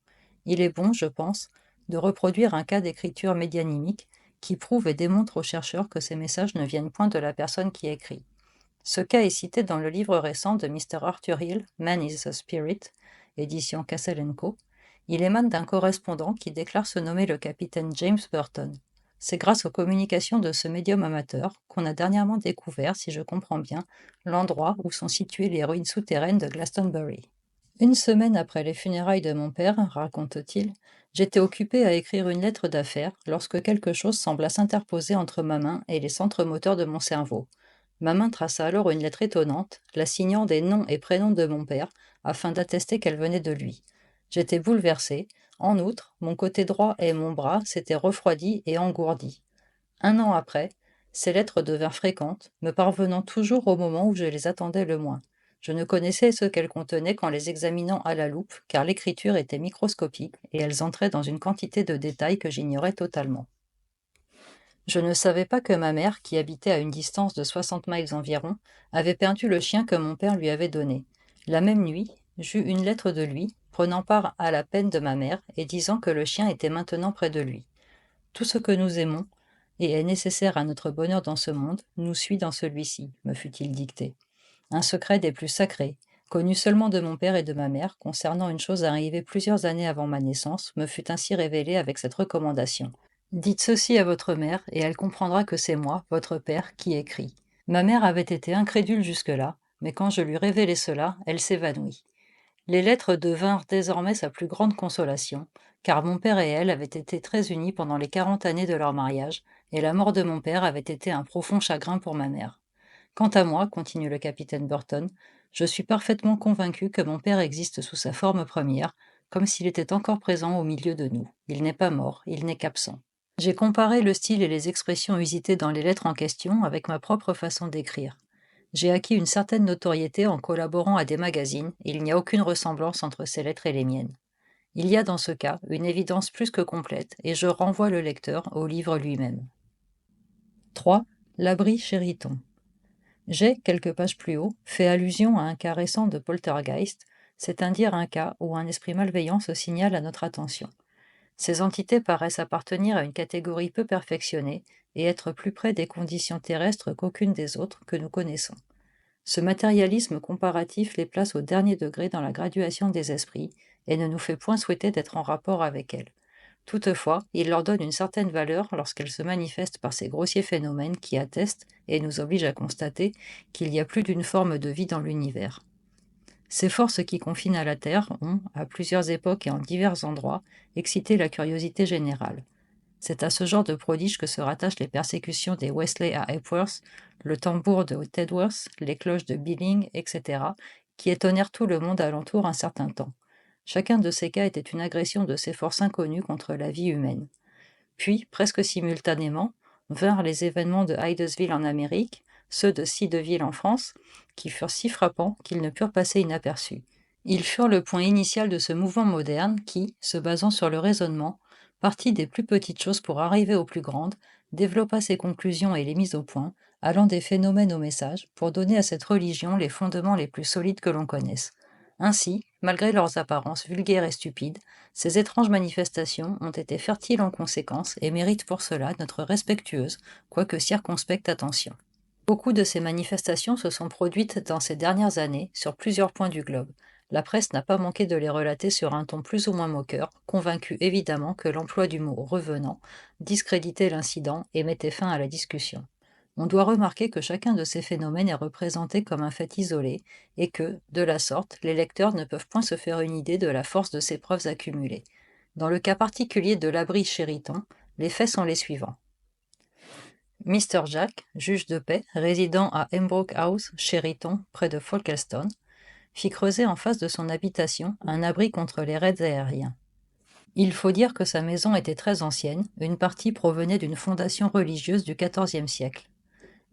Il est bon, je pense, de reproduire un cas d'écriture médianimique qui prouve et démontre aux chercheurs que ces messages ne viennent point de la personne qui écrit. Ce cas est cité dans le livre récent de Mr. Arthur Hill, Man is a Spirit, édition Cassel & Co. Il émane d'un correspondant qui déclare se nommer le capitaine James Burton. C'est grâce aux communications de ce médium amateur qu'on a dernièrement découvert, si je comprends bien, l'endroit où sont situées les ruines souterraines de Glastonbury. Une semaine après les funérailles de mon père, raconte-t-il, j'étais occupé à écrire une lettre d'affaires lorsque quelque chose sembla s'interposer entre ma main et les centres moteurs de mon cerveau. Ma main traça alors une lettre étonnante, la signant des noms et prénoms de mon père, afin d'attester qu'elle venait de lui. J'étais bouleversé. En outre, mon côté droit et mon bras s'étaient refroidis et engourdis. Un an après, ces lettres devinrent fréquentes, me parvenant toujours au moment où je les attendais le moins. Je ne connaissais ce qu'elles contenaient qu'en les examinant à la loupe, car l'écriture était microscopique et elles entraient dans une quantité de détails que j'ignorais totalement. Je ne savais pas que ma mère, qui habitait à une distance de 60 miles environ, avait perdu le chien que mon père lui avait donné. La même nuit, j'eus une lettre de lui, prenant part à la peine de ma mère et disant que le chien était maintenant près de lui. Tout ce que nous aimons et est nécessaire à notre bonheur dans ce monde nous suit dans celui-ci, me fut-il dicté. Un secret des plus sacrés, connu seulement de mon père et de ma mère, concernant une chose arrivée plusieurs années avant ma naissance, me fut ainsi révélé avec cette recommandation. Dites ceci à votre mère, et elle comprendra que c'est moi, votre père, qui écris. Ma mère avait été incrédule jusque-là, mais quand je lui révélai cela, elle s'évanouit. Les lettres devinrent désormais sa plus grande consolation, car mon père et elle avaient été très unis pendant les 40 années de leur mariage, et la mort de mon père avait été un profond chagrin pour ma mère. Quant à moi, continue le capitaine Burton, je suis parfaitement convaincu que mon père existe sous sa forme première, comme s'il était encore présent au milieu de nous. Il n'est pas mort, il n'est qu'absent. J'ai comparé le style et les expressions usitées dans les lettres en question avec ma propre façon d'écrire. J'ai acquis une certaine notoriété en collaborant à des magazines, et il n'y a aucune ressemblance entre ces lettres et les miennes. Il y a dans ce cas une évidence plus que complète, et je renvoie le lecteur au livre lui-même. 3. L'abri Chériton. J'ai, quelques pages plus haut, fait allusion à un cas récent de poltergeist, c'est-à-dire un cas où un esprit malveillant se signale à notre attention. Ces entités paraissent appartenir à une catégorie peu perfectionnée et être plus près des conditions terrestres qu'aucune des autres que nous connaissons. Ce matérialisme comparatif les place au dernier degré dans la graduation des esprits et ne nous fait point souhaiter d'être en rapport avec elles. Toutefois, il leur donne une certaine valeur lorsqu'elles se manifestent par ces grossiers phénomènes qui attestent et nous obligent à constater qu'il y a plus d'une forme de vie dans l'univers. Ces forces qui confinent à la Terre ont, à plusieurs époques et en divers endroits, excité la curiosité générale. C'est à ce genre de prodige que se rattachent les persécutions des Wesley à Epworth, le tambour de Tedworth, les cloches de Billing, etc., qui étonnèrent tout le monde alentour un certain temps. Chacun de ces cas était une agression de ces forces inconnues contre la vie humaine. Puis, presque simultanément, vinrent les événements de Hydesville en Amérique, ceux de Cideville en France, qui furent si frappants qu'ils ne purent passer inaperçus. Ils furent le point initial de ce mouvement moderne qui, se basant sur le raisonnement, partit des plus petites choses pour arriver aux plus grandes, développa ses conclusions et les mises au point, allant des phénomènes aux messages, pour donner à cette religion les fondements les plus solides que l'on connaisse. Ainsi, malgré leurs apparences vulgaires et stupides, ces étranges manifestations ont été fertiles en conséquence et méritent pour cela notre respectueuse, quoique circonspecte attention. Beaucoup de ces manifestations se sont produites dans ces dernières années sur plusieurs points du globe. La presse n'a pas manqué de les relater sur un ton plus ou moins moqueur, convaincue évidemment que l'emploi du mot revenant discréditait l'incident et mettait fin à la discussion. On doit remarquer que chacun de ces phénomènes est représenté comme un fait isolé et que, de la sorte, les lecteurs ne peuvent point se faire une idée de la force de ces preuves accumulées. Dans le cas particulier de l'abri Chériton, les faits sont les suivants. Mr. Jack, juge de paix, résidant à Embroke House, Chériton, près de Folkestone, fit creuser en face de son habitation un abri contre les raids aériens. Il faut dire que sa maison était très ancienne, une partie provenait d'une fondation religieuse du XIVe siècle.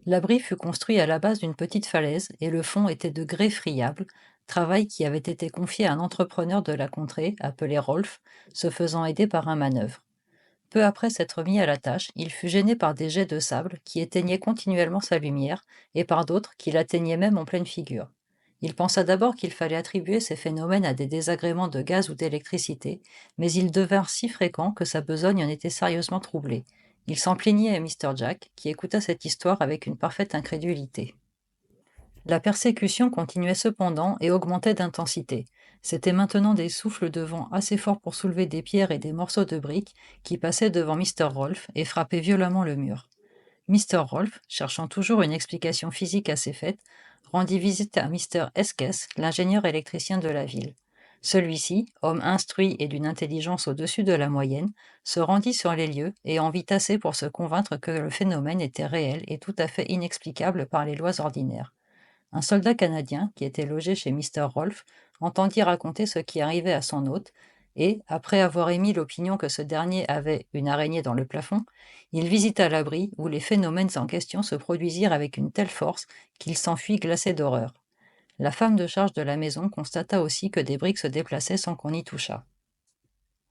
L'abri fut construit à la base d'une petite falaise et le fond était de grès friable, travail qui avait été confié à un entrepreneur de la contrée, appelé Rolf, se faisant aider par un manœuvre. Peu après s'être mis à la tâche, il fut gêné par des jets de sable qui éteignaient continuellement sa lumière et par d'autres qui l'atteignaient même en pleine figure. Il pensa d'abord qu'il fallait attribuer ces phénomènes à des désagréments de gaz ou d'électricité, mais ils devinrent si fréquents que sa besogne en était sérieusement troublée. Il s'en plaignit à Mr. Jack, qui écouta cette histoire avec une parfaite incrédulité. La persécution continuait cependant et augmentait d'intensité. C'étaient maintenant des souffles de vent assez forts pour soulever des pierres et des morceaux de briques qui passaient devant Mr. Rolfe et frappaient violemment le mur. Mr. Rolfe, cherchant toujours une explication physique à ces faits, rendit visite à Mr. Eskes, l'ingénieur électricien de la ville. Celui-ci, homme instruit et d'une intelligence au-dessus de la moyenne, se rendit sur les lieux et en vit assez pour se convaincre que le phénomène était réel et tout à fait inexplicable par les lois ordinaires. Un soldat canadien, qui était logé chez Mr. Rolfe, entendit raconter ce qui arrivait à son hôte, et, après avoir émis l'opinion que ce dernier avait une araignée dans le plafond, il visita l'abri où les phénomènes en question se produisirent avec une telle force qu'il s'enfuit glacé d'horreur. La femme de charge de la maison constata aussi que des briques se déplaçaient sans qu'on y touchât.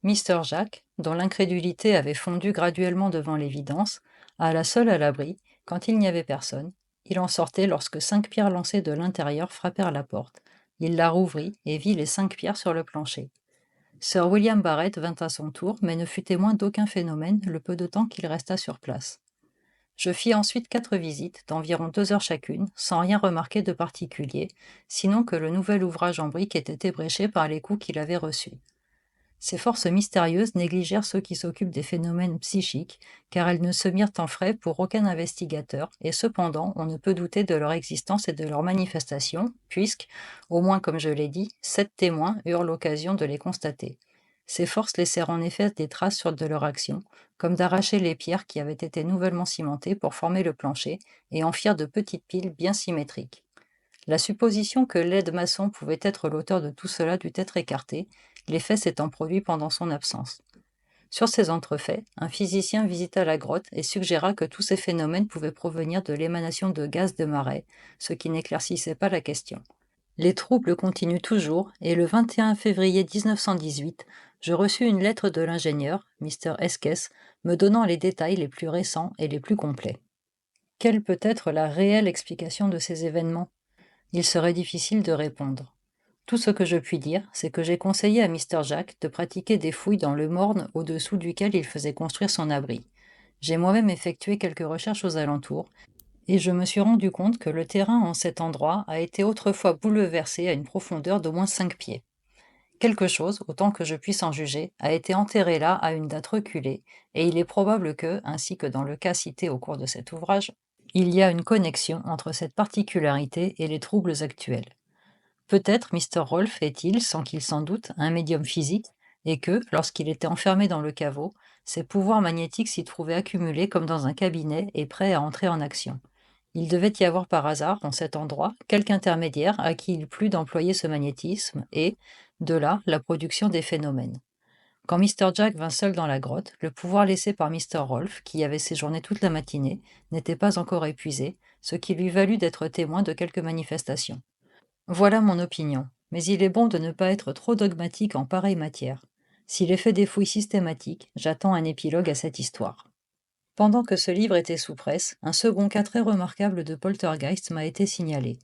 Mr. Jack, dont l'incrédulité avait fondu graduellement devant l'évidence, alla seul à l'abri, quand il n'y avait personne. Il en sortait lorsque 5 pierres lancées de l'intérieur frappèrent la porte. Il la rouvrit et vit les 5 pierres sur le plancher. Sir William Barrett vint à son tour, mais ne fut témoin d'aucun phénomène le peu de temps qu'il resta sur place. Je fis ensuite 4 visites, d'environ 2 heures chacune, sans rien remarquer de particulier, sinon que le nouvel ouvrage en briques était ébréché par les coups qu'il avait reçus. Ces forces mystérieuses négligèrent ceux qui s'occupent des phénomènes psychiques, car elles ne se mirent en frais pour aucun investigateur, et cependant on ne peut douter de leur existence et de leur manifestation, puisque, au moins comme je l'ai dit, 7 témoins eurent l'occasion de les constater. Ces forces laissèrent en effet des traces sur de leur action, comme d'arracher les pierres qui avaient été nouvellement cimentées pour former le plancher, et en firent de petites piles bien symétriques. La supposition que l'aide-maçon pouvait être l'auteur de tout cela dut être écartée, les faits s'étant produits pendant son absence. Sur ces entrefaits, un physicien visita la grotte et suggéra que tous ces phénomènes pouvaient provenir de l'émanation de gaz de marais, ce qui n'éclaircissait pas la question. Les troubles continuent toujours, et le 21 février 1918, je reçus une lettre de l'ingénieur, Mr. Esquès, me donnant les détails les plus récents et les plus complets. Quelle peut être la réelle explication de ces événements? Il serait difficile de répondre. Tout ce que je puis dire, c'est que j'ai conseillé à Mr. Jack de pratiquer des fouilles dans le morne au-dessous duquel il faisait construire son abri. J'ai moi-même effectué quelques recherches aux alentours, et je me suis rendu compte que le terrain en cet endroit a été autrefois bouleversé à une profondeur d'au moins 5 pieds. Quelque chose, autant que je puisse en juger, a été enterré là à une date reculée, et il est probable que, ainsi que dans le cas cité au cours de cet ouvrage, il y a une connexion entre cette particularité et les troubles actuels. Peut-être Mr. Rolfe est-il, sans qu'il s'en doute, un médium physique, et que, lorsqu'il était enfermé dans le caveau, ses pouvoirs magnétiques s'y trouvaient accumulés comme dans un cabinet et prêts à entrer en action. Il devait y avoir par hasard, en cet endroit, quelque intermédiaire à qui il plut d'employer ce magnétisme, et, de là, la production des phénomènes. Quand Mr. Jack vint seul dans la grotte, le pouvoir laissé par Mr. Rolfe, qui avait séjourné toute la matinée, n'était pas encore épuisé, ce qui lui valut d'être témoin de quelques manifestations. Voilà mon opinion, mais il est bon de ne pas être trop dogmatique en pareille matière. S'il est fait des fouilles systématiques, j'attends un épilogue à cette histoire. Pendant que ce livre était sous presse, un second cas très remarquable de poltergeist m'a été signalé.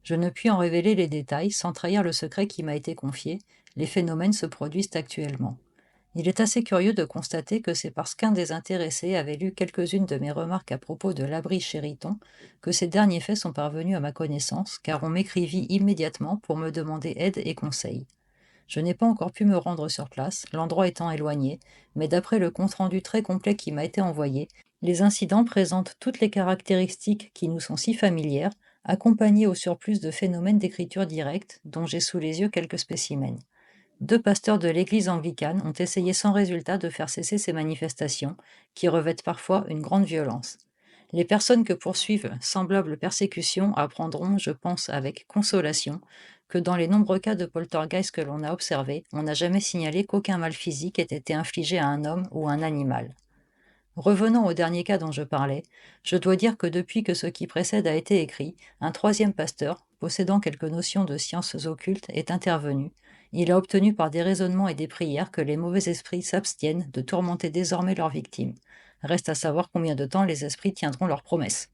Je ne puis en révéler les détails sans trahir le secret qui m'a été confié, les phénomènes se produisent actuellement. Il est assez curieux de constater que c'est parce qu'un des intéressés avait lu quelques-unes de mes remarques à propos de l'abri Chériton que ces derniers faits sont parvenus à ma connaissance, car on m'écrivit immédiatement pour me demander aide et conseil. Je n'ai pas encore pu me rendre sur place, l'endroit étant éloigné, mais d'après le compte-rendu très complet qui m'a été envoyé, les incidents présentent toutes les caractéristiques qui nous sont si familières, accompagnées au surplus de phénomènes d'écriture directe, dont j'ai sous les yeux quelques spécimens. 2 pasteurs de l'église anglicane ont essayé sans résultat de faire cesser ces manifestations, qui revêtent parfois une grande violence. Les personnes que poursuivent semblables persécutions apprendront, je pense avec consolation, que dans les nombreux cas de poltergeist que l'on a observés, on n'a jamais signalé qu'aucun mal physique ait été infligé à un homme ou un animal. Revenant au dernier cas dont je parlais, je dois dire que depuis que ce qui précède a été écrit, un troisième pasteur, possédant quelques notions de sciences occultes, est intervenu. Il a obtenu par des raisonnements et des prières que les mauvais esprits s'abstiennent de tourmenter désormais leurs victimes. Reste à savoir combien de temps les esprits tiendront leurs promesses.